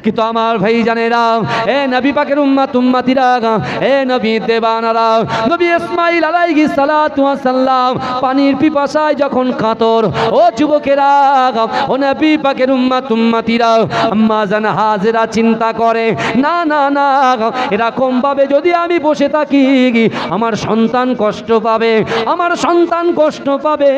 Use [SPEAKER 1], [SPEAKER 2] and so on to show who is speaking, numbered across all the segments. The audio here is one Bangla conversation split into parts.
[SPEAKER 1] কিন্তু আমার ভাই জানেরা, এ নবী পাকের উম্মত উম্মতিরা, এ নবী দেবানারা, নবী ইসমাঈল আলাইহিস সালাতু ওয়াস সালাম পানির পিপাসায় যখন কাতর, ও যুবকেরা, ও নবী পাকের উম্মত উম্মতিরা, আম্মা জান হাজেরা চিন্তা করে, না না না, এরকম ভাবে যদি আমি বসে থাকি আমার সন্তান কষ্ট পাবে, আমার সন্তান কষ্ট পাবে,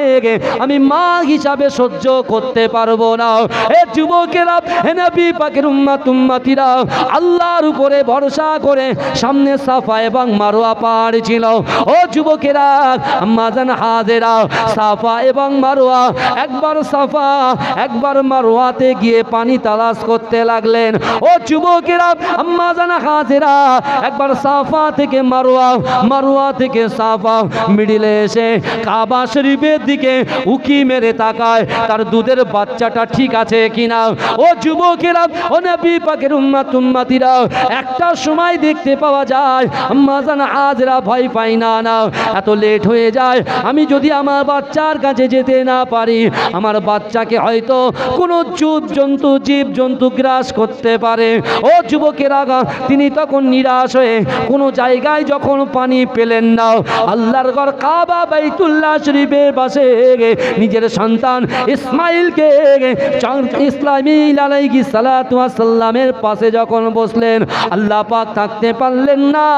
[SPEAKER 1] আমি মা হিসাবে সহ্য করতে পারবো না। এ যুবকেরা, হে নবী পাকের উম্মত উম্মতিরা, আল্লাহর উপরে ভরসা করে সামনে সাফা এবং মারওয়া পাহাড় ছিল। ও যুবকেরা, আম্মা জান হাজেরা সাফা এবং মারওয়া, একবার সাফা একবার মারওয়াতে গিয়ে পানি তালাশ করতে লাগলেন। ও যুবকেরা, আম্মা জান হাজেরা একবার সাফা থেকে মারওয়া, মারওয়া থেকে সাফা, মিডিলে এসে কাবা শরীফের দিকে উকি মেরে তাকায় তার দুধের বাচ্চাটা ঠিক আছে কিনা। ও যুবকেরা, ও নবী পাকের উম্মত উম্মতিরা, একটা সময় দেখতে পাওয়া যায় আম্মা জান হাজেরা ভয় পায় না, না এত লেট হয়ে যায়, আমি যদি আমার বাচ্চার কাছে যেতে না পারি, আমার বাচ্চাকে হয়তো কোনো জীব জন্তু গ্রাস করতে পারে। ও যুবকেরা, তিনি তখন নিরাশ হয়ে কোনো জায়গায় যখন পানি পেলেন না, আল্লাহর ঘর কাবা বাইতুল্লাহ শরীফের পাশে নিজের সন্তান ইসমাঈলকে, ইসমাঈল আলাইহিস সালাতু ওয়াস সালামের পাশে যখন বসলেন, আল্লাহ পাক থাকতে পারলেন না।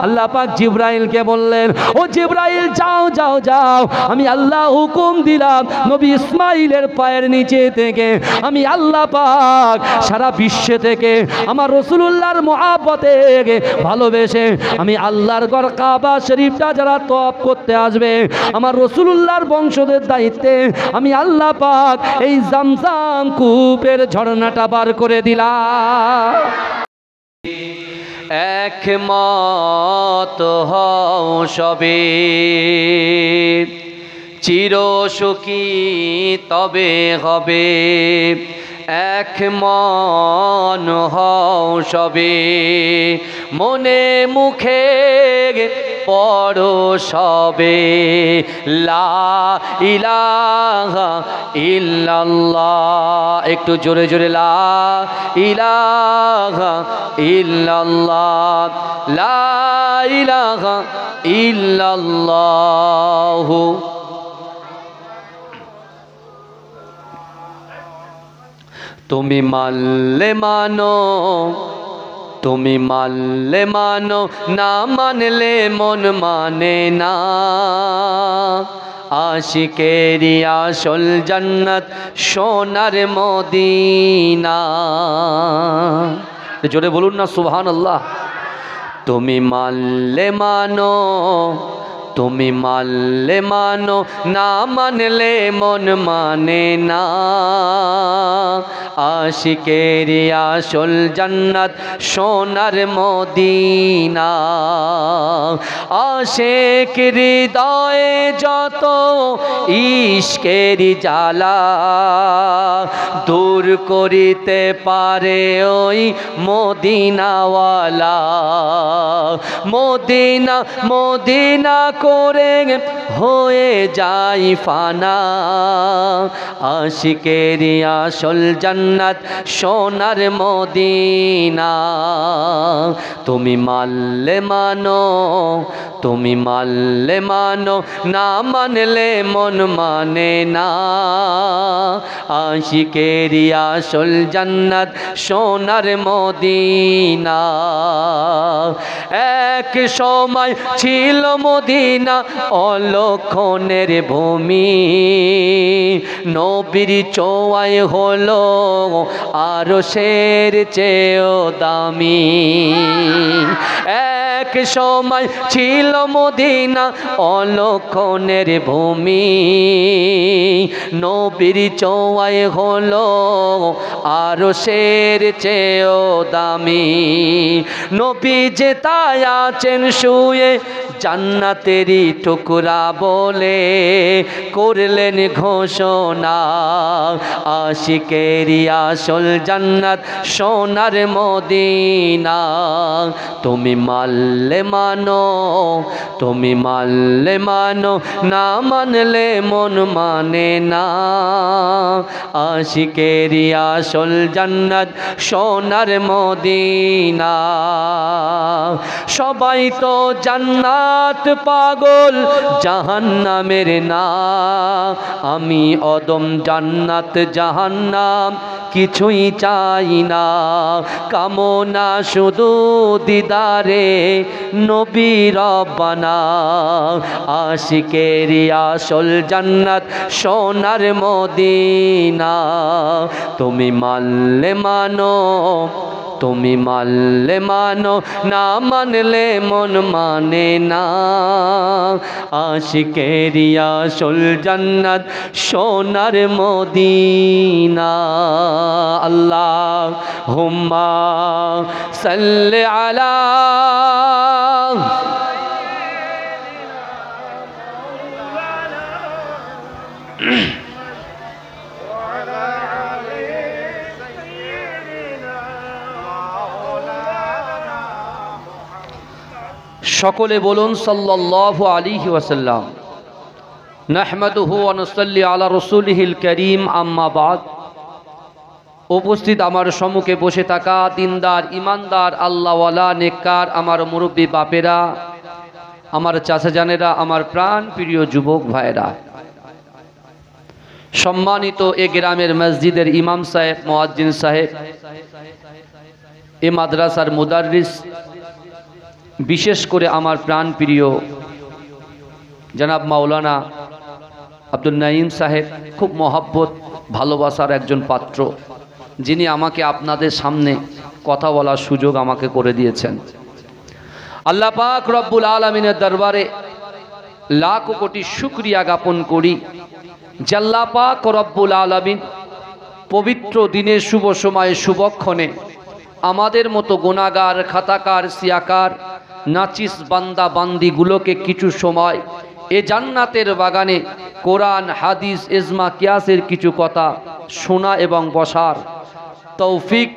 [SPEAKER 1] আল্লাহ পাক জিবরাইলকে বললেন, ও জিবরাইল যাও যাও যাও, আমি আল্লাহ হুকুম দিলাম নবী ইসমাঈলের পায়ের নিচে থেকে আমি আল্লাহ পাক সারা বিশ্বে থেকে আমার রাসূলুল্লাহর মহব্বতে ভালোবেসে আমি আল্লাহর ঘর কাবা শরীফটা যারা তওয়াফ করতে আসবে, আমার রাসূলুল্লাহর বংশধরের দায়িত্বে আমি আল্লাহ পাক এই জামজাম কূপের ঝর্ণাটা বার করে দিলাম। একমত হও সবে, চিরসুখী তবে হবে, এক মন হও সবে, মনে মুখে পড়ো সবে, লা ইলাহা ইল্লাল্লাহ, একটু জোরে জোরে, লা ইলাহা ইল্লাল্লাহ, লা ইলাহা ইল্লাল্লাহ। তুমি মানলে মানো, তুমি মানলে মানো, না মানলে মন মানে না, আশিকেরি আসল জান্নাত সোনার মদিনা। জোরে বলুন না সুবহানাল্লাহ। তুমি মানলে মানো, তুমি মানলে মানো, না মানলে মন মানে না, আশিকেরি আসল জান্নাত সোনার মদিনা। আশিক হৃদয়ে যত ইশকেরি জ্বালা, দূর করিতে পারে ওই মদিনাওয়ালা। মদিনা মদিনা করে হয়ে যাই ফানা, আশিকেরি আসল জান্নাত সোনার মদিনা। তুমি মানলে মানো, তুমি মানলে মানো, না মানলে মন মানে না, আশিকেরি আসল জান্নাত সোনার মদিনা। এক সময় ছিল মদিনা অলক্ষণের ভূমি, নবীর ছোঁয়ায় হলো আরশের চেয়েও দামি। এক সময় ছিল মদিনা অলক্ষণের ভূমি, নবীর ছোঁয়ায় হলো আরশের চেয়েও দামি। নবী যে তাই আছেন শুয়ে জান্নাতের রূপেরই টুকরা বলে করলেন ঘোষণা। আশিকেরই আসল জান্নাত সোনার মদিনা। তুমি মানলে মানো, তুমি মানলে মানো, না মানলে মন মানে না। আশিকেরই আসল জান্নাত সোনার মদিনা। সবাই তো জান্নাত পাগল, জাহান্নামের না। আমি অদম জান্নাত জাহান্নাম কিছুই চাই না। কামনা শুধু দিদারে নবী রব্বানা। আশিকেরই আসল জান্নাত সোনার মদিনা। তুমি মানলে মানো, তুমি মানলে মানো, না মানলে মন মানে না। আশিকেরই আসল জান্নাত সোনার মদিনা। আল্লাহুম্মা সাল্লি আলা সকলে বলুন সাল্লাল্লাহু আলাইহি ওয়াসাল্লাম। নাহমাদুহু ওয়া নুসাল্লি আলা রাসূলিহিল কারীম, আম্মা বাদ। উপস্থিত আমার সম্মুখে বসে থাকা দিনদার, ইমানদার, আল্লাহওয়ালা, নেককার আমার মুরব্বী বাপেরা, আমার চাচা জানেরা, আমার প্রাণ প্রিয় যুবক ভাইরা, সম্মানিত এ গ্রামের মসজিদের ইমাম সাহেব, মুয়াজ্জিন সাহেব, এ মাদ্রাসার মুদাররিস, বিশেষ করে আমার প্রাণ প্রিয় জনাব মাওলানা আব্দুল নাঈম সাহেব, খুব মহব্বত ভালোবাসার একজন পাত্র, যিনি আমাকে আপনাদের সামনে কথা বলার সুযোগ আমাকে করে দিয়েছেন। আল্লাহ পাক রব্বুল আলামিনের দরবারে লাখ কোটি শুকরিয়া জ্ঞাপন করি যে আল্লাহ পাক রব্বুল আলামিন পবিত্র দিনের শুভ সময়ে শুভক্ষণে আমাদের মতো গুনাহগার, খাতাকার, সিয়াকার, নাচিস বান্দা বান্দিগুলোকে কিছু সময় এ জান্নাতের বাগানে কোরআন, হাদিস, ইজমা, কিয়াসের কিছু কথা শোনা এবং বসার তৌফিক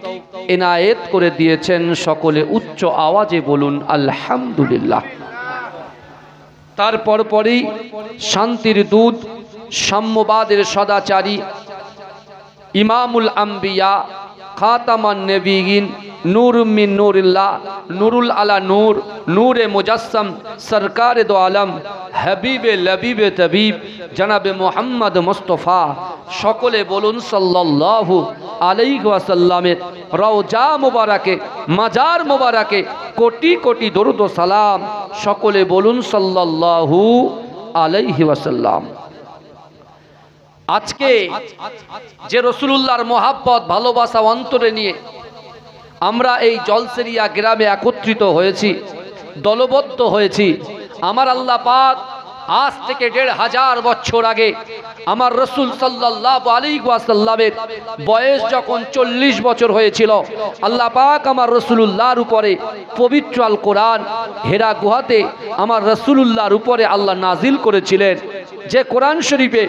[SPEAKER 1] এনায়েত করে দিয়েছেন। সকলে উচ্চ আওয়াজে বলুন আলহামদুলিল্লাহ। তারপর পরেই শান্তির দূত, সাম্যবাদের সদাচারী, ইমামুল আম্বিয়া, খাতামান নবিয়িন, নূর মিন নূরিল্লাহ, নুরুল আলা নূর, নূরে মুজাসসাম, সরকারে দো আলম, হাবিবে লবিবে তবিব, জনাবে মুহাম্মদ মুস্তফা, সকলে বলুন সাল্লাল্লাহু আলাইহি ওয়াসাল্লামের রওজা মুবারাকে, মাজার মুবারাকে কোটি কোটি দরুদ ও সালাম। সকলে বলুন সাল্লাল্লাহু আলাইহি ওয়াসাল্লাম। আজকে যে রাসূলুল্লাহর মহব্বত, ভালোবাসা অন্তরে নিয়ে আমরা এই জলসেরিয়া গ্রামে একত্রিত হয়েছি, দলবদ্ধ হয়েছি, আমার আল্লাহ পাক আজ থেকে ১৫০০ বছর আগে আমার রসুল সাল্লাল্লাহু আলাইহি ওয়াসাল্লামের বয়স যখন ৪০ বছর হয়েছিল, আল্লাহ পাক আমার রসুলুল্লাহর উপরে পবিত্র আল কোরআন হেরা গুহাতে আমার রসুলুল্লাহর উপরে আল্লাহ নাজিল করেছিলেন। যে কোরআন শরীফে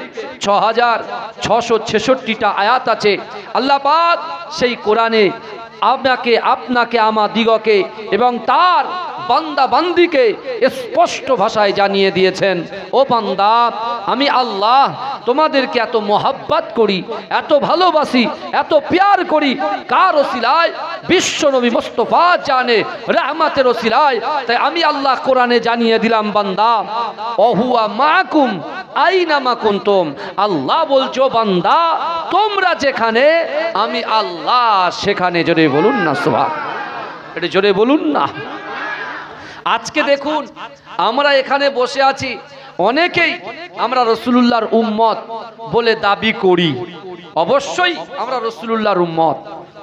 [SPEAKER 1] ৬৬৬৬টা আয়াত আছে, আল্লাহ পাক সেই কোরআনে আপনাকে, আপনাকে, আমাদিগকে এবং তার বান্দা বান্দিকে স্পষ্ট ভাষায় জানিয়ে দিয়েছেন, ও বান্দা, আমি আল্লাহ তোমাদেরকে এত মোহাব্বত করি, এত ভালোবাসি, এত প্যার করি। কার ওসিলায়? বিশ্ব নবী মুস্তাফা জানে রহমতের ওসিলায়। তাই আমি আল্লাহ কোরআনে জানিয়ে দিলাম, বান্দা, ওহুয়া মাকুম আইনামা কুনতুম। আল্লাহ বলছো, বান্দা, তোমরা যেখানে, আমি আল্লাহ সেখানে। জোরে বলুন না সুবহান, এটা জোরে বলুন না। আজকে দেখুন, আমরা এখানে বসে আছি, অনেকেই আমরা রাসূলুল্লাহর উম্মত বলে দাবি করি। অবশ্যই আমরা রাসূলুল্লাহর উম্মত,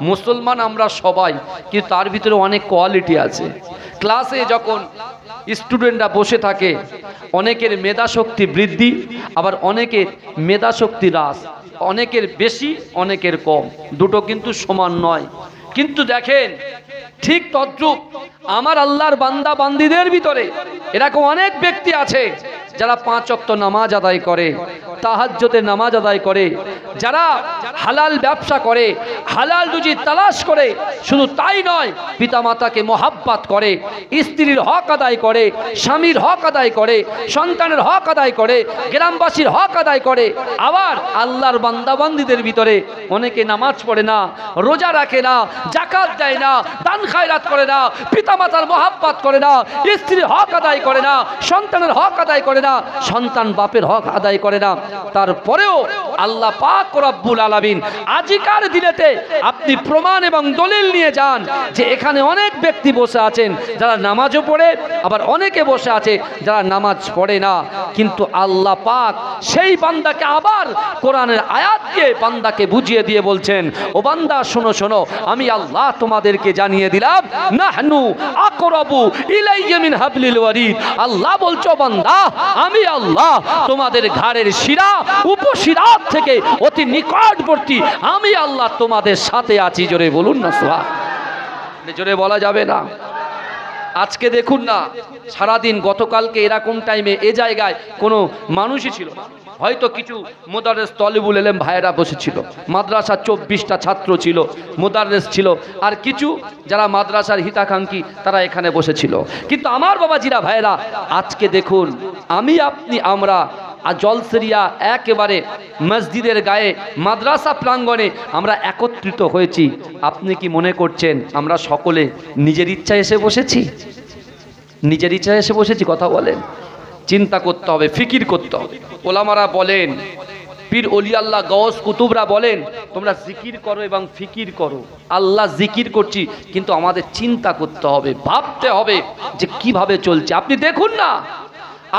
[SPEAKER 1] মুসলমান আমরা সবাই, কিন্তু তার ভিতরে অনেক কোয়ালিটি আছে। ক্লাসে যখন স্টুডেন্টরা বসে থাকে, অনেকের মেধা শক্তি বৃদ্ধি, আবার অনেকের মেধা শক্তি হ্রাস, অনেকের বেশি, অনেকের কম, দুটো কিন্তু সমান নয়। কিন্তু দেখেন, ঠিক তদ্রূপ আমার আল্লাহর বান্দা বান্দিদের ভিতরে এরকম অনেক ব্যক্তি আছে যারা 5 ওয়াক্ত নামাজ আদায় করে, তাহাজ্জুদের নামাজ আদায় করে, যারা হালাল ব্যবসা করে, হালাল রুজি তালাশ করে, শুধু তাই নয় পিতামাতাকে মহাব্বত করে, স্ত্রীর হক আদায় করে, স্বামীর হক আদায় করে, সন্তানের হক আদায় করে, গ্রামবাসীর হক আদায় করে। আবার আল্লাহর বান্দাবান্দীদের ভিতরে অনেকে নামাজ পড়ে না, রোজা রাখে না, যাকাত দেয় না, দান খায়রাত করে না, পিতামাতার মহাব্বত করে না, স্ত্রীর হক আদায় করে না, সন্তানের হক আদায় করে না, সন্তান বাপের হক আদায় করে না। তারপরেও আল্লাহ পাক রব্বুল আলামিন আজিকার দিনেতে আপনি প্রমাণ এবং দলিল নিয়ে যান যে এখানে অনেক ব্যক্তি বসে আছেন যারা নামাজও পড়ে, আবার অনেকে বসে আছে যারা নামাজ পড়ে না, কিন্তু আল্লাহ পাক সেই বান্দাকে আবার কোরআনের আয়াত দিয়ে বান্দাকে বুঝিয়ে দিয়ে বলছেন, ও বান্দা শোনো শোনো, আমি আল্লাহ তোমাদেরকে জানিয়ে দিলাম, নাহনু আকরাবু ইলাইয়া মিন হাবলিল ওয়ারিদ। আল্লাহ বলছো বান্দা, আমি আল্লাহ তোমাদের ঘাড়ের শিরা উপশিরা থেকে অতি নিকটবর্তী, আমি আল্লাহ তোমাদের সাথে আছি। জোরে বলুন না সুবহান। জোরে বলা যাবে না। আজকে দেখুন না, সারাদিন গতকালকে এরকম টাইমে এ জায়গায় কোনো মানুষই ছিল না, হয়তো কিছু মুদাররিস তলিবুল ইলম ভাইয়েরা বসেছিল, মাদ্রাসার 24টা ছাত্র ছিল, মুদাররিস ছিল, আর কিছু যারা মাদ্রাসার হিতাকাঙ্ক্ষী তারা এখানে বসেছিল। কিন্তু আমার বাবাজিরা ভাইয়েরা, আজকে দেখুন আমি আপনি আমরা আর জলসেরিয়া একেবারে মসজিদের গায়ে মাদ্রাসা প্রাঙ্গণে আমরা একত্রিত হয়েছি। আপনি কি মনে করছেন আমরা সকলে নিজের ইচ্ছায় এসে বসেছি? নিজের ইচ্ছায় এসে বসেছি? কথা বলেন। চিন্তা করতে হবে, ফিকির করতে হবে। ওলামারা বলেন, পীর ওলি আল্লাহ গওস কুতুবরা বলেন, তোমরা জিকির করো এবং ফিকির করো। আল্লাহ জিকির করছি, কিন্তু আমাদের চিন্তা করতে হবে, ভাবতে হবে যে কিভাবে চলছে। আপনি দেখুন না,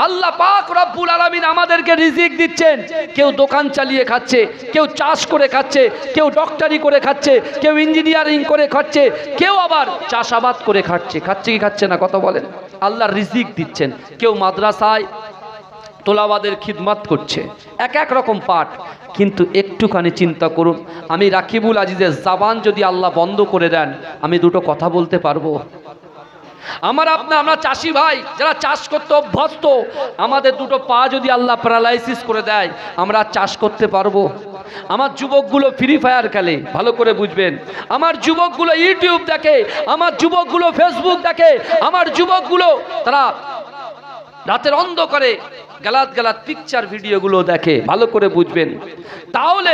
[SPEAKER 1] আল্লাহ পাক রব্বুল আলামিন আমাদেরকে রিজিক দিচ্ছেন। কেউ দোকান চালিয়ে খাচ্ছে, কেউ চাষ করে খাচ্ছে, কেউ ডক্টরি করে খাচ্ছে, কেউ ইঞ্জিনিয়ারিং করে খাচ্ছে, কেউ আবার চাষাবাদ করে খাচ্ছে। খাচ্ছে কি খাচ্ছে না? কথা বলেন। আল্লাহ রিজিক দিচ্ছেন। কেউ মাদ্রাসায় তোলাবাদের খিদমত করছে, এক এক রকম পাঠ। কিন্তু একটুখানি চিন্তা করুন, আমি রাকিবুল আজিজের জবান যদি আল্লাহ বন্ধ করে দেন, আমি দুটো কথা বলতে পারবো? আমরা চাষি ভাই যারা চাষ করতে অভ্যস্ত, আমাদের দুটো পা যদি আল্লাহ প্যারালাইসিস করে দেয়, আমরা চাষ করতে পারবো? আমার যুবকগুলো ফ্রি ফায়ার খেলে, ভালো করে বুঝবেন। আমার যুবকগুলো ইউটিউব দেখে, আমার যুবকগুলো ফেসবুক দেখে, আমার যুবকগুলো তারা রাতের অন্ধকারে গালাত গালাত পিকচার ভিডিওগুলো দেখে, ভালো করে বুঝবেন। তাহলে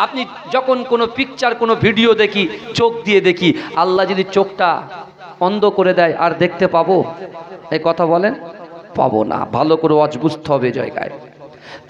[SPEAKER 1] আপনি যখন কোনো পিকচার কোনো ভিডিও দেখি, চোখ দিয়ে দেখি, আল্লাহ যদি চোখটা অন্ধ করে দেয় আর দেখতে পাবো? এই কথা বলেন, পাবো না। ভালো করে ওয়াজ বুঝতে হবে জায়গায়।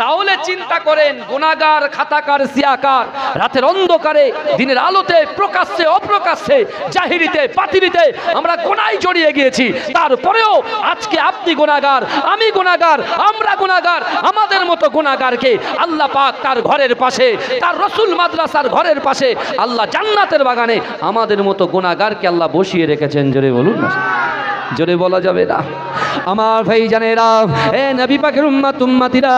[SPEAKER 1] তাহলে চিন্তা করেন, গুনাহগার, খাতাকার, সিয়াকার রাতের অন্ধকারে দিনের আলোতে প্রকাশ্যে অপ্রকাশ্যে জাহিরিতে পাতিরিতে আমরা গুনাহে জড়িয়ে গিয়েছি। তারপরেও আজকে আপনি গুনাহগার, আমি গুনাহগার, আমরা গুনাহগার। আমাদের মতো গুনাহগারকে আল্লাহ পাক তার ঘরের পাশে, তার রাসূল মাদ্রাসার ঘরের পাশে, আল্লাহ জান্নাতের বাগানে আমাদের মতো গুনাহগারকে আল্লাহ বসিয়ে রেখেছেন। জোরে বলুন না, জোরে বলা যাবে না। আমার ভাইজানেরা, এ নবী পাকের উম্মত উম্মতিরা,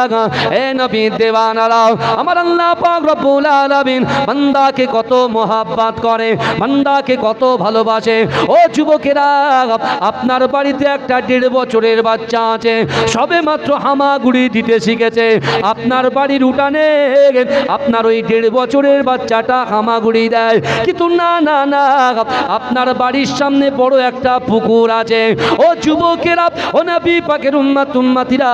[SPEAKER 1] এ নবী দেওয়ানারা, আমার আল্লাহ পাক রব্বুল আলামিন বান্দাকে কত মোহাব্বত করে, বান্দাকে কত ভালোবাসে। ও যুবকেরা, আপনার বাড়িতে একটা 1.5 বছরের বাচ্চা আছে, সবে মাত্র হামাগুড়ি দিতে শিখেছে। আপনার বাড়ির উঠানে আপনার ওই 1.5 বছরের বাচ্চাটা হামাগুড়ি দেয়। কিন্তু না না না, আপনার বাড়ির সামনে বড় একটা পুকুর আছে। ও যুবকেরা, ও নবী পাকের উম্মত উম্মতিরা,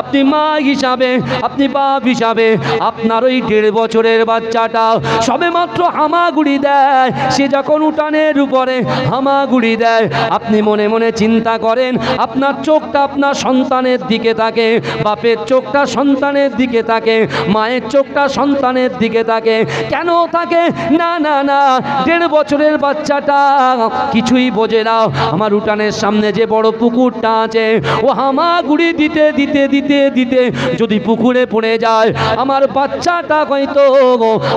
[SPEAKER 1] আপনি মা হিসাবে, আপনি বাপ হিসাবে, আপনার ওই 1.5 বছরের বাচ্চাটা সবে মাত্র হামাগুড়ি দেয়। সে যখন উঠানের উপরে হামাগুড়ি দেয়, আপনি মনে মনে চিন্তা করেন, আপনার চোখটা আপনার সন্তানের দিকে থাকে, বাপের চোখটা সন্তানের দিকে থাকে, মায়ের চোখটা সন্তানের দিকে থাকে। কেন থাকে? না না না, 1.5 বছরের বাচ্চাটা কিছুই বোঝে না। আমার উঠানের সামনে যে বড় পুকুরটা আছে, ও হামাগুড়ি দিতে দিতে দিতে দিতে যদি পুকুরে পড়ে যায়, আমার বাচ্চাটা হয়তো,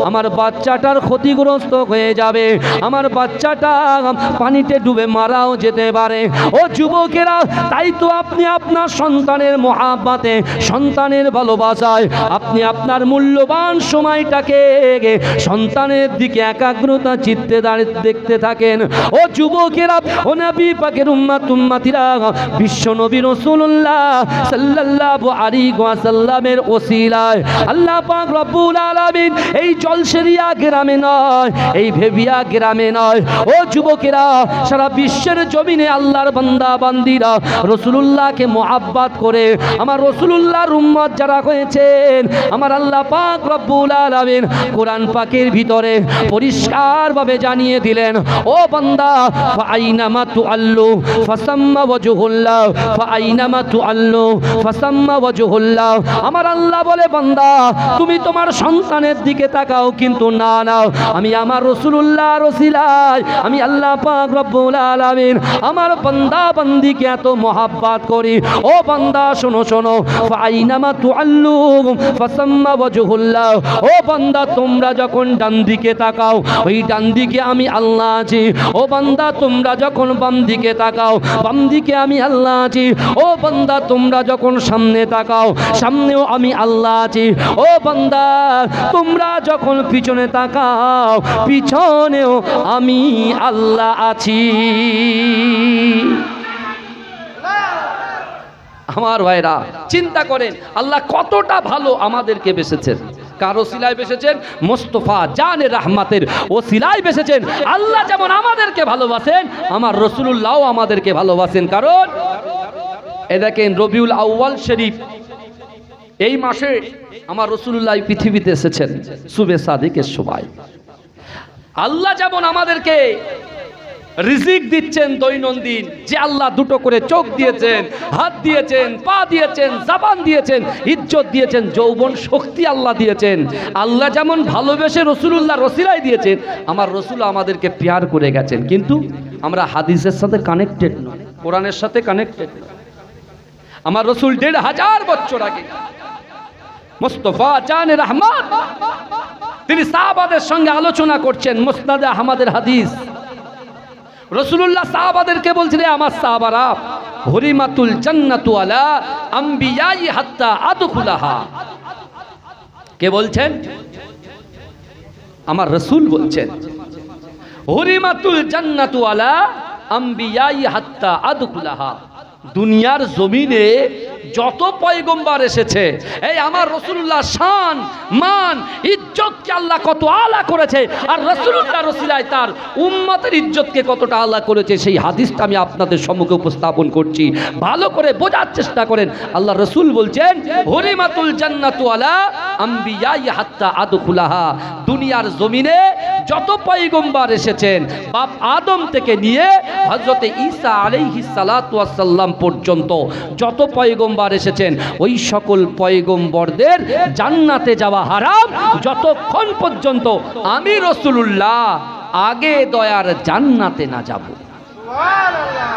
[SPEAKER 1] আমার বাচ্চাটার ক্ষতিগ্রস্ত হয়ে যাবে, আমার বাচ্চাটা পানিতে ডুবে মারাও যেতে পারে। ও যুবকেরা, তাই তো আপনি আপনার সন্তানের মহাব্বতে, সন্তানের ভালোবাসায় আপনি আপনার মূল্যবান সময়টাকে সন্তানের দিকে একাগ্রতা চিত্তে দেখতে থাকেন। ও যুবকেরা, ও নবী পাকের উম্মত উম্মতিরা, বিশ্ব নবী রাসূলুল্লাহ সাল্লাল্লাহু আলাইহি ওয়াসাল্লামের ওসিলায় আল্লাহ পাক রব্বুল আলামিন এই জলসেরিয়া গ্রামে নয়, এই ভেবিয়া গ্রামে নয়, ও যুবকেরা, সারা বিশ্বের জমিনে আল্লাহর বান্দা বান্দিরা রাসূলুল্লাহকে মুহাব্বত করে আমার রাসূলুল্লাহর উম্মত যারা হয়েছেন, আমার আল্লাহ পাক রব্বুল আলামিন কোরআন পাকের ভিতরে পরিষ্কারভাবে জানিয়ে দিলেন, ও বান্দা, ফাআইনামা তুআল্লু ফাসাম্মা ওয়াজহুল্লাহ, ফাআইনামা তুআল্লু ফাসাম্মা ওয়াজহুল্লাহ। আমার আল্লাহ বলে, বান্দা, তুমি তোমার সন্তানের দিকে তাকাও, কিন্তু না আমি আমার রাসূলুল্লাহর ওসিলায় আমি আল্লাহ পাক রব্বুল আলামিন আমার বান্দা বান্দিকে এত মুহাব্বত করি। ও বান্দা, শোনো শোনো, ফাআইনামা তুআল্লু ফাসাম্মা ওয়াজহুল্লাহ। ও বান্দা, তোমরা যখন ডান দিকে তাকাও, ওই ডান দিকে আমি আল্লাহ আছি। ও বান্দা, তোমরা যখন বাম দিকে তাকাও, বাম দিকে আমি আল্লাহ আছি। ও বান্দা, তোমরা যখন সামনে তাকাও, সামনেও আমি আল্লাহ আছি। ও বান্দা, তোমরা যখন পিছনে তাকাও, পিছনেও আমি আল্লাহ আছি। আমার ভাইরা, চিন্তা করেন আল্লাহ কতটা ভালো আমাদেরকে বেসেছেন। কার ওসিলায় বেসেছেন? মুস্তাফা জানে রহমাতের ওসিলায় বেসেছেন। আল্লাহ যেমন আমাদেরকে ভালোবাসেন, আমার রাসূলুল্লাহও আমাদেরকে ভালোবাসেন। কারণ এ দেখেন, রবিউল আউয়াল শরীফ, এই মাসে আমার রাসূলুল্লাহ পৃথিবীতে এসেছেন সুবে সাদিকের সময়। আল্লাহ যেমন আমাদেরকে রিজিক দিচ্ছেন দৈনন্দিন, যে আল্লাহ দুটো করে চোখ দিয়েছেন, হাত দিয়েছেন, পা দিয়েছেন, জবান দিয়েছেন, ইজ্জত দিয়েছেন, যৌবন শক্তি আল্লাহ দিয়েছেন। আল্লাহ যেমন ভালোবেসে রাসূলুল্লাহর ওসিলায় দিয়েছেন, আমার রাসূল আমাদেরকে প্যার করে গেছেন। কিন্তু আমরা হাদিসের সাথে কানেক্টেড নয়, কোরআনের সাথে কানেক্টেড নয়। আমার রাসূল ১৫০০ বছর আগে মুস্তাফা জানে রহমত, তিনি সাহাবাদের সঙ্গে আলোচনা করছেন। মুসনাদে আহমদের হাদিস, রাসূলুল্লাহ সাহাবাদেরকে বলছেন, আমার সাহাবারা, হুরিমাতুল জান্নাতু আলা আমবিয়াই হাত্তা আদখুলাহা। কে বলছেন? আমার রাসূল বলছেন, হুরিমাতুল জান্নাতু আলা আমবিয়াই হাত্তা আদখুলাহা। দুনিয়ার জমিনে যত পয়গম্বর এসেছে, এই আমার রাসূলুল্লাহ শান মান ইজ্জতকে আল্লাহ কত আলা করেছে, আর রাসূলুল্লাহর ওসিলায় তার উম্মতের ইজ্জতকে কতটা আলা করেছে, সেই হাদিসটা আমি আপনাদের সম্মুখে উপস্থাপন করছি। ভালো করে বোঝার চেষ্টা করেন। আল্লাহ রাসূল বলছেন, হুরিমাতুল জান্নাতু আলা আমবিয়াই হাত্তা আদখুলাহা। দুনিয়ার জমিনে যত পয়গম্বর এসেছেন, বাপ আদম থেকে নিয়ে হযরত ঈসা আলাইহিস সালাতু ওয়াস সালাম পর্যন্ত যত পয়গম্বর এসেছেন, ওই সকল পয়গম্বরদের জান্নাতে যাওয়া হারাম যতক্ষণ পর্যন্ত আমি রাসূলুল্লাহ আগে দয়ার জান্নাতে না যাব। সুবহানাল্লাহ।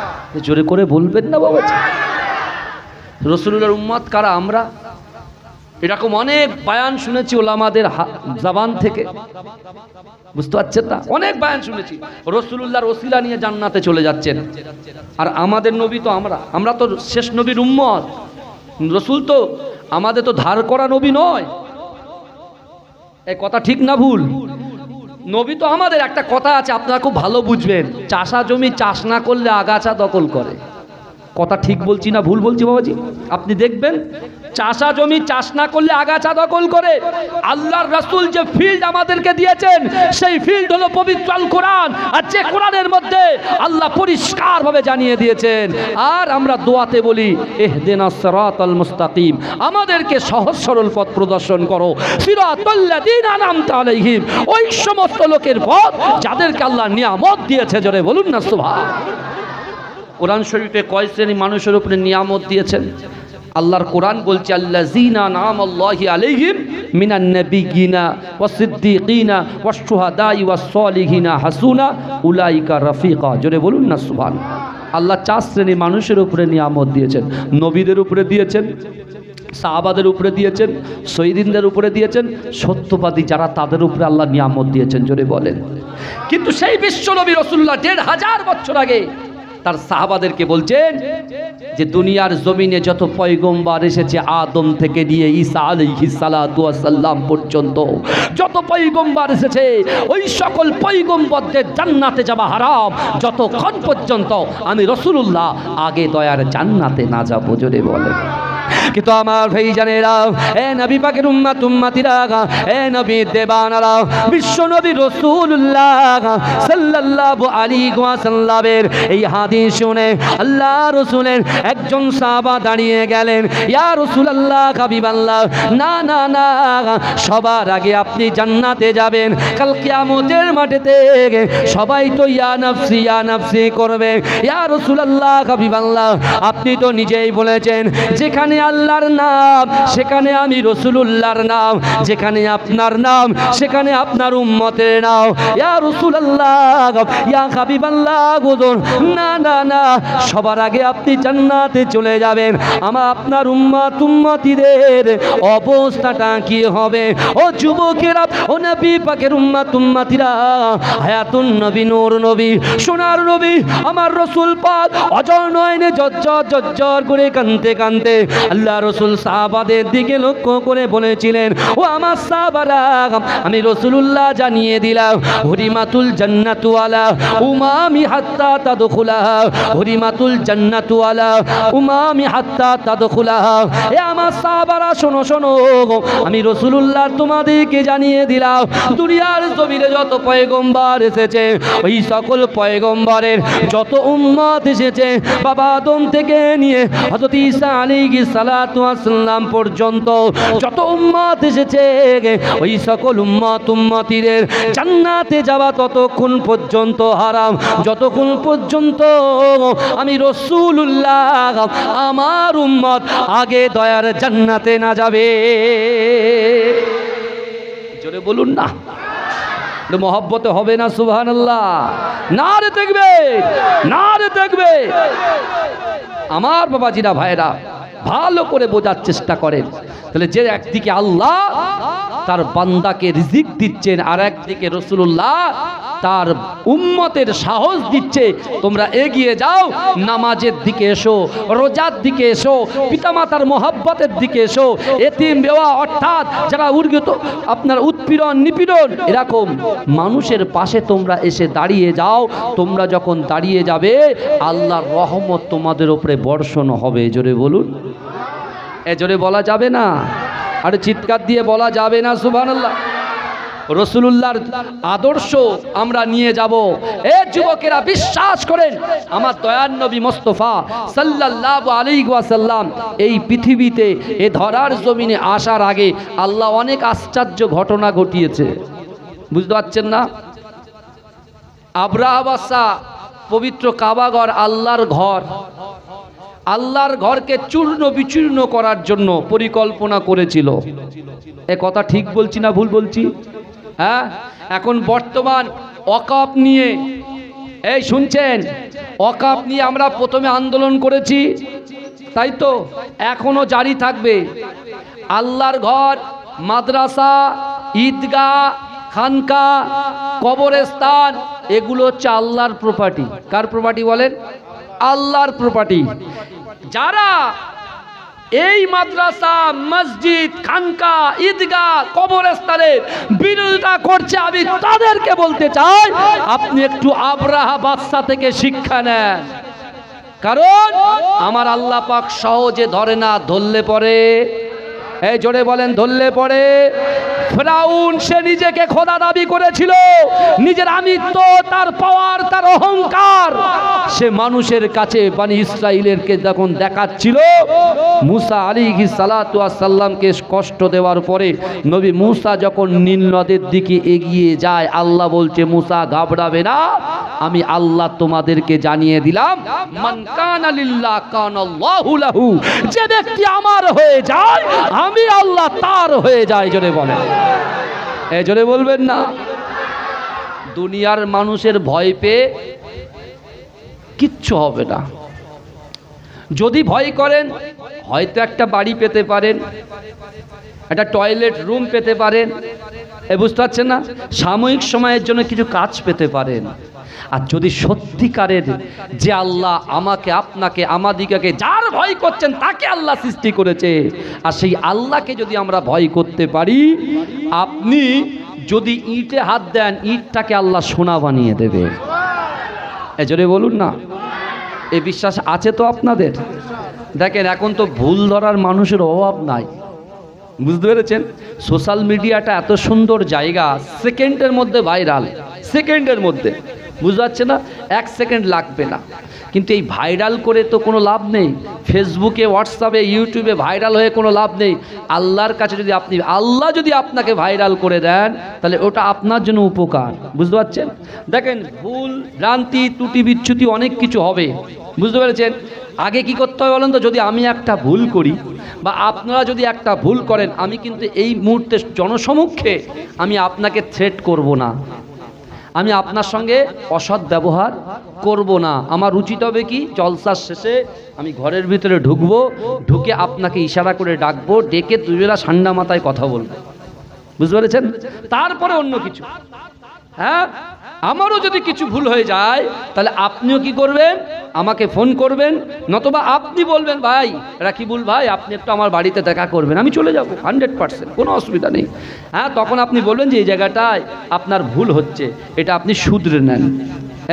[SPEAKER 1] জোরে করে বলবেন না বাবা? রাসূলুল্লাহর উম্মত কারা? আমরা। এরকম অনেক বয়ান শুনেছি ওলামাদের জবান থেকে, বুঝতে পারছেন না? অনেক বয়ান শুনেছি রাসূলুল্লাহর ওসিলা নিয়ে জান্নাতে চলে যাচ্ছেন। আর আমাদের নবী তো আমরা তো শেষ নবীর উম্মত। রাসূল তো আমাদের তো ধার করা নবী নয়। এই কথা ঠিক না ভুল? নবী তো আমাদের। একটা কথা আছে, আপনারা খুব ভালো বুঝবেন, চাষা জমি চাষ না করলে আগাছা দখল করে। কথা ঠিক বলছি না ভুল বলছি বাবাজি? আপনি দেখবেন, চাষা জমি চাষ না করলে আগাছা দখল করে। আল্লাহর রাসূল যে ফিল্ড আমাদেরকে দিয়েছেন, সেই ফিল্ড হলো পবিত্র আল কোরআন। আর যে কোরআনের মধ্যে আল্লাহ পরিষ্কারভাবে জানিয়ে দিয়েছেন। আর আমরা দোয়াতে বলি, ইহদিনাস সিরাতাল মুস্তাকিম, আমাদেরকে সহজ সরল পথ প্রদর্শন করো। সিরাতাল্লাযীনা আনআমতা আলাইহিম, ওই সমস্ত লোকের পথ যাদেরকে আল্লাহ নিয়ামত দিয়েছে। জোরে বলুন না সুবহানাল্লাহ। কোরআন শরীফে কয় শ্রেণী মানুষের উপরে নিয়ামত দিয়েছেন? আল্লাহর কোরআন বলছে, আল্লাযীনা আনআমাল্লাহু আলাইহিম মিনান নাবিয়্যিনা ওয়াস সিদ্দীকিনা ওয়াশ শুহাদাই ওয়াস সালিহিনা হাসুনা উলাইকা রাফিকা। জোরে বলুন না সুবহানাল্লাহ। আল্লাহ 4 শ্রেণী মানুষের উপরে নিয়ামত দিয়েছেন। নবীদের উপরে দিয়েছেন, সাহাবাদের উপরে দিয়েছেন, শহীদদের উপরে দিয়েছেন, সত্যবাদী যারা তাদের উপরে আল্লাহ নিয়ামত দিয়েছেন। জোরে বলেন। কিন্তু সেই বিশ্ব নবী রাসূলুল্লাহ ১৫০০ বছর আগে তার সাহাবাদেরকে বলছেন যে দুনিয়ার জমিনে যত পয়গম্বর এসেছে আদম থেকে নিয়ে ঈসা আলাইহিস সালাতু ওয়াস সালাম পর্যন্ত যত পয়গম্বর এসেছে ওই সকল পয়গম্বরদের জান্নাতে যাওয়া হারাম যতক্ষণ পর্যন্ত আমি রাসূলুল্লাহ আগে দয়ার জান্নাতে না যাব। জোরে বলেন। কিন্তু আমার ভাইজানেরা, এ নবী পাকের উম্মত উম্মতিরা, এ নবী দেবানারা, বিশ্ব নবী রাসূলুল্লাহ সাল্লাল্লাহু আলাইহি ওয়াসাল্লামের এই হাদিস শুনে আল্লাহ রাসূলের একজন সাহাবা দাঁড়িয়ে গেলেন, ইয়া রাসূলুল্লাহ, হাবিবাল্লাহ, না না না, সবার আগে আপনি জান্নাতে যাবেন। কাল কিয়ামতের মাঠেতে সবাই তো ইয়া নাফসি করবে। ইয়া রাসূলুল্লাহ, হাবিবাল্লাহ, আপনি তো নিজেই বলেছেন যেখানে আল্লাহর নাম সেখানে আমি রাসূলুল্লাহর নাম, যেখানে আপনার নাম সেখানে আপনার উম্মতের নাম। ইয়া রাসূলুল্লাহ, ইয়া হাবিবাল্লাহ, হুজুর, না না না, সবার আগে আপনি জান্নাতে চলে যাবেন। আপনার উম্মতিদের অবস্থাটা কি হবে? ও যুবকেরা, ও নবী পাকের উম্মত উম্মতিরা, হায়াতুন নবী, নূর নবী, সোনার নবী, আমার রাসূল পাক অজর নয়নে জজ্জর করে কাঁদতে কাঁদতে আল্লাহ রাসূল সাহাবাদের দিকে লক্ষ্য করে বলেছিলেন, ও আমার সাহাবারা, আমি রাসূলুল্লাহ জানিয়ে দিলাম হুরিমাতুল জান্নাতু আলা উমামি হাত্তা তাদখুলাহা, হুরিমাতুল জান্নাতু আলা উমামি হাত্তা তাদখুলাহা। এ আমার সাহাবারা, শোনো শোনো, আমি রাসূলুল্লাহ তোমাদেরকে জানিয়ে দিলাম দুনিয়ার জমিনে যত পয়গম্বর এসেছে ওই সকল পয়গম্বরের যত উম্মত এসেছে বাবা আদম থেকে নিয়ে হযরত ঈসা আলাইহিস সালাতু ওয়াস সালাম পর্যন্ত যত উম্মত এসেছে ওই সকল উম্মতিদের জান্নাতে যাওয়া ততক্ষণ পর্যন্ত হারাম যতক্ষণ পর্যন্ত আমি রাসূলুল্লাহ আমার উম্মত আগে দয়ার জান্নাতে না যাবে। জোরে বলুন না, মহব্বতে হবে না? সুবহানাল্লাহ, নারে তাকবীর, নারে তাকবীর। আমার বাবাজিরা, ভাইরা, ভালো করে বোঝার চেষ্টা করেন। তাহলে যে একদিকে আল্লাহ তার বান্দাকে রিজিক দিচ্ছেন আর একদিকে রাসূলুল্লাহ তার উম্মতের সাহস দিচ্ছে, তোমরা এগিয়ে যাও, নামাজের দিকে এসো, রোজার দিকে এসো, পিতামাতার মহব্বতের দিকে এসো, এতিম বেওয়া অর্থাৎ যারা আপনার উৎপীড়ন নিপীড়ন এরকম মানুষের পাশে তোমরা এসে দাঁড়িয়ে যাও। তোমরা যখন দাঁড়িয়ে যাবে আল্লাহর রহমত তোমাদের উপরে বর্ষণ হবে। জোরে বলুন। এ জোরে বলা যাবে না? আর চিৎকার দিয়ে বলা যাবে না? সুবহানাল্লাহ। রাসূলুল্লাহর আদর্শ আমরা নিয়ে যাব। এ যুবকেরা, বিশ্বাস করেন আমার দয়ার নবী মুস্তাফা সাল্লাল্লাহু আলাইহি ওয়াসাল্লাম এই পৃথিবীতে এ ধরার জমিনে আসার আগে আল্লাহ অনেক আশ্চর্য ঘটনা ঘটিয়েছে। বুঝতে পারছেন না? আবরাহা বাদশা পবিত্র কাবাঘর, আল্লাহর ঘর, আল্লাহর ঘরকে চূর্ণ বিচূর্ণ করার জন্য পরিকল্পনা করেছিল। এ কথা ঠিক বলছি না ভুল বলছি? হ্যাঁ, এখন বর্তমান ওয়াকফ নিয়ে, এই শুনছেন, ওয়াকফ নিয়ে আমরা প্রথমে আন্দোলন করেছি, তাই তো এখনো জারি থাকবে। আল্লাহর ঘর, মাদ্রাসা, ঈদগাহ, খানকা, কবরস্থান এগুলো হচ্ছে আল্লাহর প্রপার্টি। কার প্রপার্টি বলেন? আল্লাহর প্রপার্টি। যারা এই মাদ্রাসা, মসজিদ, খানকা, ঈদগাহ, কবরস্থানের বিরোধিতা করছে, আমি তাদেরকে বলতে চাই আপনি একটু আবরাহা বাদশা থেকে শিক্ষা নেন। কারণ আমার আল্লাহ পাক সহজে ধরে না, ধরলে পরে, এই জোরে বলেন, ধরলে পরে। ফিরাউন সে নিজেকে খোদা দাবি করেছিল, নিজের আমিত্ব, তার পাওয়ার, তার অহংকার সে মানুষের কাছে বনি ইসরাইলেরকে যখন দেখাচ্ছিল, মুসা আলাইহিস সালাতু ওয়াস সালামকে কষ্ট দেওয়ার পরে নবী মুসা যখন নীল নদের দিকে এগিয়ে যায়, আল্লাহ বলছে মুসা ঘাবড়াবে না, আমি আল্লাহ তোমাদেরকে জানিয়ে দিলাম মান কানা লিল্লাহ কানাল্লাহু লাহু, যে ব্যক্তি আমার হয়ে যায় আমি আল্লাহ তার হয়ে যায়। জোরে বলেন, এই জোরে বলবেন না? দুনিয়ার মানুষের ভয় পেয়ে কিচ্ছু হবে না। যদি ভয় করেন হয়তো একটা বাড়ি পেতে পারেন, একটা টয়লেট রুম পেতে পারেন, বুঝতে পারছেন না? সাময়িক সময়ের জন্য কিছু কাজ পেতে পারেন। আর যদি সত্যিকারের যে আল্লাহ আমাকে আপনাকে আমাদিগকে যার ভয় করছেন তাকে আল্লাহ সৃষ্টি করেছে, আর সেই আল্লাহকে যদি আমরা ভয় করতে পারি, আপনি যদি ইটে হাত দেন ইটটাকে আল্লাহ সোনা বানিয়ে দেবে। এজন্য বলুন না, এই বিশ্বাস আছে তো আপনাদের? দেখেন এখন তো ভুল ধরার মানুষের অভাব নাই, বুঝতে পেরেছেন? সোশ্যাল মিডিয়াটা এত সুন্দর জায়গা, সেকেন্ডের মধ্যে ভাইরাল, সেকেন্ডের মধ্যে, বুঝতে পারছে না? 1 সেকেন্ড লাগবে না। কিন্তু এই ভাইরাল করে তো কোনো লাভ নেই, ফেসবুকে হোয়াটসঅ্যাপে ইউটিউবে ভাইরাল হয়ে কোনো লাভ নেই। আল্লাহর কাছে যদি আল্লাহ যদি আপনাকে ভাইরাল করে দেন তাহলে ওটা আপনার জন্য উপকার, বুঝতে পারছেন? দেখেন ভুল ভ্রান্তি ত্রুটি বিচ্যুতি অনেক কিছু হবে, বুঝতে পেরেছেন? আগে কি করতে হবে বলেন তো? যদি আমি একটা ভুল করি বা আপনারা যদি একটা ভুল করেন, আমি কিন্তু এই মুহূর্তে জনসমক্ষে আমি আপনাকে থ্রেট করব না, আমি আপনার সঙ্গে অসৎ ব্যবহার করব না। আমার উচিত হবে কি, জলসার শেষে আমি ঘরের ভিতরে ঢুকবো, ঢুকে আপনাকে ইশারা করে ডাকবো, ডেকে দুবেলা ঠান্ডা মাথায় কথা বলবো, বুঝতে পেরেছেন? তারপরে অন্য কিছু। হ্যাঁ, আমারও যদি কিছু ভুল হয়ে যায় তাহলে আপনিও কি করবেন? আমাকে ফোন করবেন, নতবা আপনি বলবেন ভাই রাকিবুল ভাই আপনি একটু আমার বাড়িতে দেখা করবেন, আমি চলে যাব 100%, কোনো অসুবিধা নেই। হ্যাঁ, তখন আপনি বলবেন যে এই জায়গাটায় আপনার ভুল হচ্ছে, এটা আপনি শুধরে নেন।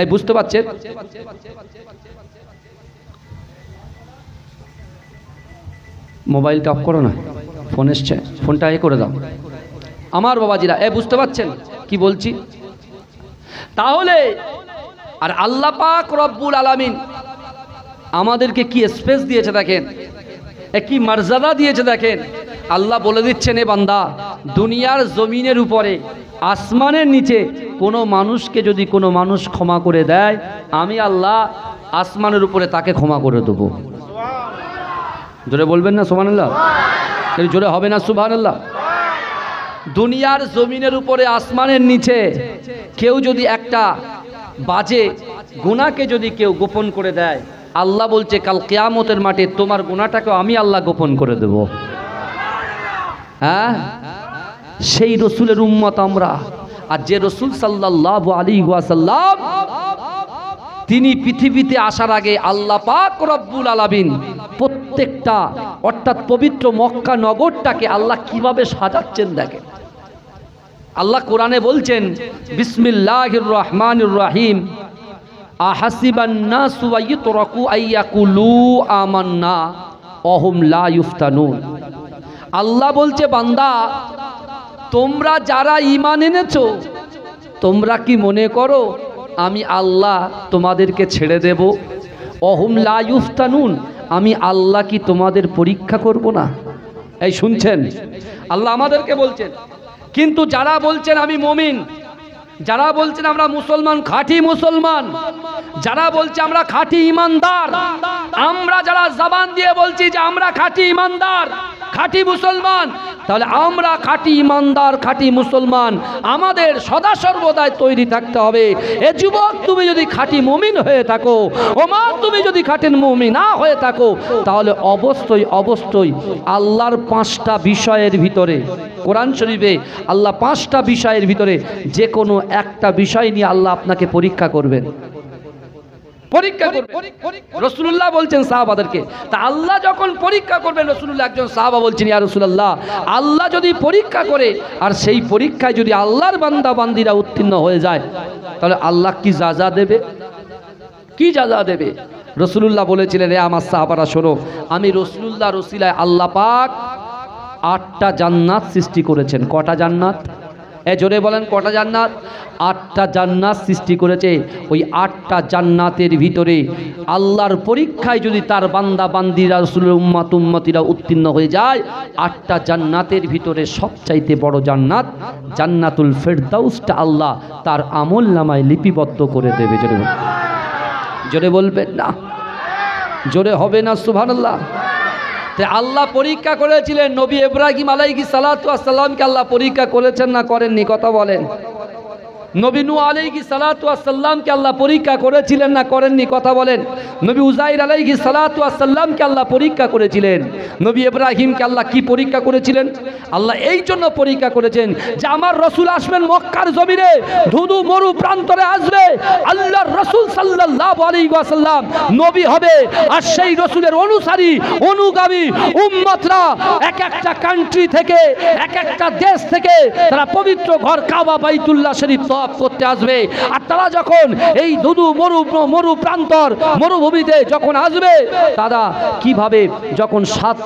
[SPEAKER 1] এই বুঝতে পারছেন? মোবাইলটা অফ করো না, ফোন এসছে, ফোনটা এ করে দাও আমার বাবাজিরা। বুঝতে পারছেন কি বলছি? তাহলে আর আল্লাহ পাক রব্বুল আলামিন আমাদেরকে কি স্পেস দিয়েছে দেখেন, কি মর্যাদা দিয়েছে দেখেন। আল্লাহ বলে দিচ্ছেন, এ বান্দা, দুনিয়ার জমিনের উপরে আসমানের নিচে কোনো মানুষকে যদি কোনো মানুষ ক্ষমা করে দেয়, আমি আল্লাহ আসমানের উপরে তাকে ক্ষমা করে দেবো। জোরে বলবেন না সুবহানাল্লাহ? জোরে হবে না সুবহানাল্লাহ? দুনিয়ার জমিনের উপরে আসমানের নিচে কেউ যদি একটা বাজে গুনাহকে যদি কেউ গোপন করে দেয়, আল্লাহ বলছে কাল কিয়ামতের মাঠে তোমার গুনাহটাকে আমি আল্লাহ গোপন করে দেব। হ্যাঁ, সেই রসুলের উম্মত আমরা। আর যে রসুল সাল্লাল্লাহু আলাইহি ওয়াসাল্লাম তিনি পৃথিবীতে আসার আগে আল্লাহ পাক রব্বুল আলামিন প্রত্যেকটা অর্থাৎ পবিত্র মক্কা নগরটাকে আল্লাহ কিভাবে সাজাচ্ছেন দেখেন। আল্লাহ কোরআনে বলছেন, বিসমিল্লাহির রহমানির রহিম, আহাসিবান নাসু আইয়ুতরাকু আইয়াকুলু আমান্না ওয়াহুম লা ইফতানুন। আল্লাহ বলছে, বান্দা তোমরা যারা ঈমান এনেছো, তোমরা কি মনে করো আমি আল্লাহ তোমাদেরকে ছেড়ে দেব? ওয়াহুম লা ইফতানুন, আমি আল্লাহ কি তোমাদের পরীক্ষা করব না? এই শুনছেন, আল্লাহ আমাদেরকে বলছেন। কিন্তু যারা বলছেন আমি মুমিন, যারা বলছেন আমরা মুসলমান, খাঁটি মুসলমান, যারা বলছে আমরা খাঁটি ইমানদার, আমরা যারা জবান দিয়ে বলছি যে আমরা খাঁটি ইমানদার, খাঁটি মুসলমান, তাহলে আমরা খাঁটি ইমানদার, খাঁটি মুসলমান, আমাদের সদা সর্বদাই তৈরি থাকতে হবে। এ যুবক, তুমি যদি খাঁটি মুমিন হয়ে থাকো, ও মা তুমি যদি খাঁটি মুমিন না হয়ে থাকো, তাহলে অবশ্যই অবশ্যই আল্লাহর 5টা বিষয়ের ভিতরে, কোরআন শরীফে আল্লাহ 5টা বিষয়ের ভিতরে যে কোনো একটা বিষয় নিয়ে আল্লাহ আপনাকে পরীক্ষা করবেন, পরীক্ষা করবেন। রাসূলুল্লাহ বলছেন সাহাবাদেরকে, তা আল্লাহ যখন পরীক্ষা করবেন, রাসূলুল্লাহ একজন সাহাবা বলছেন, ইয়া রাসূলুল্লাহ, আল্লাহ যদি পরীক্ষা করে আর সেই পরীক্ষায় যদি আল্লাহর বান্দা বান্দীরা উত্তীর্ণ হয়ে যায়, তাহলে আল্লাহ কি সাজা দেবে? কি সাজা দেবে? রাসূলুল্লাহ বলেছিলেন, রে আমার সাহাবারা শোনো, আমি রাসূলুল্লাহ রসিলায় আল্লাহ পাক 8টা জান্নাত সৃষ্টি করেছেন। কটা জান্নাত? জোরে বলেন, কটা জান্নাত? 8টা জান্নাত সৃষ্টি করেছে। ওই 8টা জান্নাতের ভিতরে আল্লাহর পরীক্ষায় যদি তার বান্দা বান্দিরা, রাসূলের উম্মত উম্মতিরা উত্তীর্ণ হয়ে যায়, 8টা জান্নাতের ভিতরে সবচাইতে বড় জান্নাত জান্নাতুল ফেরদাউসটা আল্লাহ তার আমলনামায় লিপিবদ্ধ করে দেবে। জোরে বলবেন, জোরে বলবেন না, জোরে হবে না সুবহানাল্লাহ? আল্লাহ পরীক্ষা করেছিলেন নবী ইব্রাহিম আলাইহিস সালাতু ওয়াস সালামকে। আল্লাহ পরীক্ষা করেছেন না করেননি? কথা বলেন, নবী নূহ আলাইহিস সালাতু ওয়াস সালামকে আল্লাহ পরীক্ষা করেছিলেন না করেননি? কথা বলেন। নবী উযাইর আলাইহিস সালাতু ওয়াস সালামকে আল্লাহ পরীক্ষা করেছিলেন। নবী ইব্রাহিমকে আল্লাহ কি পরীক্ষা করেছিলেন? আল্লাহ এই জন্য পরীক্ষা করেছেন যে আমার রাসূল আসবেন মক্কার জমিনে, ধুধু মরু প্রান্তরে আসবে, আল্লাহর রাসূল সাল্লাল্লাহু আলাইহি ওয়াসাল্লাম নবী হবে, আর সেই রাসূলের অনুসারী অনুগামী উম্মতরা এক একটা কান্ট্রি থেকে এক একটা দেশ থেকে তারা পবিত্র ঘর কাবা বাইতুল্লাহ শরীফ তওয়াফ করতে আসবে। আর তারা যখন এই ধুধু মরু প্রান্তর মরুভূমিতে যখন আসবে, তারা কিভাবে যখন 7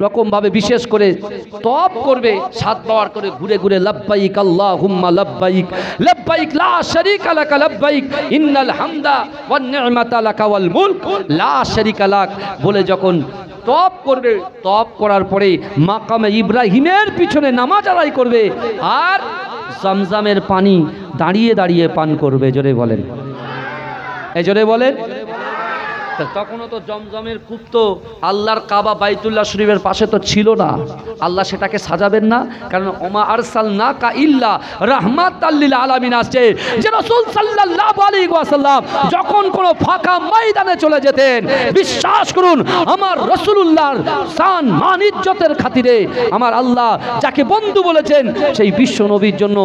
[SPEAKER 1] রকম ভাবে বিশেষ করে তওয়াফ করবে, 7 বার করে ঘুরে ঘুরে লব্বাইক আল্লাহুম্মা লব্বাইক লব্বাইক লা শারীকা লাক লব্বাইক ইন্নাল হামদা ওয়ান নি'মাতা লাকা ওয়াল মুলক লা শারীকা লাক বলে যখন তওয়াফ করবে, তওয়াফ করার পরে মাকামে ইব্রাহিমের পিছনে নামাজ আদায় করবে আর জমজমের পানি দাঁড়িয়ে দাঁড়িয়ে পান করবে। জোরে বলেন, এই জোরে বলেন। তখনও তো জমজমের কূপ তো আল্লাহর কাবা বাইতুল্লাহ শরীফের পাশে তো ছিল না। আল্লাহ সেটাকে সাজাবেন না? কারণ ওমা আরসালনাকা ইল্লা রাহমাতাল লিল আলামিন আসছে যে রাসূল সাল্লাল্লাহু আলাইহি ওয়াসাল্লাম যখন কোনো ফাঁকা ময়দানে চলে যেতেন, বিশ্বাস করুন আমার রাসূলুল্লাহর শান মান ইজ্জতের খাতিরে আমার আল্লাহ যাকে বন্ধু বলেছেন সেই বিশ্ব নবীর জন্য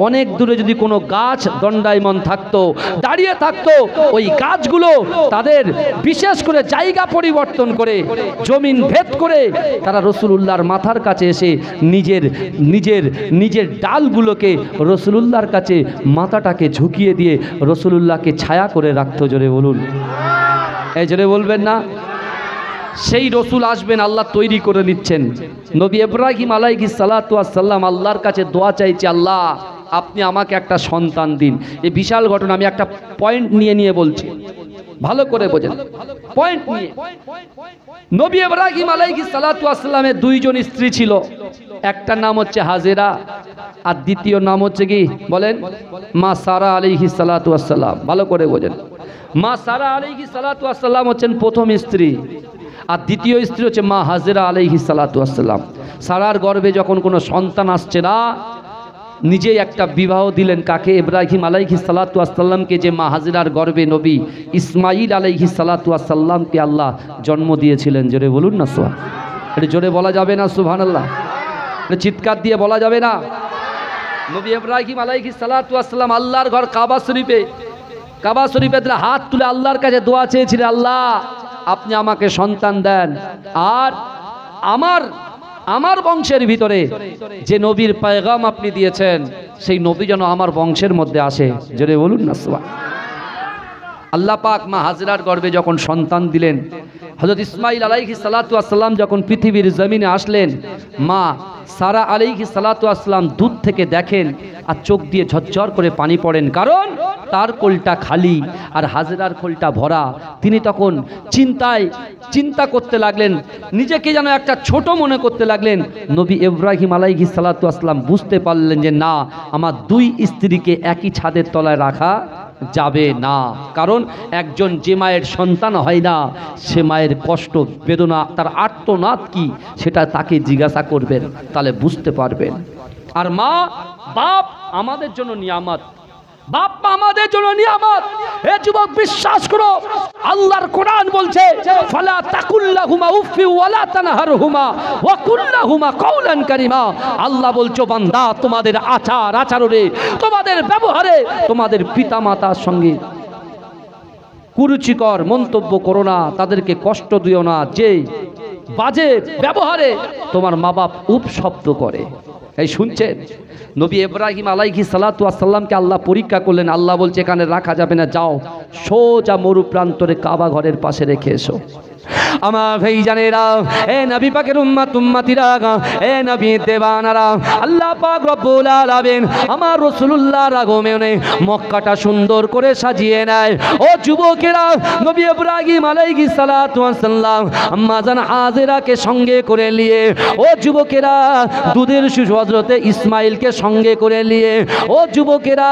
[SPEAKER 1] অনেক দূরে যদি কোনো গাছ দণ্ডায়মান থাকতো, দাঁড়িয়ে থাকতো, ওই গাছগুলো তাদের বিশেষ করে জায়গা পরিবর্তন করে জমিন ভেদ করে তারা রাসূলুল্লাহর মাথার কাছে এসে নিজের নিজের নিজের ডালগুলোকে রাসূলুল্লাহর কাছে মাথাটাকে ঝুঁকিয়ে দিয়ে রাসূলুল্লাহকে ছায়া করে রাখতো। জোরে বলুন, এই জোরে বলবেন না? সেই রসুল আসবেন, আল্লাহ তৈরি করে নিচ্ছেন। নবী ইব্রাহিম আলাইহিস সালাতু ওয়াস সালাম আল্লাহর কাছে দোয়া চাইছে, আল্লাহ আপনি আমাকে একটা সন্তান দিন। এই বিশাল ঘটনা আমি একটা পয়েন্ট নিয়ে বলছি, ভালো করে বোঝেন পয়েন্ট নিয়ে। নবী ইব্রাহিম আলাইহিস সালাতু ওয়াস সালামের 2 জন স্ত্রী ছিল, একটা নাম হচ্ছে হাজেরা আর দ্বিতীয় নাম হচ্ছে কি বলেন? মা সারা আলাইহিস সালাতু ওয়াস সালাম। ভালো করে বোঝেন, মা সারা আলাইহিস সালাতু ওয়াস সালাম হচ্ছেন প্রথম স্ত্রী, আর দ্বিতীয় স্ত্রী হচ্ছে মা হাজেরা আলাইহিস সালাতু ওয়াস সালাম। সারার গর্ভে যখন কোনো সন্তান আসছে না, নিজেই একটা বিবাহ দিলেন। কাকে? ইব্রাহিম আলাইহিস সালাতু ওয়াস সালামকে, যে মা হাজেরার গর্ভে নবী ইসমাইল আলাইহিস সালাতু ওয়াস সালামকে আল্লাহ জন্ম দিয়েছিলেন। জোরে বলুন না সুবহান। এটা জোরে বলা যাবে না সুবহানাল্লাহ? এটা চিৎকার দিয়ে বলা যাবে না? নবী ইব্রাহিম আলাইহিস সালাতু ওয়াস সালাম আল্লাহর ঘর কাবা শরীফে হাত তুলে আল্লাহর কাছে দোয়া চেয়েছিলেন, আল্লাহ আপনি আমাকে সন্তান দেন, আর আমার বংশের ভিতরে যে নবীর পয়গাম আপনি দিয়েছেন সেই নবী যেন আমার বংশের মধ্যে আসে। জোরে বলুন না সুবহান। আল্লাহ পাক মা হাজেরার গর্ভে যখন সন্তান দিলেন, হযরত ইসমাইল আলাইহিস সালাতু ওয়াস সালাম যখন পৃথিবীর জমিনে আসলেন, মা সারা আলাইহিস সালাতু ওয়াস সালাম দূর থেকে দেখেন আর চোখ দিয়ে ঝরঝর করে পানি পড়েন, কারণ তার কোলটা খালি আর হাজেরার কোলটা ভরা। তিনি তখন চিন্তা করতে লাগলেন, নিজেকে যেন একটা ছোট মনে করতে লাগলেন। নবী ইব্রাহিম আলাইহিস সালাতু ওয়াস সালাম বুঝতে পারলেন যে না, আমার 2 স্ত্রীকে একই ছাদের তলায় রাখা যাবে না, কারণ একজন যে মায়ের সন্তান হয় না সে মায়ের কষ্ট বেদনা তার আর্তনাদ কি সেটা তাকে জিজ্ঞাসা করবেন, তাহলে বুঝতে পারবেন। আর মা বাপ আমাদের জন্য নিয়ামত, বাপ মা আমাদের জন্য নিয়ামত। হে যুবক বিশ্বাস করো, আল্লাহর কোরআন বলছে ফালা তাকুল্লাহুমা উফি ওয়ালা তানহারহুমা ওয়া কুল্লাহুমা কাওলান কারীমা। আল্লাহ বলছো বান্দা তোমাদের আচরণে, তোমাদের ব্যবহারে তোমাদের পিতামাতার সঙ্গে কুরুচিকর মন্তব্য করো না, তাদেরকে কষ্ট দিও না। যে বাজে ব্যবহারে তোমার মা বাপ উপশব্দ করে। এই শুনছেন, নবী ইব্রাহিম আলাইহিস সালাতু ওয়াস সালামকে আল্লাহ পরীক্ষা করলেন। আল্লাহ বলছে এখানে রাখা যাবে না, যাও সোজা মরু প্রান্তরে কাবা ঘরের পাশে রেখে এসো। আমার ভাইজানেরা, এ নবী পাকের উম্মতিরা, এ নবী দেওয়ানারা, আল্লাহ পাক রব্বুল আলামিন আমার রাসূলুল্লাহর আগমনে মক্কাটা সুন্দর করে সাজিয়ে নেয়। ও যুবকেরা, নবী ইব্রাহিম আলাইহিস সালাতু ওয়াস সালাম আম্মা জান হাজেরাকে সঙ্গে করে নিয়ে, ও যুবকেরা দুধের শিশু হযরতে ইসমাইলকে সঙ্গে করে নিয়ে, ও যুবকেরা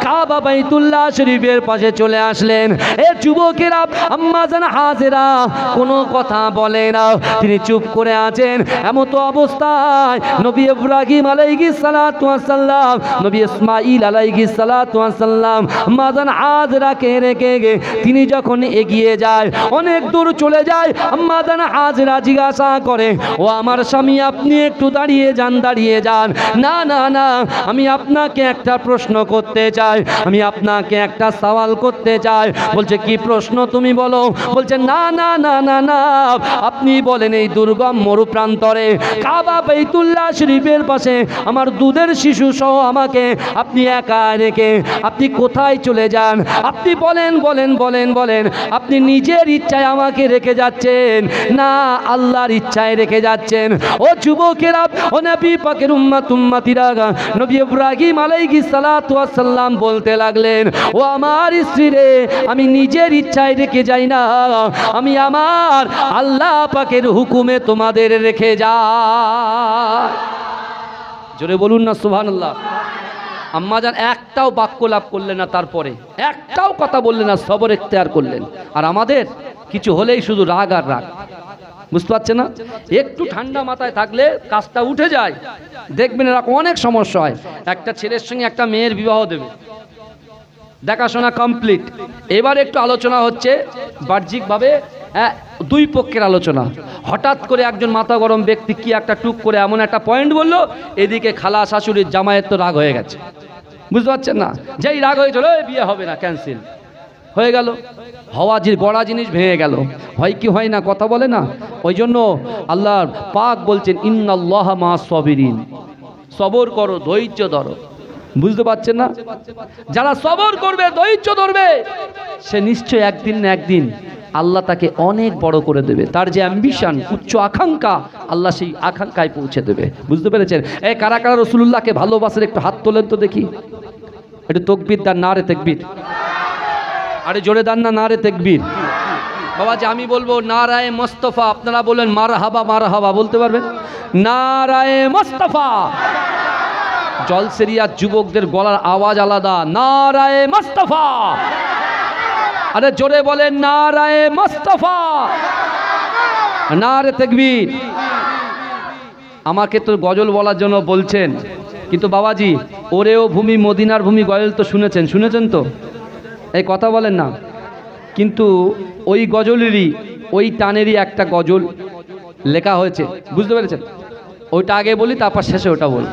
[SPEAKER 1] কাবা বাইতুল্লাহ শরীফের পাশে চলে আসলেন। এ যুবকেরা আম্মা জান হাজেরা কোনো কথা বলে না, তিনি চুপ করে আছেন। এমতো অবস্থায় নবী ইব্রাহিম আলাইহিস সালাতু ওয়াস সালাম, নবী ইসমাঈল আলাইহিস সালাতু ওয়াস সালাম মাদান হাজরাকে রেখে তিনি যখন এগিয়ে যায়, অনেক দূর চলে যায়, মাদান হাজরা জিজ্ঞাসা করে, ও আমার স্বামী আপনি একটু দাঁড়িয়ে যান, দাঁড়িয়ে যান। না না না, আমি আপনাকে একটা প্রশ্ন করতে চাই, আমি আপনাকে একটা সওয়াল করতে চাই। বলছে কি প্রশ্ন তুমি বলো। বলছে না না না না না, আপনি বলেন এই দুর্গম মরুপ্রান্তরে কাবা বাইতুল্লাহ শরীফের পাশে আমার দুধের শিশু সহ আমাকে আপনি একা রেখে আপনি কোথায় চলে যান? আপনি বলেন বলেন বলেন বলেন, আপনি নিজের ইচ্ছায় আমাকে রেখে যাচ্ছেন না আল্লাহর ইচ্ছায় রেখে যাচ্ছেন? ও যুবকেরা, ও নবী পাকের উম্মতিরা, নবী ইব্রাহিম আলাইহিস সালাতু ওয়াস সালাম বলতে লাগলেন, ও আমার স্ত্রী রে, আমি নিজের ইচ্ছায় রেখে যাই না, আমি আমার আল্লাহ পাকের হুকুমে তোমাদের রেখে যাই। জোরে বলুন না সুবহানাল্লাহ। আম্মাজান একটাও বাক্য লাভ করলেন না, তারপরে একটাও কথা বললেন না, সবর ইখতিয়ার করলেন। আর আমাদের কিছু হলেই শুধু রাগ আর রাগ, বুঝতে পারছেন না? একটু ঠান্ডা মাথায় থাকলে কাজটা উঠে যায়। দেখবেন এরকম অনেক সমস্যা হয়। একটা ছেলের সঙ্গে একটা মেয়ের বিবাহ দেবে, দেখাশোনা কমপ্লিট, এবার একটু আলোচনা হচ্ছে বাহ্যিকভাবে, দুই পক্ষের আলোচনা। হঠাৎ করে একজন মাথা গরম ব্যক্তি কি একটা টুক করে এমন একটা পয়েন্ট বললো, এদিকে খালা শাশুড়ির জামাইয়ের তো রাগ হয়ে গেছে, বুঝতে পারছেন না? যেই রাগ হয়েছিল বিয়ে হবে না, ক্যান্সেল হয়ে গেল, হওয়া যে গড়া জিনিস ভেঙে গেল। হয় কি হয় না, কথা বলে না? ওই জন্য আল্লাহ পাক বলছেন ইন্নাল্লাহা মা'আস সাবিরিন, সবর করো, ধৈর্য ধরো, বুঝতে পারছেন না? যারা সবর করবে, ধৈর্য ধরবে, সে নিশ্চয় একদিন না একদিন আল্লাহ তাকে অনেক বড় করে দেবে। তার যে অ্যাম্বিশন, উচ্চ আকাঙ্ক্ষা, আল্লাহ সেই আকাঙ্ক্ষায় পৌঁছে দেবে। বুঝতে পেরেছেন? এই কারা কারা রাসূলুল্লাহকে ভালোবাসেন একটু হাত তোলেন তো দেখি। একটু তাকবীর দান, নারে তাকবীর, আরে জোরে দান না, নারে তাকবীর। বাবা যে আমি বলবো নারায়ে মুস্তাফা, আপনারা বলেন মারহাবা মারহাবা, বলতে পারবেন? নারায়ে মুস্তাফা। জলসেরিয়া যুবকদের গলার আওয়াজ আলাদা, নারায়ে মুস্তাফা। আরে জোরে বলেন নারায়ে মুস্তাফা, নারে তাকবীর। আমাকে তো গজল বলার জন্য বলছেন, কিন্তু বাবাজি ওরেও ভূমি মদিনার ভূমি গজল তো শুনেছেন, শুনেছেন তো? এই কথা বলেন না। কিন্তু ওই গজলেরই, ওই টানেরই একটা গজল লেখা হয়েছে, বুঝতে পেরেছেন? ওইটা আগে বলি, তারপর শেষে ওটা বলি।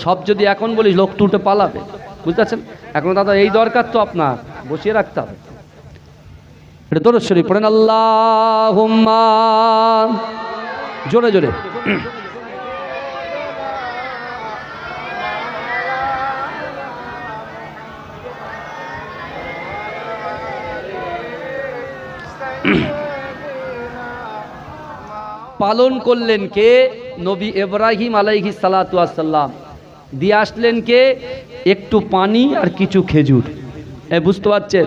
[SPEAKER 1] সব যদি এখন বলি লোক তো উঠে পালাবে, বুঝতে পারছেন? এখন দাদা এই দরকার তো আপনার বসিয়ে রাখতে হবে। এটা দরুদ শরীফ পড়েন, আল্লাহুম্মা, জোরে জোরে। পালন করলেন কে? নবী ইব্রাহিম আলাইহিস সালাতু ওয়াস সালাম। দিয়ে আসলেন কে? একটু পানি আর কিছু খেজুর। বুঝতে পারছেন?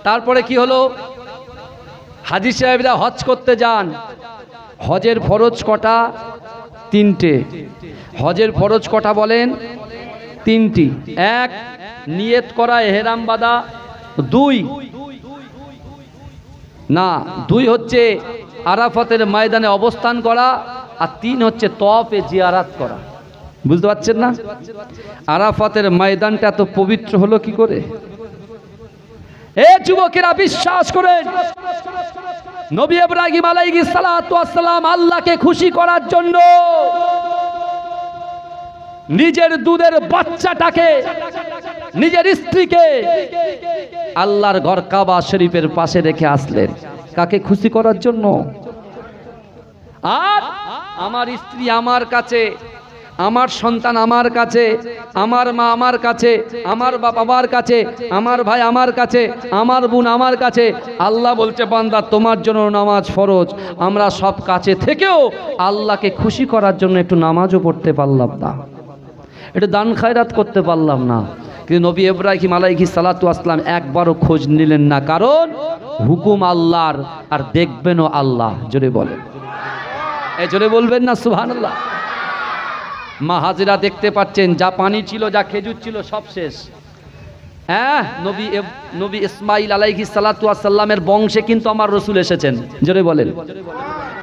[SPEAKER 1] তারপরে কি হলো? হাজী সাহেবরা হজ করতে যান। হজের ফরজ কটা? তিনটে। হজের ফরজ কটা বলেন? তিনটি। এক, নিয়ত করা, এহরাম বাঁধা। দুই না, দুই হচ্ছে আরাফাতের ময়দানে অবস্থান করা, আর তিন হচ্ছে তওয়াফে জিয়ারাত করা। বুঝতে পারছেন না? আরাফাতের ময়দানটা এত পবিত্র হলো কি করে? এ যুবকেরা বিশ্বাস করেন, নবী ইব্রাহিম আলাইহিস সালাতু ওয়াস সালাম আল্লাহকে খুশি করার জন্য নিজের দুধের বাচ্চাটাকে, নিজের স্ত্রীকে আল্লাহর ঘর কাবা শরীফের পাশে রেখে আসলেন। কাকে খুশি করার জন্য? আর আমার স্ত্রী আমার কাছে, আমার সন্তান আমার কাছে, আমার মা আমার কাছে, আমার বাপ আমার কাছে, আমার ভাই আমার কাছে, আমার বোন আমার কাছে। আল্লাহ বলছে বান্দা তোমার জন্য নামাজ ফরজ। আমরা সব কাছে থেকেও আল্লাহকে খুশি করার জন্য একটু নামাজও পড়তে পারলাম না, একটু দান খায়রাত করতে পারলাম না। কিন্তু নবী ইব্রাহিম আলাইহিস সালাতু ওয়াস সালাম একবারও খোঁজ নিলেন না, কারণ হুকুম আল্লাহর, আর দেখবেনও আল্লাহ। জোরে বলেন, এই জোরে বলবেন না সুবহানাল্লাহ। মা হাজেরা দেখতে পাচ্ছেন, যা পানি ছিল, যা খেজুর ছিল, সব শেষ। হ্যাঁ, নবী ইসমাইল আলাইহিস সালাতু ওয়াস সালামের বংশে কিন্তু আমার রসুল এসেছেন। জোরে বলেন,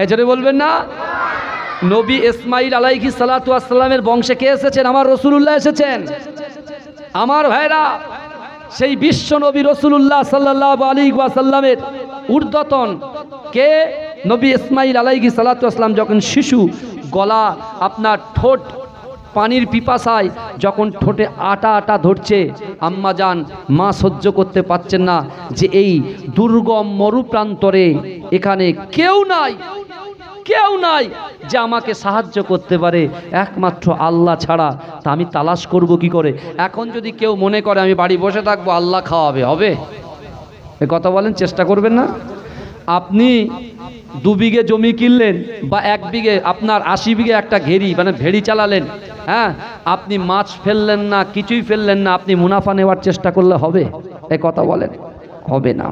[SPEAKER 1] জোরে বলবেন না? নবী ইসমাইল আলাইহিস সালাতু ওয়াস সালামের বংশে কে এসেছেন? আমার রাসূলুল্লাহ এসেছেন। আমার ভাইরা, সেই বিশ্ব নবী রাসূলুল্লাহ সাল্লাল্লাহু আলাইহি ওয়াসাল্লামের ঊর্ধ্বতন কে? নবী ইসমাইল আলাইহিস সালাতু ওয়াস সালাম যখন শিশু, গলা আপনার ঠোঁট পানির পিপাসায় যখন ঠোঁটে আটা আটা ধরছে, আম্মা জান মা সহ্য করতে পারছেন না যে এই দুর্গম মরুপ্রান্তরে এখানে কেউ নাই যে আমাকে সাহায্য করতে পারে, একমাত্র আল্লাহ ছাড়া। তা আমি তালাশ করব কি করে? এখন যদি কেউ মনে করে আমি বাড়ি বসে থাকবো, আল্লাহ খাওয়াবে, হবে? এ কথা বলেন, চেষ্টা করবেন না? আপনি 2 বিঘে জমি কিনলেন বা 1 বিঘে, আপনার 80 বিঘে একটা ঘেরি মানে ভেড়ি চালালেন, হ্যাঁ, আপনি মাছ ফেললেন না, কিছুই ফেললেন না, আপনি মুনাফা নেওয়ার চেষ্টা করলে হবে? এ কথা বলেন, হবে না।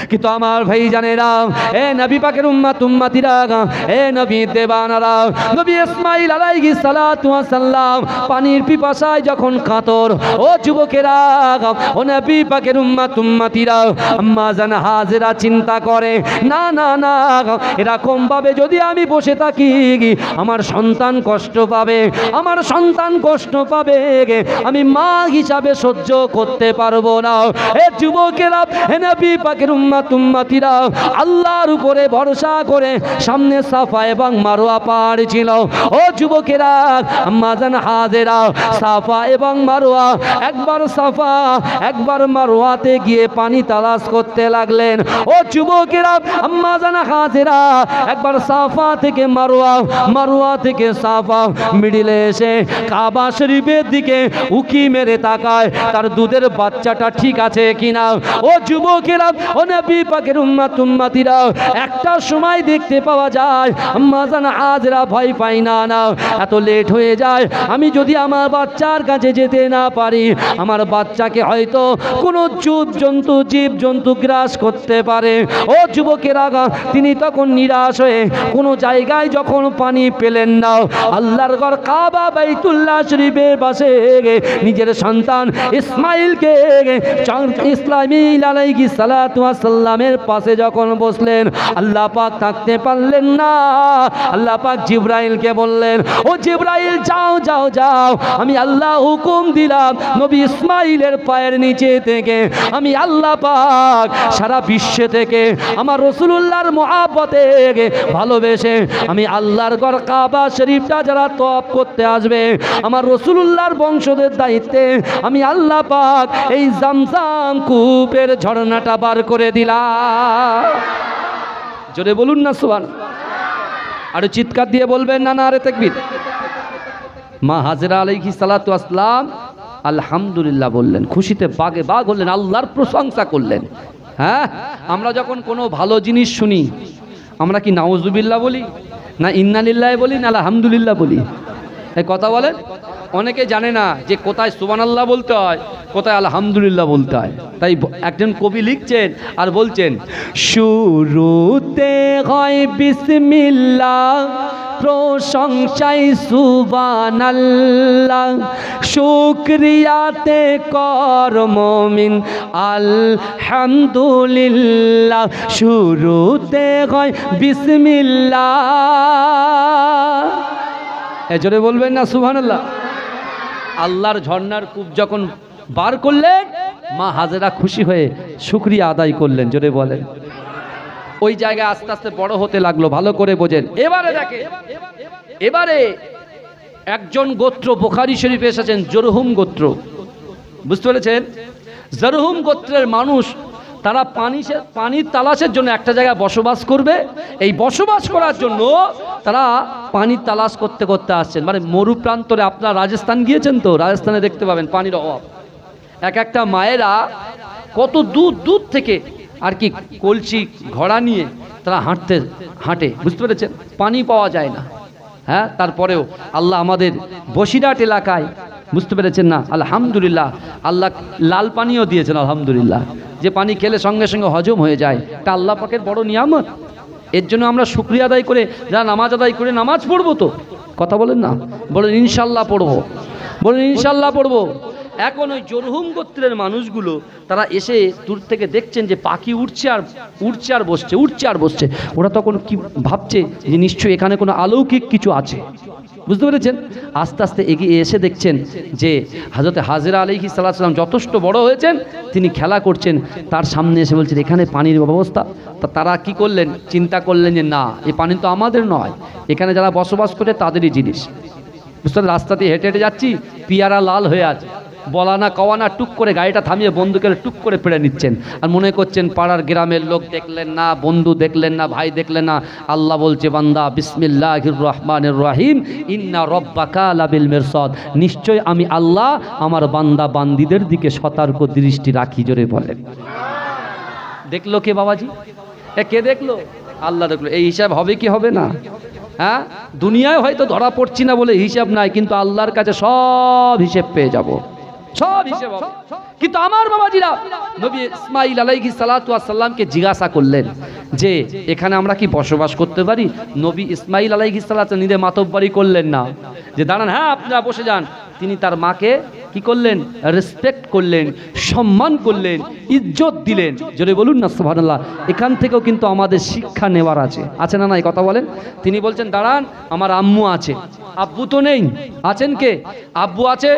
[SPEAKER 1] কিন্তু আমার ভাই জানেরা, এ নবী পাকের উম্মতিরা, এ নবী দেবানারা, নবী ইসমাইল আলাইহিস সালাতু ওয়াস সালাম পানির পিপাসায় যখন কাতর, ও যুবকেরা, ও নবী পাকের উম্মতিরা, আম্মা জান হাজেরা চিন্তা করে, না না না, এরকম ভাবে যদি আমি বসে থাকি আমার সন্তান কষ্ট পাবে, আমার সন্তান কষ্ট পাবে, আমি মা হিসাবে সহ্য করতে পারবো না। এ যুবকেরা, হে নবী পাকের উম্মতিরা, আল্লাহর উপরে ভরসা করে সামনে সাফা এবং মারওয়া পাহাড় ছিল। ও যুবকেরা, আম্মা জান হাজেরা সাফা এবং মারওয়া, একবার সাফা একবার মারওয়াতে গিয়ে পানি তালাশ করতে লাগলেন। ও যুবকেরা, আম্মা জান হাজেরা একবার সাফা থেকে মারওয়া, মারওয়া থেকে সাফা, মিডিলে এসে কাবা শরীফের দিকে উকি মেরে তাকায় তার দুধের বাচ্চাটা ঠিক আছে কিনা। ও যুবকেরা, ও নবী পাকের উম্মতিরা, একটা সময় দেখতে পাওয়া যায় আম্মা জান হাজেরা ভয় পাই না, না এত লেট হয়ে যায়, আমি যদি আমার বাচ্চার কাছে যেতে না পারি, আমার বাচ্চাকে হয়তো কোনো জীব জন্তু গ্রাস করতে পারে। ও যুবকেরা, তিনি তখন নিরাশ হয়ে কোনো জায়গায় যখন পানি পেলেন না, আল্লাহর ঘর কাবা বাইতুল্লাহ শরীফের পাশে নিজের সন্তান ইসমাইলকে, ইসমাইল আলাইহিস সালাতু ওয়াস সালামের পাশে যখন বসলেন, আল্লাহ পাক থাকতে পারলেন না। আল্লাহ পাক জিবরাইলকে বললেন, ও জিবরাইল, যাও যাও যাও, আমি আল্লাহ হুকুম দিলাম নবী ইসমাইলের পায়ের নিচে থেকে আমি আল্লাহ পাক সারা বিশ্বে থেকে আমার রাসূলুল্লাহর মহব্বতে ভালোবেসে আমি আল্লাহর ঘর কাবা শরীফটা যারা তওয়াফ করতে আসবে, আমার রাসূলুল্লাহর বংশদের দায়িত্বে আমি আল্লাহ পাক এই জামজাম কূপের ঝর্ণাটা বার করে দিলাম। জোরে বলুন না সুবহানাল্লাহ। আর চিৎকার দিয়ে বলবেন না নারে তাকবীর। মা হাজেরা আলাইহিস সালাতু ওয়াস সালাম আলহামদুলিল্লাহ বললেন, খুশিতে বাগে বাগ হলেন, আল্লাহর প্রশংসা করলেন। হ্যাঁ, আমরা যখন কোনো ভালো জিনিস শুনি আমরা কি নাউজুবিল্লাহ বলি, না ইন্না লিল্লাহি বলি, না আলহামদুলিল্লাহ বলি? এই কথা বলেন। অনেকে জানে না যে কোথায় সুবহানাল্লাহ বলতে হয়, কোথায় আলহামদুলিল্লাহ বলতে হয়। তাই একজন কবি লিখছেন আর বলছেন, শুরুতে হয় বিসমিল্লাহ, প্রশংসায় সুবহানাল্লাহ, শুকরিয়াতে কর মুমিন আলহামদুলিল্লাহ। শুরুতে হয় বিসমিল্লাহ, এজরে বলবেন না সুবহানাল্লাহ। আল্লাহর ঝর্ণার কূপ যখন বার করলেন, মা হাজেরা খুশি হয়ে শুকরিয়া আদায় করলেন। জোরে বলেন। ওই জায়গায় আস্তে আস্তে বড় হতে লাগলো, ভালো করে বোঝেন। এবারে দেখেন, এবারে একজন গোত্র বুখারী শরীফে এসেছেন, জরহুম গোত্র। বুঝতে পেরেছেন? জরহুম গোত্রের মানুষ, তারা পানির তালাশের জন্য একটা জায়গায় বসবাস করবে। এই বসবাস করার জন্য তারা পানির তালাশ করতে করতে আসছেন। মানে মরুপ্রান্তরে, আপনারা রাজস্থান গিয়েছেন তো, রাজস্থানে দেখতে পাবেন পানির অভাব। এক একটা মায়েরা কত দূর দূর থেকে আর কি কলসি ঘোড়া নিয়ে তারা হাঁটে। বুঝতে পেরেছেন? পানি পাওয়া যায় না। হ্যাঁ, তারপরেও আল্লাহ আমাদের বসিরহাট এলাকায়, বুঝতে পেরেছেন না, আলহামদুলিল্লাহ, আল্লাহ লাল পানিও দিয়েছেন আলহামদুলিল্লাহ, যে পানি খেলে সঙ্গে সঙ্গে হজম হয়ে যায়। এটা আল্লাহ পাকের বড় নিয়ামত। এর জন্য আমরা শুকরিয়া আদায় করে, যারা নামাজ আদায় করে নামাজ পড়বো তো, কথা বলেন না, বলেন ইনশাল্লাহ পড়বো, বলেন ইনশাল্লাহ পড়বো। এখন ওই জরহুম গোত্রের মানুষগুলো তারা এসে দূর থেকে দেখছেন যে পাখি উঠছে আর বসছে। ওরা তখন কি ভাবছে যে নিশ্চয়ই এখানে কোনো অলৌকিক কিছু আছে, বুঝতে পেরেছেন? আস্তে আস্তে এগিয়ে এসে দেখছেন যে হযরত হাজরা আলাইহিস সালাম যথেষ্ট বড় হয়েছেন, তিনি খেলা করছেন, তার সামনে এসে বলছেন এখানে পানির ব্যবস্থা। তা তারা কি করলেন, চিন্তা করলেন যে না, এই পানি তো আমাদের নয়, এখানে যারা বসবাস করে তাদেরই জিনিস। বুঝতে পারলেন? রাস্তা দিয়ে হেঁটে হেঁটে যাচ্ছি, পিয়ারা লাল হয়ে আছে, বলা না কওয়া না, টুক করে গাড়িটা থামিয়ে বন্ধুকে টুক করে পেড়ে নিচ্ছেন আর মনে করছেন পাড়ার গ্রামের লোক দেখলেন না, বন্ধু দেখলেন না, ভাই দেখলেন না। আল্লাহ বলছে বান্দা বিসমিল্লাহির রহমানির রহিম ইন্না রব্বাকা লাবিল মিরসাদ, নিশ্চয় আমি আল্লাহ আমার বান্দা বান্দিদের দিকে সতর্ক দৃষ্টি রাখি। জোরে বলেন। দেখলো কে বাবাজি? কে দেখলো? আল্লাহ দেখলো। এই হিসাব হবে কি হবে না? হ্যাঁ, দুনিয়ায় হয়তো ধরা পড়ছি না বলে হিসাব নাই, কিন্তু আল্লাহর কাছে সব হিসেব পেয়ে যাব, সব হিসেব হবে। কিন্তু আমার বাবাজিরা নবী ইসমাঈল আলাইহিস সালাতু ওয়াস সালামকে জিজ্ঞাসা করলেন যে এখানে আমরা কি বসবাস করতে পারি? নবী ইসমাঈল আলাইহিস সালাতু নিজে মাতব্বরি করলেন না যে দাঁড়ান, হ্যাঁ আপনারা বসে যান। তিনি তার মাকে কি করলেন? রেসপেক্ট করলেন, সম্মান করলেন, ইজ্জত দিলেন। জোরে বলুন না সুবহানাল্লাহ। এখান থেকেও কিন্তু আমাদের শিক্ষা নেওয়ার আছে না? এই কথা বলেন। তিনি বলছেন দাঁড়ান, আমার আম্মু আছে, আব্বু তো নেই, আছেন কে? আব্বু আছে,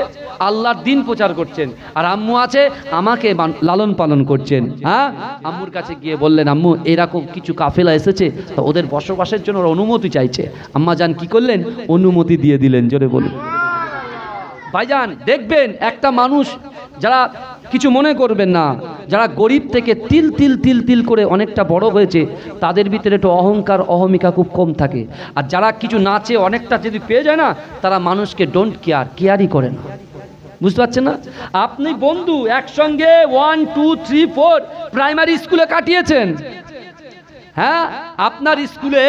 [SPEAKER 1] আল্লাহর দিন প্রচার করছেন, আর আম্মু আছে, আমাকে লালন পালন করছেন। হ্যাঁ, আম্মুর কাছে গিয়ে বললেন আম্মু এরকম কিছু কাফেলা এসেছে, তো ওদের বসবাসের জন্য ওরা অনুমতি চাইছে। আম্মা জান কি করলেন? অনুমতি দিয়ে দিলেন। জোরে বলুন। ভাইজান দেখবেন একটা মানুষ, যারা কিছু মনে করবেন না, যারা গরিব থেকে তিল তিল তিল তিল করে অনেকটা বড় হয়েছে, তাদের ভিতরে একটু অহংকার অহমিকা খুব কম থাকে। আর যারা কিছু নাচে অনেকটা যদি পেয়ে যায় না, তারা মানুষকে ডোন্ট কেয়ারই করে না। বুঝতে পারছেন না? আপনি বন্ধু একসঙ্গে 1 2 3 4 প্রাইমারি স্কুলে কাটিয়েছেন, হ্যাঁ আপনার স্কুলে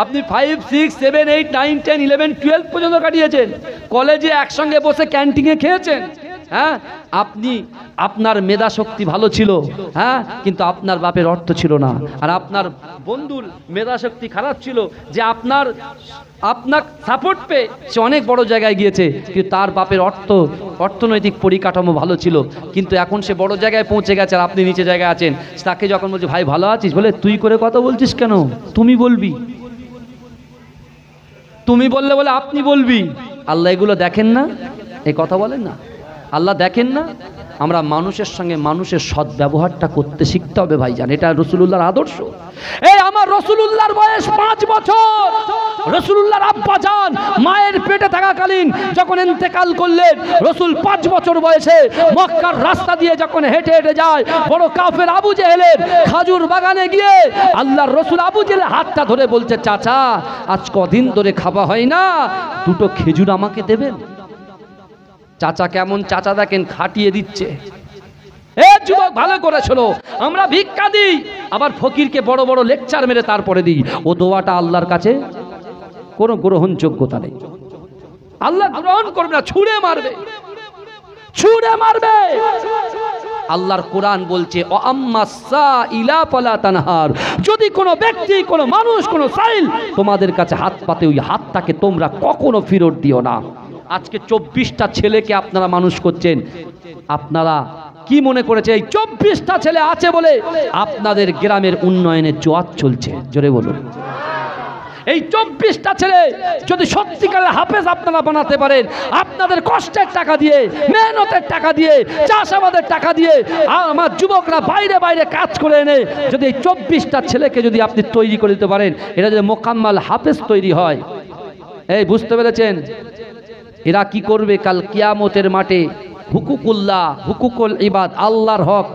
[SPEAKER 1] আপনি 5 6 7 8 9 10 11 12 পর্যন্ত কাটিয়েছেন, কলেজে একসঙ্গে বসে ক্যান্টিনে খেয়েছেন। হ্যাঁ, আপনি আপনার মেধা শক্তি ভালো ছিল, হ্যাঁ, কিন্তু আপনার বাপের অর্থ ছিল না। আর আপনার বন্ধুর মেধা শক্তি খারাপ ছিল, যে আপনার সাপোর্ট পেয়ে সে অনেক বড় জায়গায় গিয়েছে, কিন্তু তার বাপের অর্থনৈতিক পরিকাঠামো ভালো ছিল, কিন্তু এখন সে বড় জায়গায় পৌঁছে গেছে আর আপনি নিচে জায়গায় আছেন। তাকে যখন বলছে ভাই ভালো আছিস, বলে তুই করে কথা বলছিস কেন? তুমি বলবি, তুমি বললে বলে আপনি বলবি। আল্লাহ এগুলো দেখেন না? এই কথা বলেন না, আল্লাহ দেখেন না? আমরা মানুষের সঙ্গে মানুষের সৎ ব্যবহারটা করতে শিখতে হবে ভাইজান, এটা রাসূলুল্লাহর আদর্শ। এই আমার রাসূলুল্লাহর বয়স 5 বছর, রাসূলুল্লাহর আব্বা জান মায়ের পেটে থাকাকালীন যখন ইন্তেকাল করলেন, রাসূল 5 বছর বয়সে মক্কার রাস্তা দিয়ে যখন হেঁটে হেঁটে যায়, বড় কাফের আবু জেহেলের খাজুর বাগানে গিয়ে আল্লাহর রাসূল আবু জেহেলের হাতটা ধরে বলছে, চাচা আজ কদিন ধরে খাওয়া হয় না, 2টো খেজুর আমাকে দেবেন? চাচা কেমন চাচা দেখেন, খাটিয়ে দিচ্ছে। এ যুবক ভালো করে শোনো, আমরা ভিক্ষা দিই, আবার ফকিরকে বড় বড় লেকচার মেরে তারপরে দিই, ও দোয়াটা আল্লাহর কাছে কোনো গ্রহণযোগ্যতা নেই। আল্লাহ গ্রহণ করবে না, ছুঁড়ে মারবে, ছুঁড়ে মারবে। আল্লাহর কোরআন বলছে ও আম্মাসা ইলা ফালা তানহার, যদি কোনো ব্যক্তি, কোনো মানুষ, কোনো সাইল তোমাদের কাছে হাত পাতে, ওই হাতটাকে তোমরা কখনো ফেরত দিও না। আজকে 24টা ছেলেকে আপনারা মানুষ করছেন, আপনারা কি মনে করেছে এই 24টা ছেলে আছে বলে আপনাদের গ্রামের উন্নয়নের জোয়ার চলছে? জোরে বলুন। এই 24টা ছেলে যদি সত্যিকারের হাফেজ আপনারা বানাতে পারেন, আপনাদের কষ্টের টাকা দিয়ে, মেহনতের টাকা দিয়ে, চাষাবাদের টাকা দিয়ে, আমার যুবকরা বাইরে বাইরে কাজ করে এনে যদি এই 24টা ছেলেকে যদি আপনি তৈরি করে দিতে পারেন, এরা যদি মোকাম্মাল হাফেজ তৈরি হয়, এই বুঝতে পেরেছেন? এরা কি করবে কাল কিয়ামতের মাঠে? হুকুকুল্লাহ, হুকুকুল ইবাদ, আল্লাহর হক,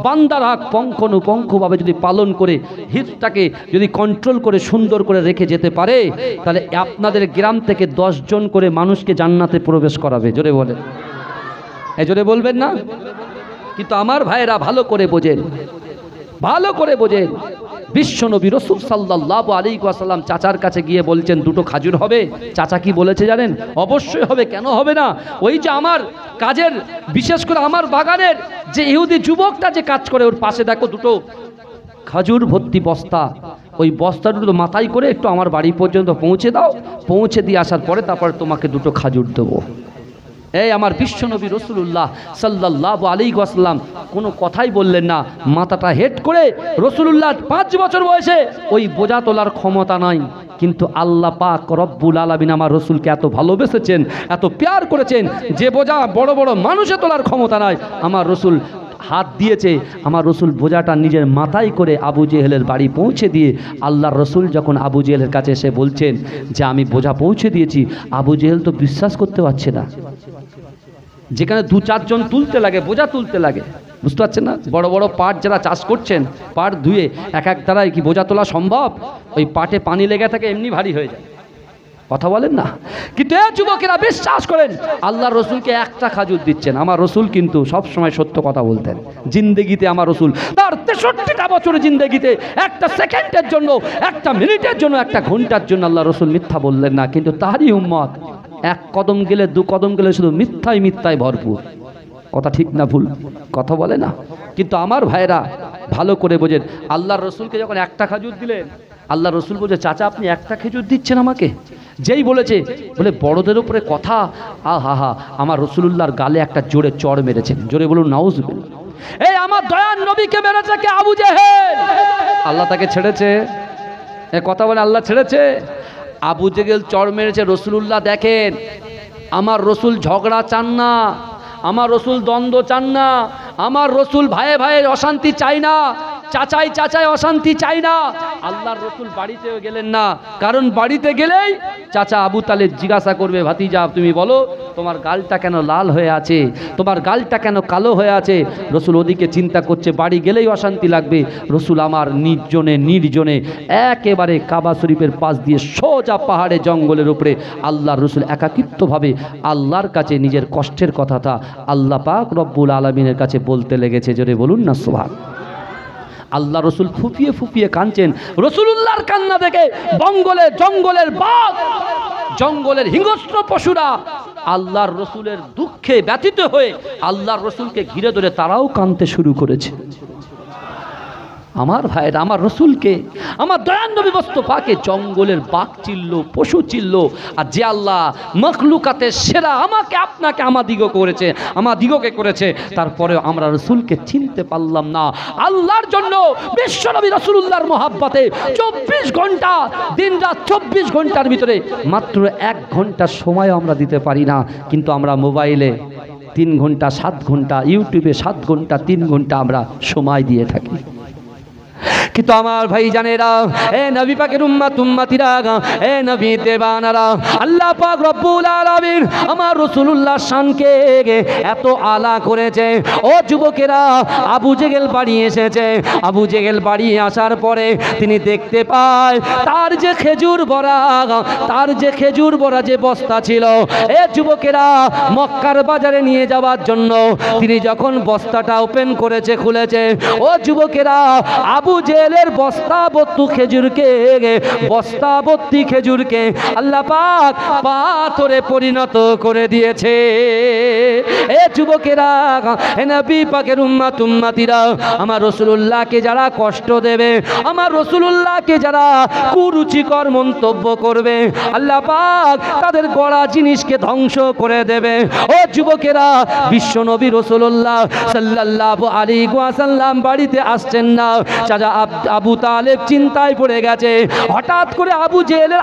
[SPEAKER 1] বান্দার হক পঙ্খানুপঙ্খভাবে যদি পালন করে, হিতটাকে যদি কন্ট্রোল করে সুন্দর করে রেখে যেতে পারে, তাহলে আপনাদের গ্রাম থেকে 10 জন করে মানুষকে জান্নাতে প্রবেশ করাবে। জোরে বলেন, এই জোরে বলবেন না? কিন্তু আমার ভাইয়েরা ভালো করে বোঝেন, ভালো করে বোঝেন, বিশ্বনবী রাসূল সাল্লাল্লাহু আলাইহি ওয়াসাল্লাম চাচার কাছে গিয়ে বলছেন 2টো খাজুর হবে? চাচা কি বলেছে জানেন? অবশ্যই হবে, কেন হবে না? ওই যে আমার কাজের, বিশেষ করে আমার বাগানের যে ইহুদি যুবকটা যে কাজ করে, ওর পাশে দেখো 2টো খাজুর ভর্তি বস্তা, ওই বস্তা 2টো মাথায় করে একটু আমার বাড়ি পর্যন্ত পৌঁছে দাও, পৌঁছে দিয়ে আসার পরে তারপর তোমাকে 2টো খাজুর দেবো। এই আমার বিশ্বনবী রাসূলুল্লাহ সাল্লাল্লাহু আলাইহি ওয়াসাল্লাম কোনো কথাই বললেন না, মাথাটা হেড করে রাসূলুল্লাহ 5 বছর বয়সে ওই বোঝা তোলার ক্ষমতা নাই, কিন্তু আল্লাহ পাক রব্বুল আলামিন আমার রসুলকে এত ভালোবেসেছেন, এত প্যার করেছেন যে বোঝা বড় বড় মানুষে তোলার ক্ষমতা নাই, আমার রসুল হাত দিয়েছে, আমার রসুল বোঝাটা নিজের মাথায় করে আবু জেহেলের বাড়ি পৌঁছে দিয়ে আল্লাহর রসুল যখন আবু জেহেলের কাছে এসে বলছেন যে আমি বোঝা পৌঁছে দিয়েছি, আবু জেহেল তো বিশ্বাস করতে পারছে না। যেখানে 2-4 জন তুলতে লাগে, বোঝা তুলতে লাগে, বুঝতে পারছেন না? বড় বড় পাট যারা চাষ করছেন, পাট ধুয়ে এক দ্বারাই কি বোঝা তোলা সম্ভব? ওই পাটে পানি লেগে থাকে, এমনি ভারী হয়ে যায়। কথা বলেন না? কিন্তু এই যুবকেরা বিশ্বাস করেন আল্লাহর রসুলকে একটা খাজুর দিচ্ছেন। আমার রসুল কিন্তু সব সময় সত্য কথা বলতেন। জিন্দেগিতে আমার রসুল তার 63টা বছরের জিন্দেগিতে একটা সেকেন্ডের জন্য, একটা মিনিটের জন্য, একটা ঘন্টার জন্য আল্লাহ রসুল মিথ্যা বললেন না। কিন্তু তারই উম্মত 1 কদম গেলে 2 কদম গেলে শুধু মিথ্যায় মিথ্যায় ভরপুর। কথা ঠিক না ভুল? কথা বলে না? কিন্তু আমার ভাইরা ভালো করে বোঝেন, আল্লাহর রসুলকে যখন একটা খাজুর দিলেন, আল্লাহ রসুল বলছে চাচা আপনি একটা খেজুর দিচ্ছেন আমাকে? যেই বলেছে, বলে বড়দের উপরে কথা, আহা, আমার রসুলুল্লাহর গালে একটা জোরে চড় মেরেছেন। জোরে বলুন নাউজুবিল্লাহ। এই আমার দয়ার নবীকে মেরেছে কে? আবু জেহেল। আল্লাহ তাকে ছেড়েছে? কথা বলে আল্লাহ ছেড়েছে? আবু জেহেল চড় মেরেছে। রসুলুল্লাহ দেখেন, আমার রসুল ঝগড়া চান না, আমার রসুল দ্বন্দ্ব চান না, আমার রসুল ভাইয়ে ভাইয়ের অশান্তি চাই না, চাচাই চাচাই অশান্তি চাই না। আল্লাহর রসুল বাড়িতেও গেলেন না, কারণ বাড়িতে গেলেই চাচা আবু তালেব জিজ্ঞাসা করবে, ভাতিজা তুমি বলো তোমার গালটা কেন লাল হয়ে আছে, তোমার গালটা কেন কালো হয়ে আছে? রসুল ওদিকে চিন্তা করছে, বাড়ি গেলেই অশান্তি লাগবে। রসুল আমার নির্জনে একেবারে কাবা শরীফের পাশ দিয়ে সোজা পাহাড়ে জঙ্গলের উপরে আল্লাহর রসুল একাকিত্বভাবে আল্লাহর কাছে নিজের কষ্টের কথাটা আল্লাহ পাক রব্বুল আলামিনের কাছে বলতে লেগেছে। জোরে বলুন না সুবহান। আল্লাহ রসুল ফুপিয়ে ফুপিয়ে কাঁদছেন। রসুলুল্লাহর কান্না দেখে জঙ্গলের বাঘ, জঙ্গলের হিংস্র পশুরা আল্লাহর রসুলের দুঃখে ব্যথিত হয়ে আল্লাহর রসুলকে ঘিরে ধরে তারাও কাঁদতে শুরু করেছে। আমার ভাইরা, আমার রসুলকে, আমার দয়ান নবী বস্তু পাকে জঙ্গলের বাঘ চিল্ল, পশু চিল্ল, আর যে আল্লাহ মখলুকাতের সেরা আমাকে আপনাকে আমাদিগকে করেছে, তারপরে আমরা রসুলকে চিনতে পারলাম না। আল্লাহর জন্য বিশ্বনবী রসুলুল্লাহর মহাব্বতে 24 ঘন্টা দিন রাত 24 ঘন্টার ভিতরে মাত্র 1 ঘন্টা সময় আমরা দিতে পারি না, কিন্তু আমরা মোবাইলে 3 ঘন্টা 7 ঘন্টা, ইউটিউবে 7 ঘন্টা 3 ঘন্টা আমরা সময় দিয়ে থাকি। কিন্তু আমার ভাই জানেরা, এ নবী পাকের উম্মতিরা, এ নবী দেবানারা, আল্লাহ পাক রব্বুল আলামিন আমার রাসূলুল্লাহর শানকে এত আলা করেছে। ও যুবকেরা, আবু জেহেল বাড়ি এসেছে। আবু জেহেল বাড়ি আসার পরে তিনি দেখতে পায় তার যে খেজুর ভরা যে বস্তা ছিল, এ যুবকেরা মক্কার বাজারে নিয়ে যাওয়ার জন্য তিনি যখন বস্তাটা ওপেন করেছে, খুলেছে, ও যুবকেরা আবু জেহেলের বস্তাবর্তী খেজুরকে আল্লাহ পাক পাথরে পরিণত করে দিয়েছে। এ যুবকেরা, এ নবী পাকের উম্মতিরা, আমার রাসূলুল্লাহকে যারা কষ্ট দেবে, আমার রাসূলুল্লাহকে যারা কুরুচিকর মন্তব্য করবে, আল্লাহ পাক তাদের গড়া জিনিসকে ধ্বংস করে দেবে। ও যুবকেরা, বিশ্ব নবী রাসূলুল্লাহ সাল্লাল্লাহু আলাইহি ওয়াসাল্লাম বাড়িতে আসছেন না। চাচা আবু তালেব চিন্তায় পড়ে গেছে। হঠাৎ করে আবু জেহেলের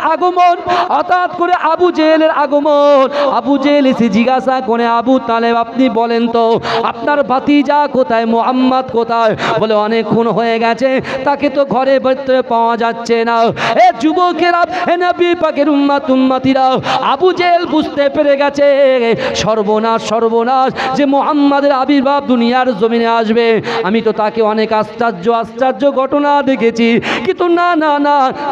[SPEAKER 1] আগমন। আবু জেহেল এসে জিজ্ঞাসা করে, আবু তালেব আপনি বলেন তো আপনার ভাতিজা কোথায়, মুহাম্মদ কোথায়? বলে অনেকক্ষণ হয়ে গেছে, তাকে তো ঘরে ভিতরে পাওয়া যাচ্ছে না। এ যুবকেরা, এ নবী পাকের উম্মতিরা, আবু জেহেল বুঝতে পেরে গেছে সর্বনাশ যে মুহাম্মাদের আবির্ভাব দুনিয়ার জমিনে আসবে। আমি তো তাকে অনেক আশ্চর্য ঘটনা দেখেছি, কিন্তু না,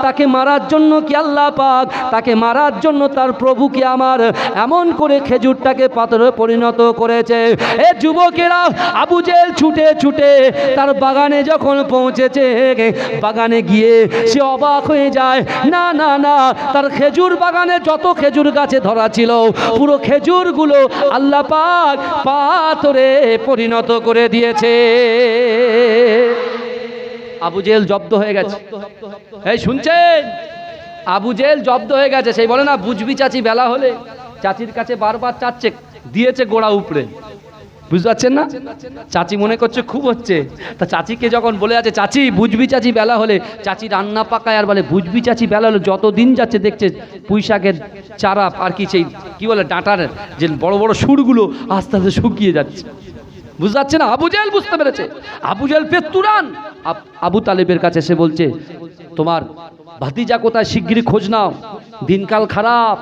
[SPEAKER 1] তাকে মারার জন্য কি আল্লাহ পাক, তাকে মারার জন্য তার প্রভুকে আমার এমন করে খেজুরটাকে পাথরে পরিণত করেছে। এ যুবকেরা, আবু জেহেল ছুটে তার বাগানে যখন পৌঁছেছে, বাগানে গিয়ে সে অবাক হয়ে যায়। না, তার খেজুর বাগানে যত খেজুর গাছে ধরা ছিল, পুরো খেজুরগুলো আল্লাহ পাক পাথরে পরিণত করে দিয়েছে। আবু জেহেল জব্দ হয়ে গেছে। এই শুনছেন? আবু জেহেল জব্দ হয়ে গেছে। সেই বলে না, বুঝবি চাচি বেলা হলে। চাচির কাছে বারবার চাচ্ছে, দিয়েছে গোড়া উপরে, বুঝতে পারছেন না? চাচি মনে করছে খুব হচ্ছে, তা চাচিকে যখন বলে আছে চাচি বুঝবি চাচি বেলা হলে, চাচি রান্না পাকায় আর বলে বুঝবি চাচি বেলা হলে, যত দিন যাচ্ছে দেখছে পুঁইশাকের চারা আর কি সেই কি বলে ডাঁটার যে বড় বড় সুরগুলো আস্তে আস্তে শুকিয়ে যাচ্ছে, বুঝতে পারছে না? আবু জেহেল বুঝতে পেরেছে, আবু জেহেল পেতুরান আবু তালেবের কাছে এসে বলছে তোমার ভাতিজা কোথায়, শিগগিরই খোঁজ নাও, দিনকাল খারাপ,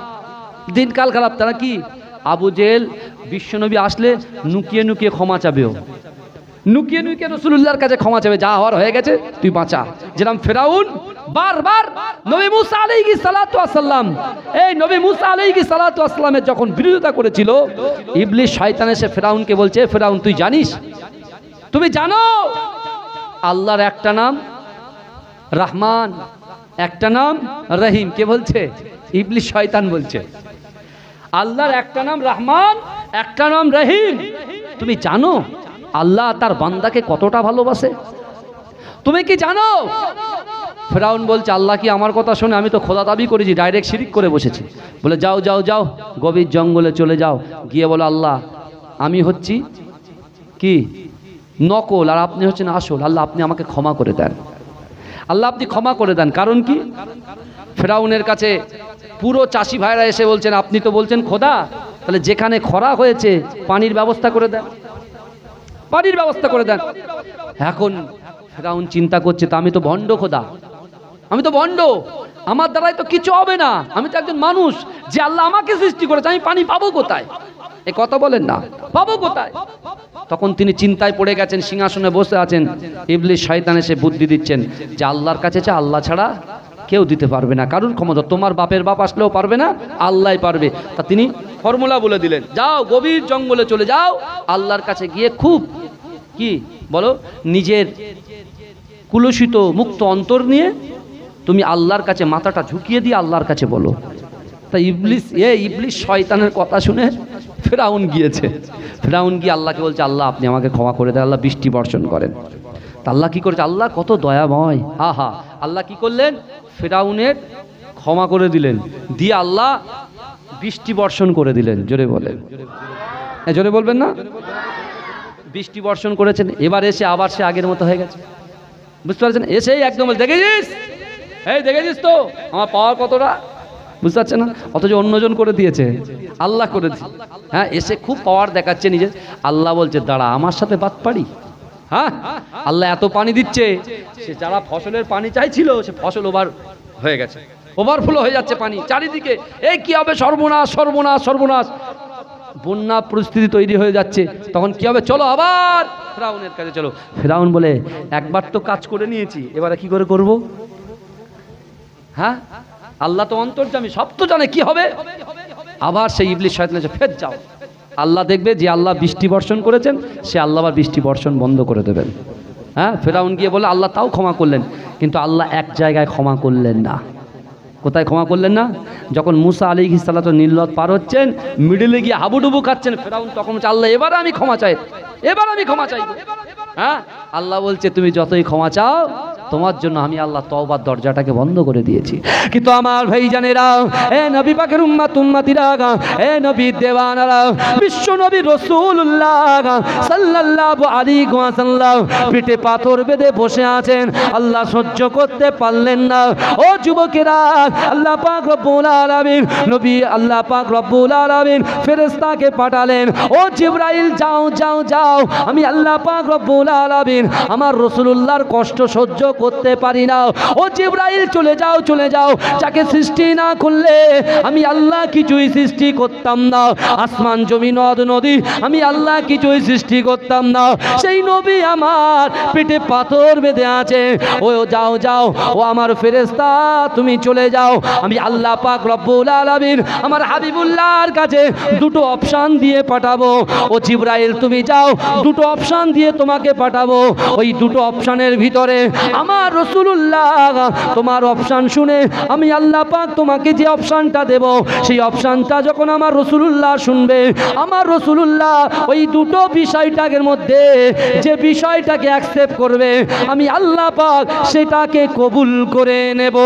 [SPEAKER 1] দিনকাল খারাপ। তারা কি আবু জেহেল বিশ্বনবী আসলে নুকিয়ে নুকিয়ে ক্ষমা চাবেও, নুকিয়ে নুকিয়ে রাসূলুল্লাহর কাছে ক্ষমা চাবে, যা হওয়ার হয়ে গেছে তুই বাঁচা। যেরকম ফেরাউন বারবার নবী মুসা আলাইহিস সালাতু ওয়াস সালাম, এই নবী মুসা আলাইহিস সালাতু ওয়াস সালামের যখন বিরোধিতা করেছিল, ইবলিস শয়তান এসে ফেরাউনকে বলছে ফেরাউন তুই জানিস, তুমি জানো আল্লাহর একটা নাম রহমান, একটা নাম রহিম। কে বলছে? ইবলিস শয়তান বলছে আল্লাহর একটা নাম রহমান, একটা নাম রহিম। তুমি জানো আল্লাহ তার বান্দাকে কতটা ভালোবাসে? তুমি কি জানো? ফেরাউন বলছে আল্লাহ কি আমার কথা শোনে? আমি তো খোদা দাবি করেছি, ডাইরেক্ট শিরিক করে বসেছি। বলে যাও যাও যাও, গভীর জঙ্গলে চলে যাও, গিয়ে বলো আল্লাহ আমি হচ্ছি কি নকল আর আপনি হচ্ছেন আসল, আল্লাহ আপনি আমাকে ক্ষমা করে দেন, আল্লাহ আপনি ক্ষমা করে দেন। কারণ কি? ফেরাউনের কাছে পুরো চাষি ভাইরা এসে বলছেন আপনি তো বলছেন খোদা, তাহলে যেখানে খরা হয়েছে পানির ব্যবস্থা করে দেন, পানির ব্যবস্থা করে দেন। এখন ফেরাউন চিন্তা করছে তা আমি তো ভণ্ড খোদা, আমি তো ভণ্ড, আমার দ্বারাই তো কিছু হবে না, আমি তো একজন মানুষ, যে আল্লাহ আমাকে সৃষ্টি করেছে, আমি পানি পাবো কোথায়? এ কথা বলেন না, পাবো কোথায়? তখন তিনি চিন্তায় পড়ে গেছেন, সিংহাসনে বসে আছেন, ইবলিস শয়তান এসে বুদ্ধি দিচ্ছেন যে আল্লাহর কাছে চা, আল্লাহ ছাড়া কেউ দিতে পারবে না, কারুর ক্ষমতা, তোমার বাপের বাপ আসলেও পারবে না, আল্লাহই পারবে। তা তিনি ফর্মুলা বলে দিলেন, যাও গভীর জঙ্গলে চলে যাও, আল্লাহর কাছে গিয়ে খুব কি বলো, নিজের কুলুষিত মুক্ত অন্তর নিয়ে তুমি আল্লাহর কাছে মাথাটা ঝুঁকিয়ে দিয়ে আল্লাহর কাছে বলো। তা ইবলিস শয়তানের কথা শুনে ফেরাউন গিয়েছে, ফেরাউন গিয়ে আল্লাহকে বলছে আল্লাহ আপনি আমাকে ক্ষমা করে দেন, আল্লাহ বৃষ্টি বর্ষণ করেন। তা আল্লাহ কি করেছে? আল্লাহ কত দয়াময়, আহা, আল্লাহ কি করলেন? ফেরাউনের ক্ষমা করে দিলেন, দিয়ে আল্লাহ বৃষ্টি বর্ষণ করে দিলেন। জোরে বলেন, জোরে বলবেন না? বৃষ্টি বর্ষণ করেছেন। এবার এসে আবার সে আগের মতো হয়ে গেছে, বুঝতে পারছেন? এসেই একদম দেখেছিস, এই দেখেছিস তো আমার পাওয়ার কতটা, বুঝতে পারছেন না? অথচ অন্যজন করে দিয়েছে, আল্লাহ করে দিয়েছে। হ্যাঁ, এসে খুব পাওয়ার দেখাচ্ছে নিজে। আল্লাহ বলছে দাঁড়া, আমার সাথে বাদ পারি? হ্যাঁ, আল্লাহ এত পানি দিচ্ছে, সে যারা ফসলের পানি চাইছিল সে ফসল ওভার হয়ে গেছে, ওভারফ্লো হয়ে যাচ্ছে পানি চারিদিকে। এই কি হবে? সর্বনাশ সর্বনাশ সর্বনাশ, বন্যা পরিস্থিতি তৈরি হয়ে যাচ্ছে। তখন কি হবে? চলো আবার ফেরাউনের কাছে চলো। ফেরাউন বলে একবার তো কাজ করে নিয়েছি, এবারে কি করে করব? হ্যাঁ, আল্লাহ তো অন্তর্যামী, সব তো জানে, কি হবে? আবার সেই ইবলিস শয়তান এসে ফের যাও, আল্লাহ দেখবে যে আল্লাহ বৃষ্টি বর্ষণ করেছেন, সে আল্লাহ আবার বৃষ্টি বর্ষণ বন্ধ করে দেবেন। হ্যাঁ, ফেরাউন গিয়ে বলে আল্লাহ তাও ক্ষমা করলেন, কিন্তু আল্লাহ এক জায়গায় ক্ষমা করলেন না। কোথায় ক্ষমা করলেন না? যখন মুসা আলাইহিস সালাতু নীল নদ পার হচ্ছেন, মিডলে গিয়ে হাবুডুবু খাচ্ছেন, ফেরাউন তখন বলছে আল্লাহ এবার আমি ক্ষমা চাই, এবার আমি ক্ষমা চাই। হ্যাঁ, আল্লাহ বলছে তুমি যতই ক্ষমা চাও, তোমার জন্য আমি আল্লাহ তওবার দরজাটাকে বন্ধ করে দিয়েছি। কিন্তু আমার ভাইজানেরা, এ নবী পাকের উম্মত উম্মতিরা, এ নবী দেওয়ানারা, বিশ্ব নবী রাসূলুল্লাহ সাল্লাল্লাহু আলাইহি ওয়াসাল্লাম পিঠে পাথর বেঁধে বসে আছেন, আল্লাহ সহ্য করতে পারলেন না। ও যুবকেরা, আল্লাহ পাক রব্বুল আলামিন, নবী আল্লাহ পাক রব্বুল আলামিন ফেরেশতাকে পাঠালেন, ও জিবরাইল যাও যাও যাও, আমি আল্লাহ পাক রব্বুল আলামিন আমার রাসূলুল্লাহর কষ্ট সহ্য করতে পারি না। ও জিবরাইল চলে যাও চলে যাও, যাকে সৃষ্টি না করলে আমি আল্লাহ কিছুই সৃষ্টি করতাম না, আসমান জমি নদ নদী আমি আল্লাহ কিছুই সৃষ্টি করতাম না, সেই নবী আমার পেটে পাথর বেঁধে আছে। ও যাও যাও, ও আমার ফেরেশতা তুমি চলে যাও, আমি আল্লাহ পাক রব্বুল আলামিন আমার হাবিবুল্লাহর কাছে দুটো অপশন দিয়ে পাঠাবো। ও জিবরাইল তুমি যাও, দুটো অপশন দিয়ে তোমাকে পাঠাবো, ওই দুটো অপশনের ভিতরে আমার রাসূলুল্লাহ তোমার অপশন শুনে আমি আল্লাহ পাক তোমাকে যে অপশনটা দেব, সেই অপশনটা যখন আমার রাসূলুল্লাহ শুনবে, আমার রাসূলুল্লাহ ওই দুটো বিষয়টার মধ্যে যে বিষয়টাকে অ্যাকসেপ্ট করবে, আমি আল্লাহ পাক সেটাকে কবুল করে নেব।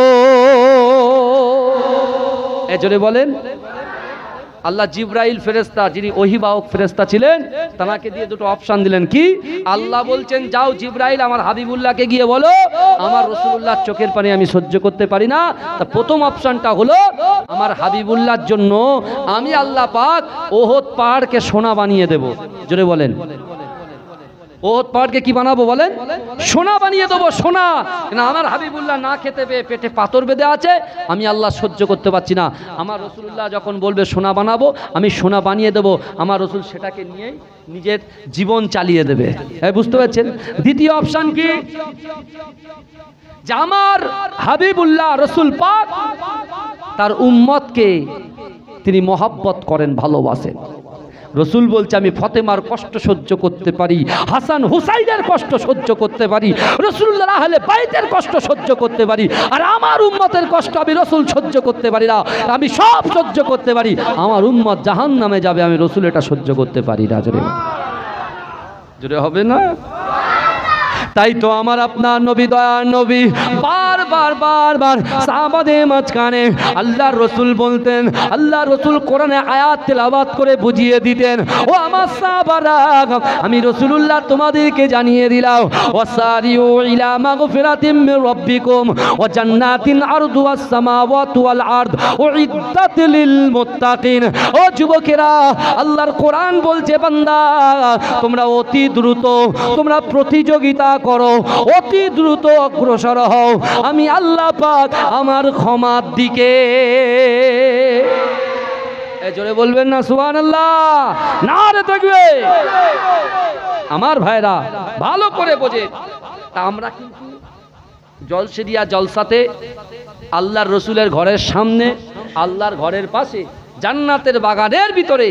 [SPEAKER 1] এজন্য বলেন আল্লাহ জিব্রাইল ফেরেশতা, যিনি ওহীবাহক ফেরেশতা ছিলেন, তাকে দিয়ে দুটো অপশন দিলেন। কি? আল্লাহ বলছেন, যাও জিব্রাইল আমার হাবিবুল্লাহকে গিয়ে বলো আমার রাসূলুল্লাহর চোখের পানি আমি সহ্য করতে পারি না। তা প্রথম অপশনটা হলো আমার হাবিবুল্লাহর জন্য আমি আল্লাহ পাক ওহদ পাহাড়কে সোনা বানিয়ে দেব। জোরে বলেন, ওহদ পাহাড়কে কি বানাবো বলেন? সোনা বানিয়ে দেবো, সোনা। না, আমার হাবিবুল্লাহ না খেতে পেয়ে পেটে পাথর বেঁধে আছে, আমি আল্লাহ সহ্য করতে পারছি না। আমার রাসূলুল্লাহ যখন বলবে সোনা বানাবো, আমি সোনা বানিয়ে দেবো, আমার রাসূল সেটাকে নিয়ে নিজের জীবন চালিয়ে দেবে। বুঝতে পারছেন? দ্বিতীয় অপশন কি? যে আমার হাবিবুল্লাহ রাসূল পাক তার উম্মতকে তিনি মহব্বত করেন, ভালোবাসেন। রসুল বলছে আমি ফাতেমার কষ্ট সহ্য করতে পারি, হাসান হুসাইনের কষ্ট সহ্য করতে পারি, রাসূলুল্লাহর আহলে বাইতের কষ্ট সহ্য করতে পারি, আর আমার উম্মতের কষ্ট আমি রসুল সহ্য করতে পারি না। আমি সব সহ্য করতে পারি, আমার উম্মত জাহান্নামে যাবে, আমি রসুল এটা সহ্য করতে পারি না। জোরে জোরে হবে না? তাই তো আমার আপনার নবী, দয়ার নবী, বারবার বারবার সাহাবাদের মাঝখানে আল্লাহর রসুল বলতেন, আল্লাহর রসুল কোরআনে আয়াত তেলাওয়াত করে বুঝিয়ে দিতেন, ও আমার সাহাবারা, আমি রাসূলুল্লাহ তোমাদেরকে জানিয়ে দিলাম, ওয়াসারিউ ইলা মাগফিরাতিম মির রাব্বিকুম ওয়া জান্নাতিন আরদুহাস সামাওয়াতু ওয়াল আরদ উইদ্দাত লিল মুত্তাকিন। ও যুবকেরা, আল্লাহর কোরআন বলছে, বান্দা তোমরা অতি দ্রুত তোমরা প্রতিযোগিতা করো, অতি দ্রুত অগ্রসর হও, আমি আল্লাহ পাক আমার ক্ষমার দিকে। জোরে বলবেন না সুবহানাল্লাহ? নারে তাকবীর। আমার ভাইরা ভালো করে বোঝে, তা আমরা কিন্তু জলসেরিয়া জলসাতে আল্লাহর রসুলের ঘরের সামনে, আল্লাহর ঘরের পাশে, জান্নাতের বাগানের ভিতরে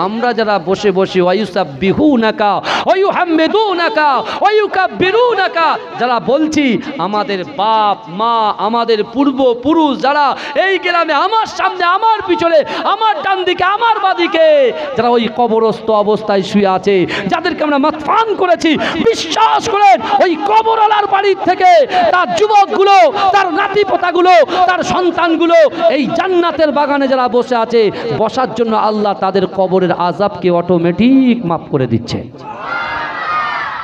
[SPEAKER 1] আমরা যারা বসে বসে ওয়ায়ুসাব্বিহুনাকা ওয়ায়ুহাম্মিদুনাকা ওয়ায়ুকাব্বিরুনাকা যারা বলছি, আমাদের বাপ মা, আমাদের পূর্বপুরুষ যারা এই গ্রামে আমার সামনে, আমার পিছনে, আমার ডান দিকে, আমার বাদিকে যারা ওই কবরস্থ অবস্থায় শুয়ে আছে, যাদেরকে আমরা মাতফান করেছি, বিশ্বাস করেন ওই কবরওয়ালার বাড়ির থেকে তার যুবকগুলো, তার নাতিপোতাগুলো, তার সন্তানগুলো এই জান্নাতের বাগানে যারা বসে আছে, বসার জন্য আল্লাহ তাদের কবরের আযাবকে অটোমেটিক মাফ করে দিচ্ছে।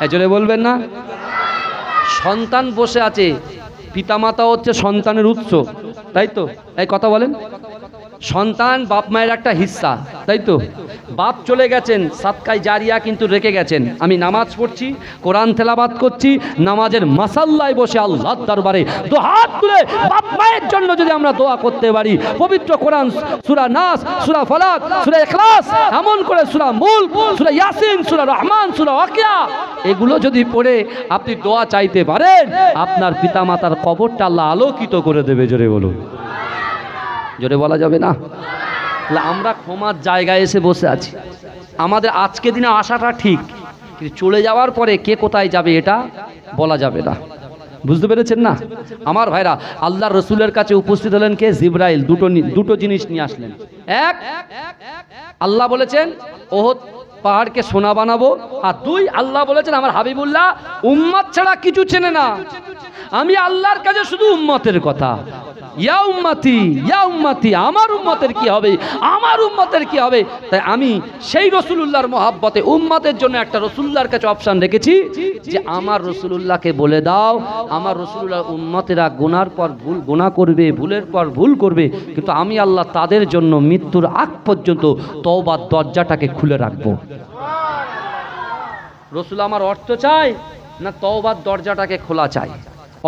[SPEAKER 1] এজন্য বলবেন না? সন্তান বসে আছে, পিতামাতা হচ্ছে সন্তানের উৎস, তাই তো? এই কথা বলেন। সন্তান বাপ মায়ের একটা হিস্সা, তাই তো? বাপ চলে গেছেন, সাদকায়ে জারিয়া কিন্তু রেখে গেছেন। আমি নামাজ পড়ছি, কোরআন তেলাওয়াত করছি, নামাজের মাসাল্লায় বসে আল্লাহর দরবারে দু হাত তুলে বাপ মায়ের জন্য যদি আমরা দোয়া করতে পারি, পবিত্র কোরআন সূরা নাস, সূরা ফালাক, সূরা ইখলাস, এমন করে সূরা মুলক, সূরা ইয়াসিন, সূরা রহমান, সূরা ওয়াকিয়া, এগুলো যদি পড়ে আপনি দোয়া চাইতে পারেন, আপনার পিতামাতার কবরটা আল্লাহ আলোকিত করে দেবে। জোরে বলুন। জোরে বলা যাবে না? আমরা ক্ষমার জায়গায় এসে বসে আছি। আমাদের আজকে দিনে আসাটা ঠিক, কিন্তু চলে যাওয়ার পরে কে কোথায় যাবে এটা বলা যাবে না। বুঝতে পেরেছেন না? আমার ভাইরা, আল্লাহর রসুলের কাছে উপস্থিত হলেন কে? জিবরাইল। দুটো জিনিস নিয়ে আসলেন। এক, আল্লাহ বলেছেন ওহদ পাহাড়কে সোনা বানাবো, আর দুই, আল্লাহ বলেছেন আমার হাবিবুল্লাহ উম্মত ছাড়া কিছু চেনে না। আমি আল্লাহর কাছে শুধু উম্মতের কথা, ইয়া উম্মতি, ইয়া উম্মতি, আমার উম্মতের কি হবে, আমার উম্মতের কি হবে। তাই আমি সেই রাসূলুল্লাহর মহব্বতে উম্মতের জন্য একটা রাসূলুল্লাহর কাছে অপশন রেখেছি যে আমার রাসূলুল্লাহকে বলে দাও, আমার রাসূলুল্লাহর উম্মতেরা গুনার পর ভুল গুনাহ করবে, ভুলের পর ভুল করবে, কিন্তু আমি আল্লাহ তাদের জন্য মৃত্যুর আগ পর্যন্ত তওবার দরজাটাকে খুলে রাখবো। রাসূল আমার অর্থ চাই না তওবার দরজাটাকে খোলা চাই।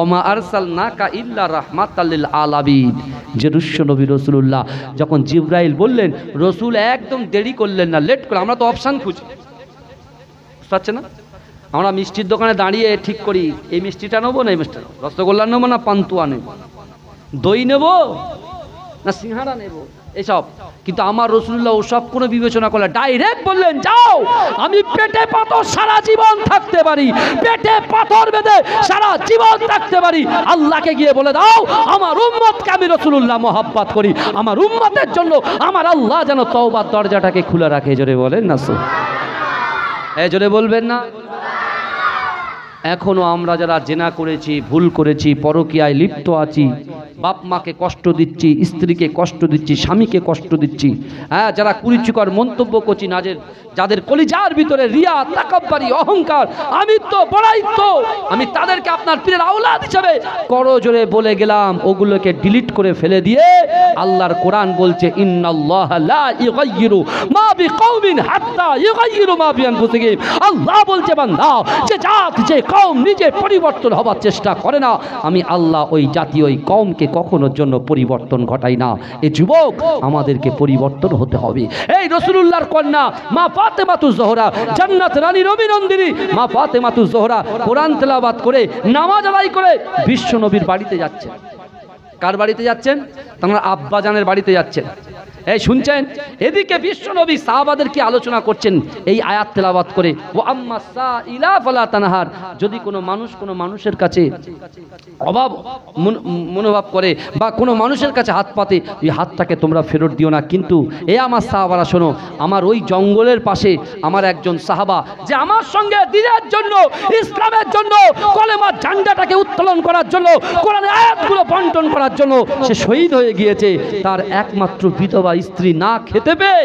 [SPEAKER 1] ওমা আরসালনাকা ইল্লা রাহমাতাল লিল আলামিন। যে রুশ্য নবী রাসূলুল্লাহ যখন জিবরাইল বললেন, রাসূল একদম দেরি করলেন না, লেট করে। আমরা তো অপশন খুঁজি, বুঝতে পারছেন না? আমরা মিষ্টির দোকানে দাঁড়িয়ে ঠিক করি, এই মিষ্টিটা নেবো না এই মিষ্টি, রসগোল্লা নেবো না পান্তুয়া নেবো, দই নেবো না সিঙ্গারা নেবো, এসব। কিন্তু আমার রাসূলুল্লাহ ওসব কোনো বিবেচনা করলেন, ডাইরেক্ট বললেন যাও, আমি পেটে পাথর সারা জীবন থাকতে পারি, পেটে পাথর বেঁধে সারা জীবন থাকতে পারি, আল্লাহকে গিয়ে বলে দাও আমার উম্মতকে আমি রাসূলুল্লাহ মহব্বত করি, আমার উম্মতের জন্য আমার আল্লাহ যেন তওবার দরজাটাকে খুলে রাখে। জোরে বলেন না? জোরে বলবেন না? এখনো আমরা যারা জেনা করেছি, ভুল করেছি, পরকীয়ায় লিপ্ত আছি, বাপ মাকে কষ্ট দিচ্ছি, স্ত্রীকে কষ্ট দিচ্ছি, স্বামীকে কষ্ট দিচ্ছি, হ্যাঁ, যারা কুরুচিকর মন্তব্য করছি, যাদের কলিজার ভিতরে রিয়া, তাকাব্বুরি, অহংকার, আমিত্ব, বড়াইত্ব, আমি তাদেরকে আপনার পীরের আওলাদ হিসেবে করজোরে বলে গেলাম, ওগুলোকে ডিলিট করে ফেলে দিয়ে আল্লাহর কোরআন বলছে ইন্নাল্লাহা লা ইউগাইয়িরু মা বিকওমিন হাত্তা ইউগাইয়িরু মা বিআনফুসিহিম। আল্লাহ বলছে বান্দা, যে জাত, যে কওম নিজে পরিবর্তন হবার চেষ্টা করে না, আমি আল্লাহ ওই জাতি, ওই কওমকে কখনোর জন্য পরিবর্তন ঘটাই না। এই যুবক, আমাদেরকে পরিবর্তন হতে হবে। এই রাসূলুল্লাহর কন্যা মা ফাতেমাতুজ জোহরা, জান্নাত রানীর অভিনন্দিনী মা ফাতেমাতুজ জোহরা কোরআন তেলাওয়াত করে, নামাজ আদায় করে বিশ্ব নবীর বাড়িতে যাচ্ছেন। কার বাড়িতে যাচ্ছেন? তার আব্বাজানের বাড়িতে যাচ্ছেন। এই শুনছেন, এদিকে বিশ্ব নবী সাহাবাদের কি আলোচনা করছেন এই আয়াত তেলাওয়াত করে, ও আম্মা সাইলা ফালা তানহার। যদি কোনো মানুষ কোনো মানুষের কাছে অভাব মনোভাব করে বা কোনো মানুষের কাছে হাত পাতে, এই হাতটাকে তোমরা ফেরত দিও না। কিন্তু এ আমার সাহাবারা শোনো, আমার ওই জঙ্গলের পাশে আমার একজন সাহাবা, যে আমার সঙ্গে দ্বীনের জন্য, ইসলামের জন্য, কলেমার ঝান্ডাটাকে উত্তোলন করার জন্য, কোরআনের আয়াতগুলো বন্টন করার জন্য সে শহীদ হয়ে গিয়েছে। তার একমাত্র বিধবা স্ত্রী না খেতে পেয়ে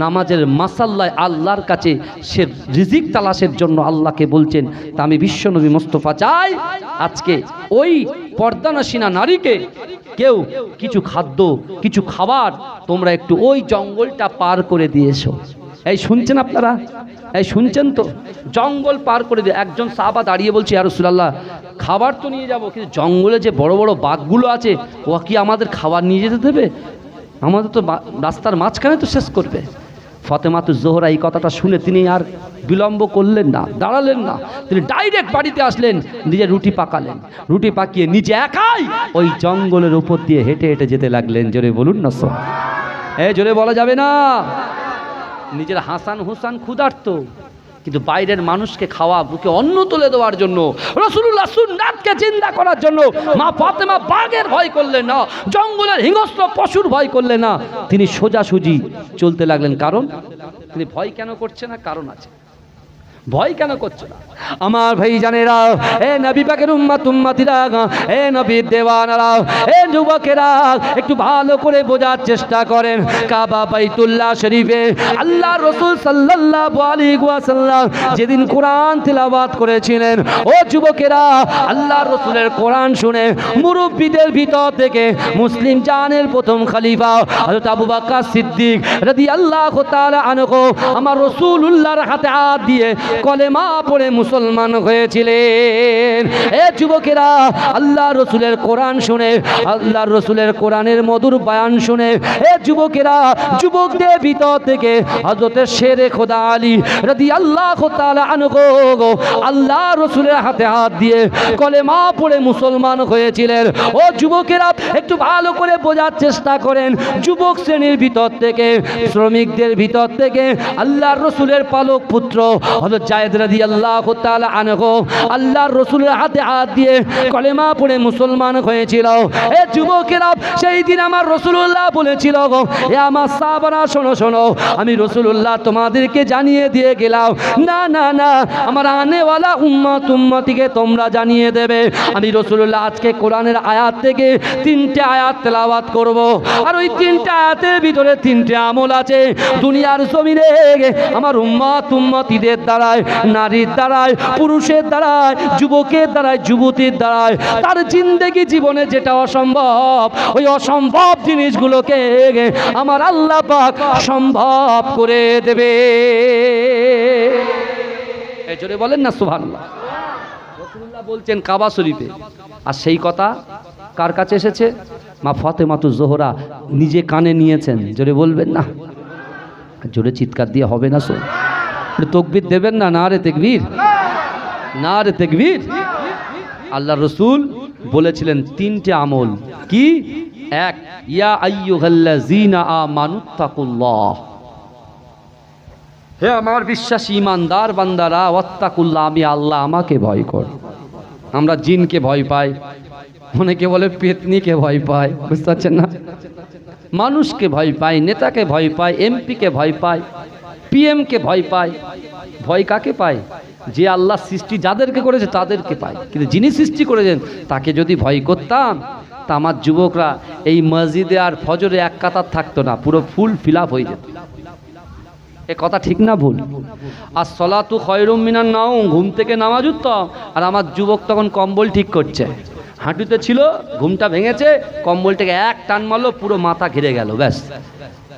[SPEAKER 1] নামাজের মাসাল্লায় আল্লাহর কাছে সে রিজিক তালাশের জন্য আল্লাহকে বলছেন। তা আমি বিশ্বনবী মুস্তাফা চাই, আজকে ওই পর্দানসীনা নারীকে কেউ কিছু খাদ্য, কিছু খাবার তোমরা একটু ওই জঙ্গলটা পার করে দিয়েছো। এই শুনছেন আপনারা? এই শুনছেন তো? জঙ্গল পার করে দিয়ে একজন সাহাবা দাঁড়িয়ে বলছে, ইয়া রাসূলুল্লাহ, খাবার তো নিয়ে যাব, কিন্তু জঙ্গলে যে বড় বড় বাঘগুলো আছে, ও কি আমাদের খাবার নিয়ে যেতে দেবে? আমাদের তো রাস্তার মাঝখানে তো শেষ করবে। ফাতেমাতুজ জোহরা এই কথাটা শুনে তিনি আর বিলম্ব করলেন না, দাঁড়ালেন না, তিনি ডাইরেক্ট বাড়িতে আসলেন, নিজে রুটি পাকালেন, রুটি পাকিয়ে নিজে একাই ওই জঙ্গলের উপর দিয়ে হেঁটে হেঁটে যেতে লাগলেন। জোরে বলুন না সব, জোরে বলা যাবে না। নিজের হাসান হুসান ক্ষুধার্ত, কিন্তু বাইরের মানুষকে খাওয়া, বুকে অন্ন তুলে দেওয়ার জন্য, রাসূলুল্লাহ সুন্নাতকে জিন্দা করার জন্য মা ফাতেমা বাঘের ভয় করলেন না, জঙ্গলের হিংস্র পশুর ভয় করলেন না, তিনি সোজাসুজি চলতে লাগলেন। কারণ তিনি ভয় কেন করছে না? কারণ আছে। ভয় কেন করছে না? আমার ভাই জানেরা, এ নবী পাকের উম্মত উম্মতিরা, এ নবীর দেওয়ানারা, এ যুবকেরা, একটু ভালো করে বোঝার চেষ্টা করেন। কাবা বাইতুল্লাহ শরীফে আল্লাহ রাসূল সাল্লাল্লাহু আলাইহি ওয়াসাল্লাম যেদিন কোরআন তিলাওয়াত করেছিলেন, ও যুবকেরা, আল্লাহ রাসূলের কোরআন শুনে মুরব্বিদের ভিতর থেকে মুসলিম জানের প্রথম খলিফা হযরত আবু বকর সিদ্দিক রাদিয়াল্লাহু তাআলা আনহু আমার রাসূলুল্লাহর হাতে হাত দিয়ে কলেমা পড়ে মুসলমান হয়েছিলেন। এ যুবকেরা, আল্লাহ রসুলের কোরআন শুনে, আল্লাহ রসুলের কোরআনের মধুর বয়ান শুনে, এ যুবকেরা, যুবকদের ভিতর থেকে হযরত শেরে খোদা আলী রাদিয়াল্লাহু তাআলা আনহু আল্লাহ রসুলের হাতে হাত দিয়ে কলেমা পড়ে মুসলমান হয়েছিলেন। ও যুবকেরা, একটু ভালো করে বোঝার চেষ্টা করেন। যুবক শ্রেণীর ভিতর থেকে, শ্রমিকদের ভিতর থেকে আল্লাহর রসুলের পালক পুত্র হযরত জায়েদ রাদিয়াল্লাহু তাআলা আনহু আল্লাহর রাসূলের হাতে হাত দিয়ে কলেমা পড়ে মুসলমান হয়েছিল। এ যুবকেরা, সেই দিন আমার রাসূলুল্লাহ বলেছিল, এ আমার সাহাবারা শোনো শোনো, আমি রাসূলুল্লাহ তোমাদেরকে জানিয়ে দিয়ে গেলাম, না না না, আমার আনেওয়ালা উম্মত উম্মতিকে তোমরা জানিয়ে দেবে। আমি রাসূলুল্লাহ আজকে কোরআনের আয়াত থেকে 3টে আয়াত তেলাওয়াত করব, আর ওই 3টে আয়াতের ভিতরে 3টে আমল আছে। দুনিয়ার জমিনে আমার উম্মত উম্মতিদের দ্বারায়, নারীর দ্বারায়, পুরুষের দ্বারায়, যুবকের দ্বারায়, যুবতীর দ্বারায় তার জিন্দেগি জীবনে যেটা অসম্ভব, ওই অসম্ভব জিনিসগুলোকে আমার আল্লাহ পাক সম্ভব করে দেবে। এই জোরে বলেন না সুবহানাল্লাহ। রাসূলুল্লাহ বলছেন কাবা শরীফে, আর সেই কথা কার কাছে এসেছে? মা ফাতেমাতুজ জোহরা নিজে কানে নিয়েছেন। জোরে বলবেন না, জোরে চিৎকার দিয়ে হবে না। শোন, তকবীর দেবেন না? না রে তাকবীর, না রে তাকবীর। আল্লাহ রসুল বলেছিলেন 3টে আমল। কি? 1, ইয়া আইয়ুহাল্লাযীনা আমানুত্তাকুল্লাহ, হে আমার বিশ্বাসী ইমানদার বান্দারা, ওয়াত্তাকুল্লাহ, আমি আল্লাহ, আমাকে ভয় কর। আমরা জিনকে ভয় পাই, অনেকে বলে পেতনিকে ভয় পায়, বুঝতে পারছেন না? মানুষকে ভয় পাই, নেতাকে ভয় পাই, এমপিকে ভয় পাই, পিএমকে ভয় পায়। ভয় কাকে পায়? যে আল্লাহ সৃষ্টি যাদেরকে করেছে তাদেরকে পায়, কিন্তু যিনি সৃষ্টি করেছেন তাকে যদি ভয় করতাম তা আমার যুবকরা এই মসজিদে আর ফজরে এক কাতার থাকতো না, পুরো ফুল ফিল আপ হয়ে যেত। এ কথা ঠিক না ভুল? আর সলাতু খয়রুম মিনান নাওম, ঘুম থেকে নামাজ উঠতাম, আর আমার যুবক তখন কম্বল ঠিক করছে, হাঁটুতে ছিল, ঘুমটা ভেঙেছে, কম্বলটাকে এক টান মারলো, পুরো মাথা ঘিরে গেল, ব্যাস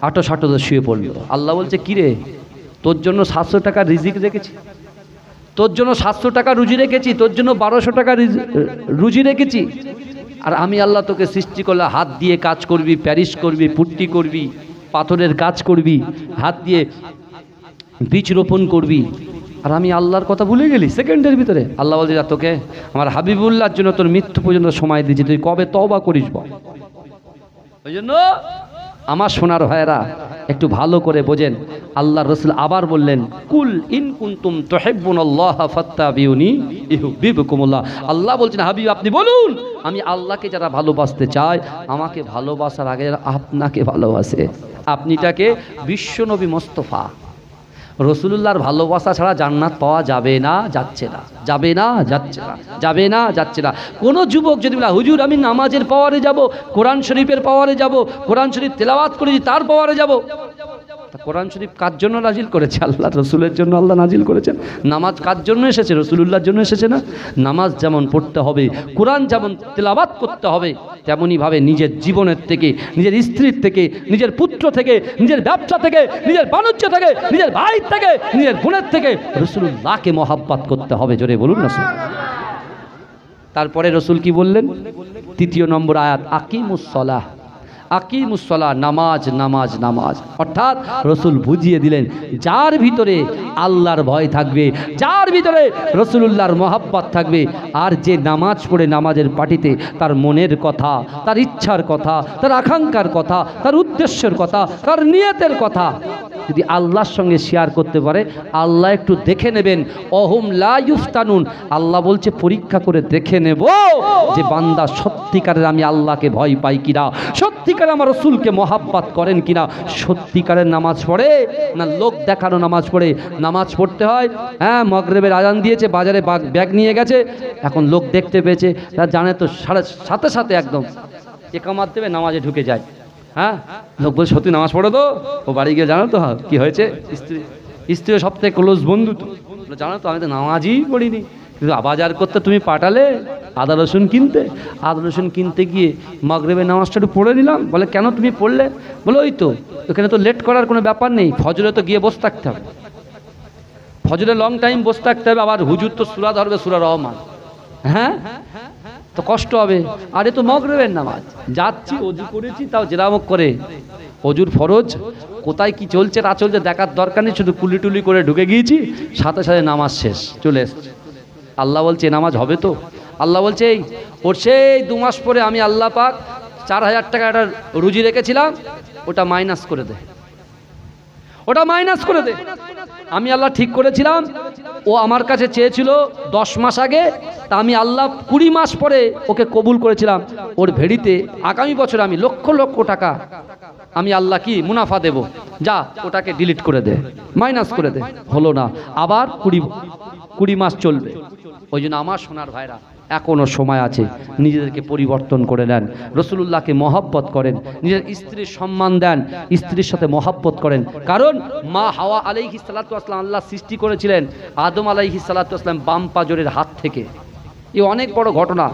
[SPEAKER 1] আটো সাটোতে শুয়ে পড়লো। আল্লাহ বলছে কিরে, তোর জন্য 700 টাকা রিজিক রেখেছি, তোর জন্য 700 টাকা রুজি রেখেছি, তোর জন্য 1200 টাকা রুজি রেখেছি, আর আমি আল্লাহ তোকে সৃষ্টি করলে হাত দিয়ে কাজ করবি, প্যারিস করবি, পুট্টি করবি, পাথরের কাজ করবি, হাত দিয়ে বীজ রোপণ করবি, আর আমি আল্লাহর কথা ভুলে গেলি সেকেন্ডের ভিতরে। আল্লাহ বলছে যা, তোকে আমার হাবিবুল্লাহর জন্য তোর মৃত্যু পর্যন্ত সময় দিয়েছি, তুই কবে তওবা করিস বল। ওই জন্য আমার সোনার ভাইয়েরা একটু ভালো করে বোঝেন, আল্লাহ রসুল আবার বললেন কুল ইন কুনতুম তুহিব্বুনাল্লাহ ফাত্তাবিউনি ইউহিব্বুকুমুল্লাহ। আল্লাহ বলছেন হাবিব আপনি বলুন, আমি আল্লাহকে যারা ভালোবাসতে চায়, আমাকে ভালোবাসার আগে যারা আপনাকে ভালোবাসে, আপনিটাকে বিশ্বনবী মোস্তফা রসুলুল্লাহর ভালোবাসা ছাড়া জান্নাত পাওয়া যাবে না, যাচ্ছে না, যাবে না, যাচ্ছে না, যাবে না, যাচ্ছে না। কোনো যুবক যদি বলে হুজুর আমি নামাজের পাওয়ারে যাব, কোরআন শরীফের পাওয়ারে যাব, কোরআন শরীফ তেলাওয়াত করেছি তার পাওয়ারে যাব, তা কোরআন শরীফ কার জন্য নাজিল করেছে? আল্লাহ রসুলের জন্য আল্লাহ নাজিল করেছেন। নামাজ কার জন্য এসেছে? রসুলুল্লাহর জন্য এসেছে না? নামাজ যেমন পড়তে হবে, কোরআন যেমন তেলাওয়াত করতে হবে, তেমনইভাবে নিজের জীবনের থেকে, নিজের স্ত্রীর থেকে, নিজের পুত্র থেকে, নিজের ব্যবসা থেকে, নিজের বাণিজ্য থেকে, নিজের ভাই থেকে, নিজের বোনের থেকে রসুলুল্লাহকে মহাব্বত করতে হবে। জোরে বলুন না। তারপরে রসুল কি বললেন? 3 নম্বর আয়াত, আকিমুস সালাহ, আকিমুস সালাহ, নামাজ নামাজ নামাজ। অর্থাৎ রসুল বুঝিয়ে দিলেন যার ভিতরে আল্লাহর ভয় থাকবে, যার ভিতরে রসুলুল্লাহর মহাব্বত থাকবে, আর যে নামাজ পড়ে নামাজের পাটিতে তার মনের কথা, তার ইচ্ছার কথা, তার আকাঙ্ক্ষার কথা, তার উদ্দেশ্যের কথা, তার নিয়তের কথা যদি আল্লাহর সঙ্গে শেয়ার করতে পারে, আল্লাহ একটু দেখে নেবেন। অহুম লা ইফতানুন, আল্লাহ বলছে পরীক্ষা করে দেখে নেব যে বান্দা সত্যিকারের আমি আল্লাহকে ভয় পাই কিনা, সত্যিকারে আমার রসুলকে মহাব্বত করেন কিনা, সত্যিকারের নামাজ পড়ে না লোক দেখানো নামাজ পড়ে। নামাজ পড়তে হয়, হ্যাঁ মাগরিবের আজান দিয়েছে, বাজারে ব্যাগ নিয়ে গেছে, এখন লোক দেখতে পেয়েছে, তারা জানে তো সাথে সাথে একদম একামাত দেবে, নামাজে ঢুকে যায়। হ্যাঁ, লোক বলছে সত্যি নামাজ পড়ো তো? ও বাড়ি গিয়ে জানো তো কি হয়েছে, স্ত্রীর সব থেকে ক্লোজ বন্ধু তো, জানো তো আমি তো নামাজই পড়িনি, কিন্তু বাজার করতে তুমি পাঠালে আদা রসুন কিনতে, আদা রসুন কিনতে গিয়ে মাগরিবের নামাজটা একটু পড়ে নিলাম। বলে কেন তুমি পড়লে? বলে ওই তো এখানে তো লেট করার কোনো ব্যাপার নেই, ফজরে তো গিয়ে বসে থাকতে হবে, ফজরে লং টাইম বসে থাকতে হবে, আবার হুজুর তো সূরা ধরবে, সূরা রহমান, হ্যাঁ তো কষ্ট হবে। আরে তো মাগরিবের নামাজ, যাচ্ছি ওযু করেছি, তাও জেরামক করে অজুর ফরজ কোথায় কি চলছে না চলছে দেখার দরকার নেই, শুধু কুলি টুলি করে ঢুকে গিয়েছি, সাথে সাথে নামাজ শেষ, চলে এসছে। আল্লাহ বলছে নামাজ হবে তো? আল্লাহ বলছে এই ওর সেই 2 মাস পরে আমি আল্লাহ পাক 4000 টাকা একটা রুজি রেখেছিলাম, ওটা মাইনাস করে দে, ওটা মাইনাস করে দে। আমি আল্লাহ ঠিক করেছিলাম, ও আমার কাছে চেয়েছিল 10 মাস আগে, তা আমি আল্লাহ 20 মাস পরে ওকে কবুল করেছিলাম। ওর ভেড়িতে আগামী বছর আমি লক্ষ লক্ষ টাকা আমি আল্লাহ কি মুনাফা দেব, যা ওটাকে ডিলিট করে দে, মাইনাস করে দে। হলো না, আবার 20 মাস চলবে। ওই জন্য আমার সোনার ভাইরা এখনও সময় আছে, নিজেদেরকে পরিবর্তন করে নেন, রসুলুল্লাহকে মহব্বত করেন, নিজের স্ত্রীর সম্মান দেন, স্ত্রীর সাথে মহব্বত করেন। কারণ মা হাওয়া আলাইহিস সালাতু ওয়াস সালাম আল্লাহ সৃষ্টি করেছিলেন আদম আলাইহিস সালাতু ওয়াস সালাম বাম পাজরের হাত থেকে। এই অনেক বড় ঘটনা,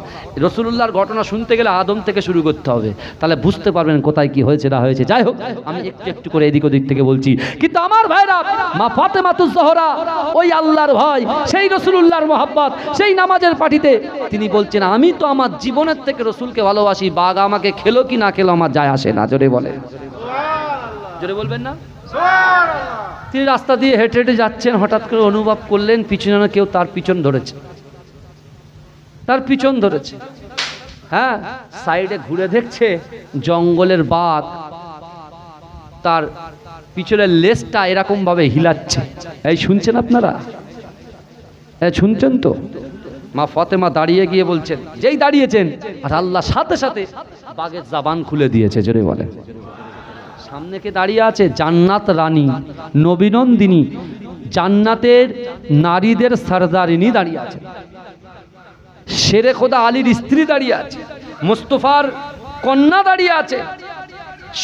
[SPEAKER 1] রসুলুল্লাহর ঘটনা শুনতে গেলে আদম থেকে শুরু করতে হবে, তাহলে বুঝতে পারবেন কোথায় কি হয়েছে না হয়েছে। যাই হোক, আমি একটু একটু করে এদিক ওদিক থেকে বলছি। কিন্তু আমার ভাইরা, মা ফাতেমাতুজ জোহরা ওই আল্লাহর ভয়, সেই রসুলুল্লাহর মহব্বত, সেই নামাজের পাটিতে তিনি বলছেন আমি তো আমার জীবনের থেকে রসুলকে ভালোবাসি, বাঘ আমাকে খেলো কি না খেলো আমার যায় আসে না। জোরে বলে, জোরে বলবেন না? তিনি রাস্তা দিয়ে হেঁটে হেঁটে যাচ্ছেন, হঠাৎ করে অনুভব করলেন পিছনে কেউ তার পিছন ধরেছে, তার পিছন ধরেছে। হ্যাঁ, সাইডে ঘুরে দেখছে জঙ্গলের বাঘ তার পিছনের লেজটা এরকম ভাবে হিলাচ্ছে। এই শুনছেন আপনারা? শুনছেন তো? মা ফাতেমা দাঁড়িয়ে গিয়ে বলছেন, যেই দাঁড়িয়েছেন আর আল্লাহ সাথে সাথে বাঘের জবান খুলে দিয়েছে। জোরে বলে, সামনে কে দাঁড়িয়ে আছে? জান্নাত রানী, নবীনন্দিনী, জান্নাতের নারীদের সরদারিনী দাঁড়িয়ে আছে, শেরে খোদা আলীর স্ত্রী দাঁড়িয়ে আছে, মুস্তফার কন্যা দাঁড়িয়ে আছে,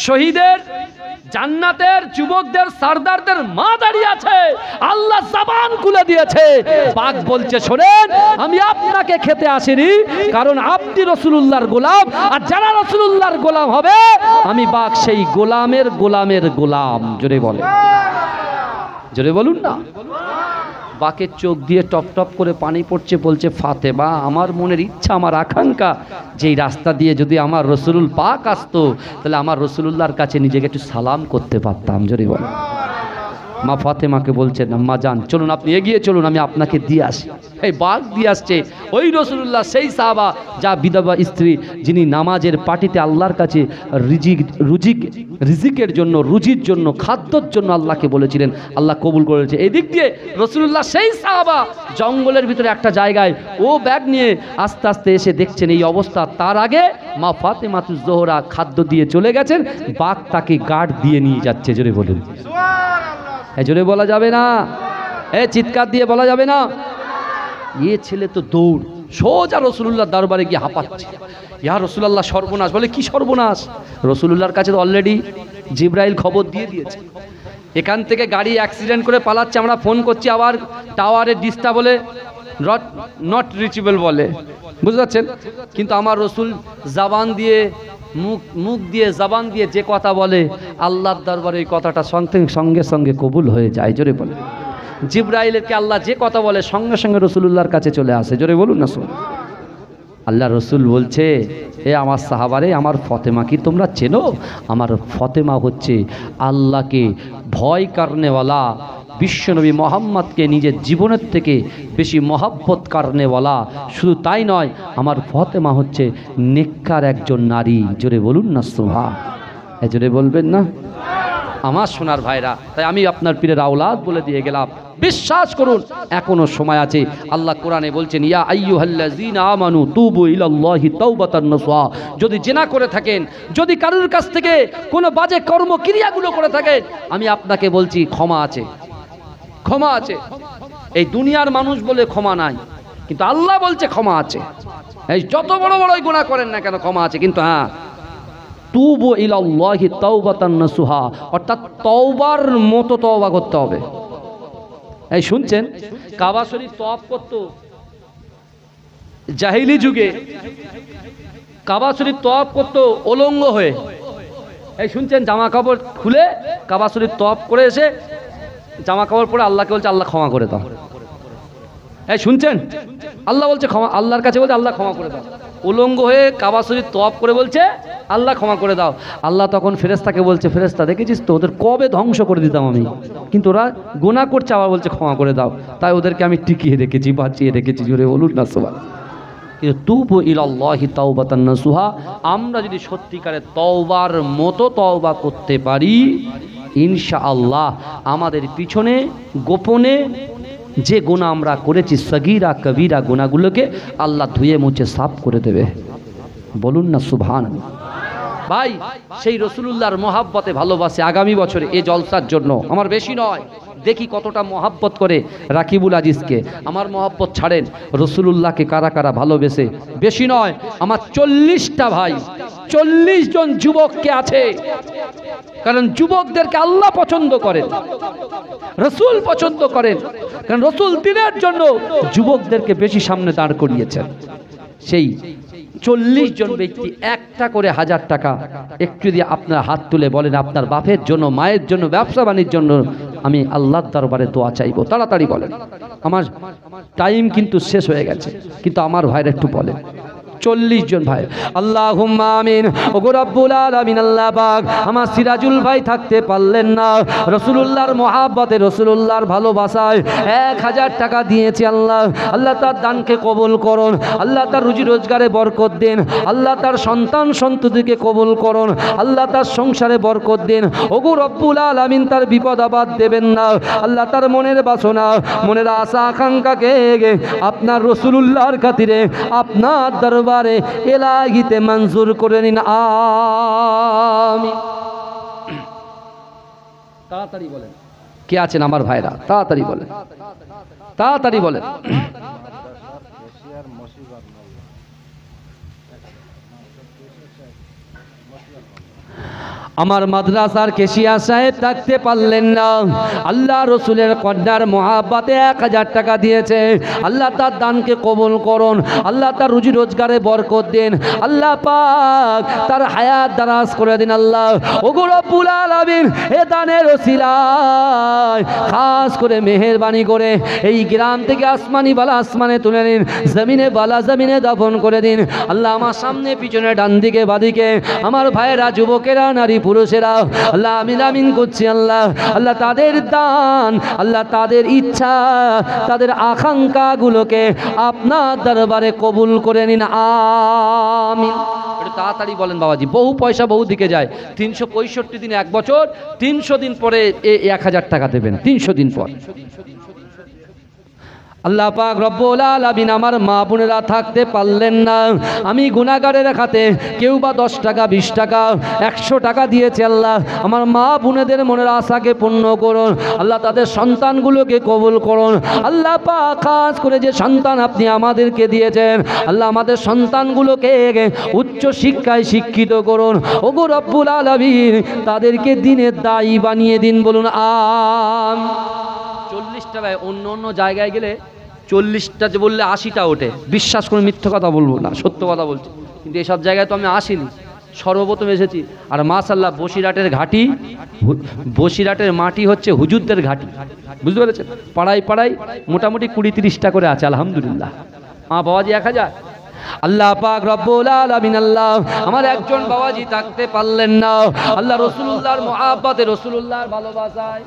[SPEAKER 1] শহীদের জান্নাতের যুবকদের সরদারদের মা দাঁড়িয়ে আছে। আল্লাহ জবান খুলে দিয়েছে, বাঘ বলছে শোনেন, আমি আপনাকে খেতে আসিনি, কারণ আপনি রাসূলুল্লাহর গোলাম, আর যারা রাসূলুল্লাহর গোলাম হবে আমি বাঘ সেই গোলামের গোলামের গোলাম। জোরে বলে, জোরে বলুন না। বাকের চোখ দিয়ে টপ টপ করে পানি পড়ছে, বলছে ফাতেমা, আমার মনের ইচ্ছা, আমার আকাঙ্ক্ষা, যেই রাস্তা দিয়ে যদি আমার রসুলুল পাক আসতো তাহলে আমার রসুলুল্লাহর কাছে নিজেকে একটু সালাম করতে পারতাম। জোরে বলে। মা ফাতেমাকে বলছেন, আম্মা যান চলুন, আপনি এগিয়ে চলুন, আমি আপনাকে দিয়ে আসি। এই বাঘ দিয়ে আসছে ওই রসুলুল্লাহ, সেই সাহাবা যা বিধবা স্ত্রী, যিনি নামাজের পার্টিতে আল্লাহর কাছে রিজিকের জন্য, রুজির জন্য, খাদ্যর জন্য আল্লাহকে বলেছিলেন, আল্লাহ কবুল করেছে। এদিক দিয়ে রসুলুল্লাহ সেই সাহাবা জঙ্গলের ভিতরে একটা জায়গায় ও ব্যাগ নিয়ে আস্তে আস্তে এসে দেখছেন এই অবস্থা। তার আগে মা ফাতেমাতুজ জোহরা খাদ্য দিয়ে চলে গেছেন, বাঘ তাকে গার্ড দিয়ে নিয়ে যাচ্ছে। জোরে বলুন, জোরে বলা যাবে না, চিৎকার দিয়ে বলা যাবে না। এ ছেলে তো দৌড় সোজা রসুলুল্লাহ দরবারে গিয়ে হাঁপাচ্ছে, ইয়া রসুলুল্লাহ সর্বনাশ। বলে কি সর্বনাশ? রসুলুল্লাহর কাছে তো অলরেডি জিব্রাইল খবর দিয়ে দিয়েছে, এখান থেকে গাড়ি অ্যাক্সিডেন্ট করে পালাচ্ছে, আমরা ফোন করছি, আবার টাওয়ারে ডিস্টার্ব বলে, নট রিচেবল বলে, বুঝতে পারছেন? কিন্তু আমার রসুল জবান দিয়ে, মুখ দিয়ে, জবান দিয়ে যে কথা বলে আল্লাহর দরবারে এই কথাটা সঙ্গে সঙ্গে কবুল হয়ে যায়। জোরে বলে। জিব্রাইলকে আল্লাহ যে কথা বলে সঙ্গে সঙ্গে রসুলুল্লাহর কাছে চলে আসে। জোরে বলুন না। শুন, আল্লাহ রসুল বলছে, এ আমার সাহাবারে, আমার ফতেমা কি তোমরা চেনো? আমার ফতেমা হচ্ছে আল্লাহকে ভয় করনেওয়ালা, বিশ্বনবী মোহাম্মদকে নিজের জীবনের থেকে বেশি মহব্বত করনেওয়ালা। শুধু তাই নয়, আমার ফতেমা হচ্ছে নেককার একজন নারী। জোরে বলুন না সুবহান। জোরে বলবেন না আমার সোনার ভাইরা। তাই আমি আপনার পীরের আওলাদ বলে দিয়ে গেলাম, বিশ্বাস করুন এখনো সময় আছে। আল্লাহ কোরআনে বলছেন, ইয়া আইয়ুহাল্লাযীনা আমানু তুবু ইলাল্লাহি তাওবাতান নাসুহা। যদি জিনা করে থাকেন, যদি কারোর কাছ থেকে কোনো বাজে কর্মক্রিয়াগুলো করে থাকেন, আমি আপনাকে বলছি ক্ষমা আছে, ক্ষমা আছে। এই দুনিয়ার মানুষ বলে ক্ষমা নাই, কিন্তু আল্লাহ বলছে ক্ষমা আছে। এই যত বড় বড় গুনাহ করেন না কেন ক্ষমা আছে, কিন্তু হ্যাঁ, তুবু ইলাল্লাহি তাওবাতান নাসুহা, অর্থাৎ তওবার মতো তওবা করতে হবে। এই শুনছেন, কাবা শরীফ তওয়াফ করতো জাহিলি যুগে, কাবা শরীফ তওয়াফ করতো উলঙ্গ হয়ে। এই শুনছেন, জামা কাপড় খুলে কাবা শরীফ তওয়াফ করে এসে জামা কাপড় পরে আল্লাহকে বলছে, আল্লাহ ক্ষমা করে দাও। এই শুনছেন, আল্লাহ বলছে ক্ষমা, আল্লাহর কাছে বলছে আল্লাহ ক্ষমা করে দাও। উলঙ্গ হয়ে কাবা শরীফ তওয়াফ করে বলছে আল্লাহ ক্ষমা করে দাও। আল্লাহ তখন ফেরেশতাকে বলছে, ফেরেশতা দেখেছিস তো, ওদের কবে ধ্বংস করে দিতাম আমি, কিন্তু ওরা গুনাহ করছে, আবার বলছে ক্ষমা করে দাও, তাই ওদেরকে আমি টিকিয়ে রেখেছি, বাঁচিয়ে রেখেছি। জোরে বলুন না সুবহান। কিন্তু তুবু ইলাল্লাহি তাওবাতান নাসুহা, আমরা যদি সত্যিকারের তওবার মতো তওবা করতে পারি, ইনশাআল্লাহ আমাদের পিছনে গোপনে যে গুনাহ আমরা করেছি, সগীরা কবিরা গুনাহগুলোকে আল্লাহ ধুয়ে মুছে সাফ করে দেবে। বলুন না সুবহানাল্লাহ। ভাই, সেই রসুলুল্লাহর মহাব্বতে ভালোবাসে আগামী বছরে এই জলসার জন্য, আমার বেশি নয়, দেখি কতটা মহাব্বত করে রাকিবুল আজিজকে। আমার মহাব্বত ছাড়েন, রসুলুল্লাহকে কারা কারা ভালোবেসে, বেশি নয়, আমার 40টা ভাই, 40 জন যুবককে আছে। কারণ যুবকদেরকে আল্লাহ পছন্দ করেন, রসুল পছন্দ করেন, কারণ রসুল দিনের জন্য যুবকদেরকে বেশি সামনে দাঁড় করিয়েছেন। সেই 40 জন ব্যক্তি একটা করে 1000 টাকা একটু দিয়ে আপনার হাত তুলে বলেন, আপনার বাপের জন্য, মায়ের জন্য, ব্যবসা বাণিজ্যের জন্য আমি আল্লাহর দরবারে দোয়া চাইবো। তাড়াতাড়ি বলেন, আমার টাইম কিন্তু শেষ হয়ে গেছে, কিন্তু আমার ভাইরা একটু বলেন। 40 জন ভাই, আল্লাহুম্মা আমিন। ওগো রব্বুল আলামিন, আল্লাহ পাক, আমার সিরাজুল ভাই থাকতে পারলেন না, রসুলুল্লাহর মহাব্বতে, রসুলুল্লাহর ভালোবাসায় 1000 টাকা দিয়েছে। আল্লাহ, আল্লাহ তার দানকে কবুল করুন, আল্লাহ তার রুজি রোজগারে বরকত দিন, আল্লাহ তার সন্তান সন্ততিকে কবুল করুন, আল্লাহ তার সংসারে বরকত দিন। ওগো রব্বুল আলামিন, তার বিপদ আবাদ দেবেন না, আল্লাহ তার মনের বাসনা, মনের আশা আকাঙ্ক্ষাকে আপনার রসুলুল্লাহর খাতিরে আপনার দরবারে এলাহিতে মঞ্জুর করে নিন, আমিন। তাড়াতাড়ি বলেন, কে আছেন আমার ভাইরা? তাড়াতাড়ি বলেন, তাড়াতাড়ি বলেন। আমার মাদ্রাসার কেশিয়া সাহেব থাকতে পারলেন না, আল্লাহ রসুলের কন্যার মহাব্বতে 1000 টাকা দিয়েছে। আল্লাহ তার দানকে কবুল করুন, আল্লাহ তার রুজি রোজগারে বরকত দিন, আল্লাহ পাক তার হায়াত দারাজ করে দিন। আল্লাহ ওগো রব্বুল আলামিন এ দানের ওসিলায় খাস করে মেহেরবানি করে এই গ্রাম থেকে আসমানি বালা আসমানে তুলে নিন, জমিনে বালা জমিনে দাফন করে দিন। আল্লাহ আমার সামনে পিছনে ডান দিকে বাদিকে আমার ভাইয়েরা, যুবকেরা, নারী পুরুষেরা, আল্লাহ আমিন আমিন করছি। আল্লাহ আল্লাহ তাদের দান, আল্লাহ তাদের ইচ্ছা, তাদের আকাঙ্ক্ষাগুলোকে আপনার দরবারে কবুল করে নিন, আমিন। একটু তাড়াতাড়ি বলেন বাবাজি। বহু পয়সা বহু দিকে যায়। 365 দিন, 1 বছর, 300 দিন পরে 1000 টাকা দেবেন, 300 দিন পর। আল্লাহ পাক রব্বুল আলামিন আমার মা বোনেরা থাকতে পারলেন না, আমি গুনাহগারের খাতে কেউ বা 10 টাকা 20 টাকা 100 টাকা দিয়েছে। আল্লাহ আমার মা বোনেদের মনের আশাকে পূর্ণ করুন, আল্লাহ তাদের সন্তানগুলোকে কবুল করুন। আল্লাহ পাক খাস করে যে সন্তান আপনি আমাদেরকে দিয়েছেন, আল্লাহ আমাদের সন্তানগুলোকে উচ্চ শিক্ষায় শিক্ষিত করুন। ওগো রব্বুল আলামিন তাদেরকে দ্বীনের দায়ী বানিয়ে দিন, বলুন আমিন। 40টা ভাই, অন্য অন্য জায়গায় গেলে 40টা যে বললে 80টা ওঠে। বিশ্বাস করে মিথ্যে কথা বলবো না, সত্য কথা বলছি। কিন্তু এসব জায়গায় তো আমি আসিনি, সর্বপ্রথম এসেছি। আর মাশাআল্লাহ বসিরহাটের ঘাটি, বসিরহাটের মাটি হচ্ছে হুজুরদের ঘাটি, বুঝতে পেরেছেন? পাড়ায় পাড়ায় মোটামুটি 20-30টা করে আছে, আলহামদুলিল্লাহ। বাবাজি 1000। আল্লাহ পাক রব্বুল আলামিন আল্লাহ আমার একজন বাবাজি থাকতে পারলেন না, আল্লাহ রাসূলুল্লাহর মুহাব্বতে, রাসূলুল্লাহর ভালোবাসায়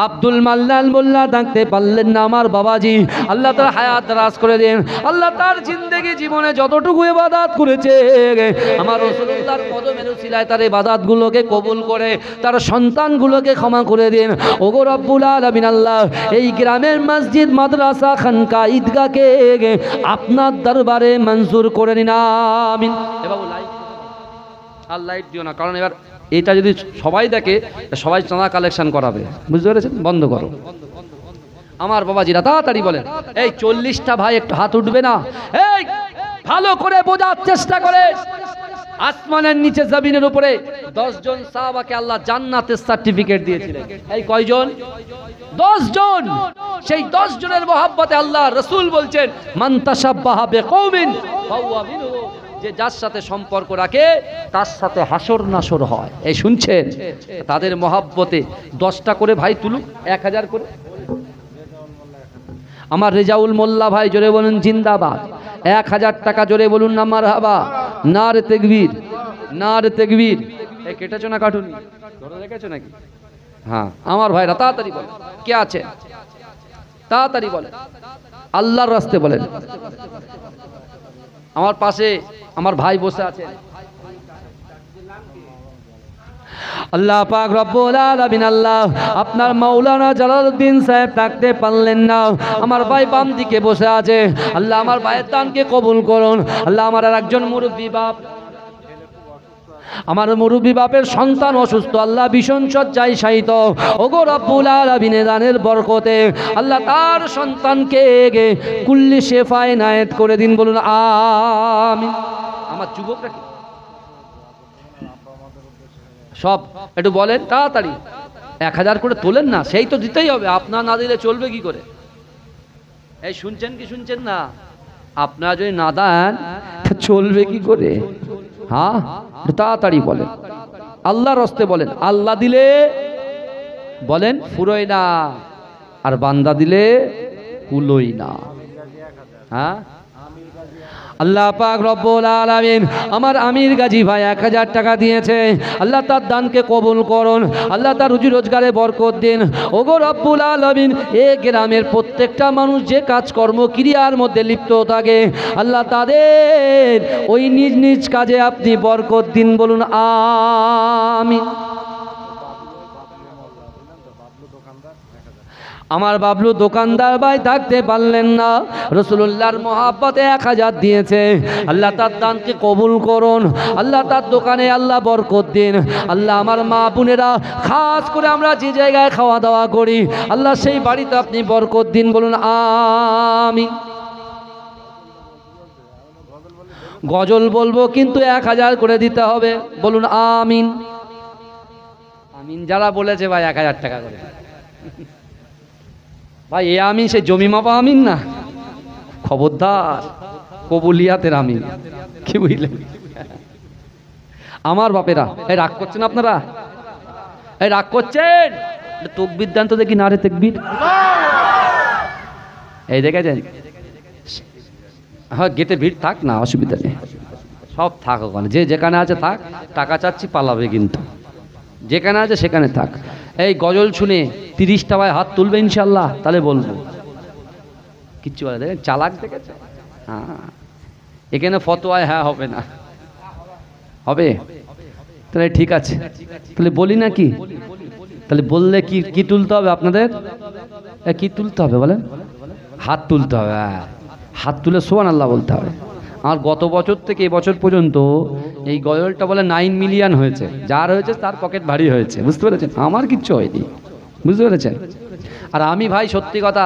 [SPEAKER 1] আব্দুল মান্নান মোল্লা থাকতে পারলেন না আমার বাবাজি, আল্লাহ তার হায়াত দারাজ করে দেন। আল্লাহ তার জিন্দেগি জীবনে যতটুকু ইবাদত করেছে আমার রাসূলুল্লাহর কদমের উসিলায় তার ইবাদতগুলোকে কবুল করে তার সন্তানগুলোকে ক্ষমা করে দেন। ওগো রব্বুল আলামিন আল্লাহ এই গ্রামের মসজিদ, মাদ্রাসা, খানকা, ঈদগাহকে আপনার দরবারে মঞ্জুর করে নিন, আমিন। বাবু লাইট আর লাইট দিও না, কারণ এবার এটা যদি সবাই দেখে সবাই চাঁদা কালেকশন করাবে, বুঝতে পেরেছেন? বন্ধ করো। আমার বাবাজিরা তাড়াতাড়ি বলেন। এই 40টা ভাই একটু হাত উঠবে না? এই ভালো করে বোঝার চেষ্টা করে। আসমানের নিচে জমিনের উপরে 10 জন সাহাবাকে আল্লাহ জান্নাতের সার্টিফিকেট দিয়েছিলেন। এই কয়জন? 10 জন। সেই 10 জনের মহব্বতে আল্লাহ রাসূল বলছেন মান তাশাব্বাহা বিকওমিন ফাহুয়া মিনহুম, যে যার সাথে সম্পর্ক রাখে তার সাথে হাসর নাসর হয়। এই শুনছেন? তাদের মহব্বতে 10টা করে ভাই তুলুক, 1000 করে। আমার রেজাউল মোল্লা ভাই জোরে বলুন জিন্দাবাদ। 1000 টাকা জোরে বলুন না মারহাবা, নারে তাকবীর, নারে তাকবীর। এই কেটেছো না কাটুনি? ধরে রেখেছো নাকি? হ্যাঁ আমার ভাইরা তাড়াতাড়ি বলেন কে আছে, তাড়াতাড়ি বলেন, আল্লাহর রাস্তে বলেন। আমার পাশে আমার ভাই বসে আছে, আল্লাহ পাক রব্বুল আলামিন আল্লাহ আপনার মাওলানা জালালউদ্দিন সাহেব থাকতে পারলেন না, আমার ভাই বাম দিকে বসে আছে। আল্লাহ আমার ভাইয়ের দানকে কবুল করুন। আল্লাহ আমার একজন মুরব্বী বাপ, আমার মুরব্বী বাপের সন্তান অসুস্থ, আল্লাহ ভীষণ শয্যায় শায়িত। ওগো রব্বুল আলামিন দানের বরকতে আল্লাহ তার সন্তানকে কুল্লি শেফায়ে নায়েত করে দিন, বলুন আমিন। আমার যুবকরা সব একটু বলেন তাড়াতাড়ি। 1000 করে তোলেন না, সেই তো দিতেই হবে, আপনার না দিলে চলবে কি করে? এই শুনছেন কি শুনছেন না? আপনারা যদি না দেন চলবে কি করে? হ্যাঁ তাড়াতাড়ি বলেন, আল্লাহর রাস্তে বলেন। আল্লাহ দিলে বলেন ফুরোয় না, আর বান্দা দিলে কুলোই না। হ্যাঁ আল্লাহ পাক রব্বুল আলামিন আমার আমির গাজী ভাই 1000 টাকা দিয়েছে, আল্লাহ তার দানকে কবুল করুন, আল্লাহ তার রুজি রোজগারে বরকত দিন। ওগো রব্বুল আলামিন এই গ্রামের প্রত্যেকটা মানুষ যে কাজকর্ম ক্রিয়ার মধ্যে লিপ্ত থাকে আল্লাহ তাদের ওই নিজ নিজ কাজে আপনি বরকত দিন, বলুন আমিন। আমার বাবলু দোকানদার ভাই থাকতে পারলেন না, রাসূলুল্লাহর মহব্বতে 1000 দিয়েছে। আল্লাহ তার দানকে কবুল করুন, আল্লাহ তার দোকানে আল্লাহ বরকত দিন। আল্লাহ আমার মা বোনেরা খাস করে আমরা যে জায়গায় খাওয়া দাওয়া করি আল্লাহ সেই বাড়িতে আপনি বরকত দিন, বলুন আমিন। গজল বলবো কিন্তু 1000 করে দিতে হবে, বলুন আমিন। আমিন যারা বলেছে ভাই 1000 টাকা করে। ভাই এ আমিন সে জমি মাপা আমিন না, খবরদার কবুলিয়াতের আমিন, কি বুঝলেন? আমার বাপেরা এই রাগ করছেন, আপনারা এই রাগ করছেন, তকবীর দেন তো দেখি, না রে তাকবীর। এই দেখেছেন, হ্যাঁ গেটে ভিড় থাক না, অসুবিধা নেই, সব থাক ওখানে, যে যেখানে আছে থাক। টাকা চাচ্ছি পালাবে কিন্তু, যেখানে আছে সেখানে থাক। এই গজল শুনে 30টা ভাই হাত তুলবে ইনশাল্লাহ, তাহলে বলবো কিচ্ছু বলে। দেখেন চালাক দেখেছে, হ্যাঁ এখানে ফতোয়ায় হ্যাঁ হবে না, হবে তাহলে ঠিক আছে, তাহলে বলি না কি, তাহলে বললে কি কি তুলতে হবে আপনাদের? কি তুলতে হবে বলেন? হাত তুলতে হবে, হাত তুলে সুবহানাল্লাহ বলতে হবে। আর গত বছর থেকে এবছর পর্যন্ত এই গজলটা বলে 9 মিলিয়ন হয়েছে, যার হয়েছে তার পকেট ভারী হয়েছে, বুঝতে পেরেছেন? আমার কিচ্ছু হয়নি, বুঝতে পেরেছেন? আর আমি ভাই সত্যি কথা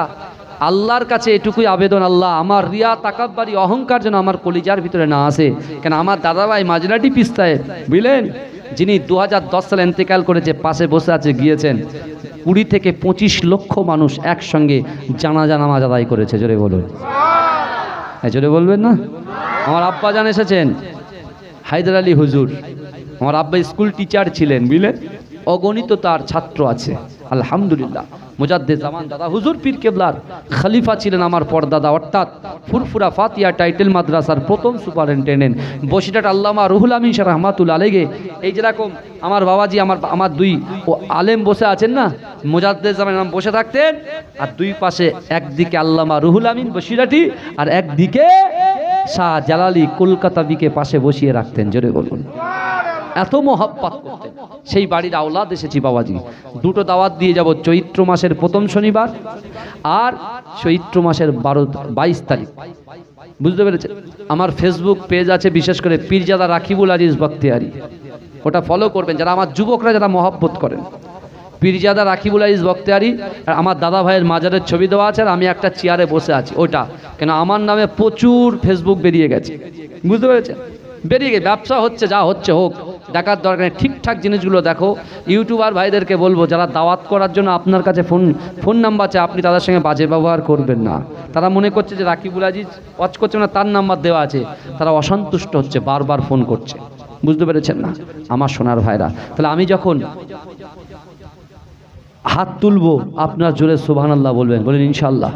[SPEAKER 1] আল্লাহর কাছে এটুকুই আবেদন, আল্লাহ আমার রিয়া তাকাব্বারি অহংকার যেন আমার কলিজার ভিতরে না আসে। কেন আমার দাদা ভাই মাঝরাটি পিস্তায়, বুঝলেন, যিনি 2010 সালে ইন্তেকাল করেছে, পাশে বসে আছে, গিয়েছেন 20 থেকে 25 লক্ষ মানুষ একসঙ্গে জানাজা নামাজ আদায় করেছে। জোরে বলুন, জোরে বলবেন না? আমার আব্বা জান এসেছেন, হায়দার আলী হুজুর, আমার আব্বা স্কুল টিচার ছিলেন, বুঝলেন, অগণিত তার ছাত্র আছে আলহামদুলিল্লাহ। মুজাদ্দেদ জামান দাদা হুজুর পীর কেবলার খলিফা ছিলেন আমার পরদাদা, অর্থাৎ ফুরফুরা ফাতিয়া টাইটেল মাদ্রাসার প্রথম সুপারিনটেন্ডেন্ট বসিরহাট আল্লামা রুহুল আমিন শাহ রহমাতুল্লাহ আলাইহি। এই যেরকম আমার বাবাজি আমার দুই ও আলেম বসে আছেন না, মুজাদ্দেদ জামান নাম বসে থাকতেন, আর দুই পাশে একদিকে আল্লামা রুহুল আমিন বসিরহাটি আর একদিকে শাহ জালালি কলকাতা বিকে পাশে বসিয়ে রাখতেন। জোরে বলুন, এত মহব্বত করতেন। সেই বাড়ির আওলাদ এসেছি বাবাজি, দুটো দাওয়াত দিয়ে যাব, চৈত্র মাসের প্রথম শনিবার আর চৈত্র মাসের 22 তারিখ, বুঝতে পেরেছেন? আমার ফেসবুক পেজ আছে, বিশেষ করে পীরজাদা রাকিবুল আজিজ বখতিয়ারি, ওটা ফলো করবেন যারা আমার যুবকরা যারা মহব্বত করেন। পীরজাদা রাকিবুল আজিজ বখতিয়ারি, আর আমার দাদা ভাইয়ের মাজারের ছবি দেওয়া আছে, আর আমি একটা চেয়ারে বসে আছি, ওটা কেন আমার নামে প্রচুর ফেসবুক বেরিয়ে গেছে, বুঝতে পেরেছেন? বেরিয়ে গেছে, ব্যবসা হচ্ছে, যা হচ্ছে হোক, দেখার দরকার নেই, ঠিকঠাক জিনিসগুলো দেখো। ইউটিউবার ভাইদেরকে বলবো যারা দাওয়াত করার জন্য আপনার কাছে ফোন নাম্বার চায়, আপনি তাদের সঙ্গে বাজে ব্যবহার করবেন না। তারা মনে করছে যে রাকিবুল আজিজ ওয়াচ করছে না, তার নাম্বার দেওয়া আছে, তারা অসন্তুষ্ট হচ্ছে, বারবার ফোন করছে, বুঝতে পেরেছেন না আমার সোনার ভাইরা? তাহলে আমি যখন হাত তুলবো আপনার জোরে সুবহানাল্লাহ বলবেন, বলেন ইনশাআল্লাহ।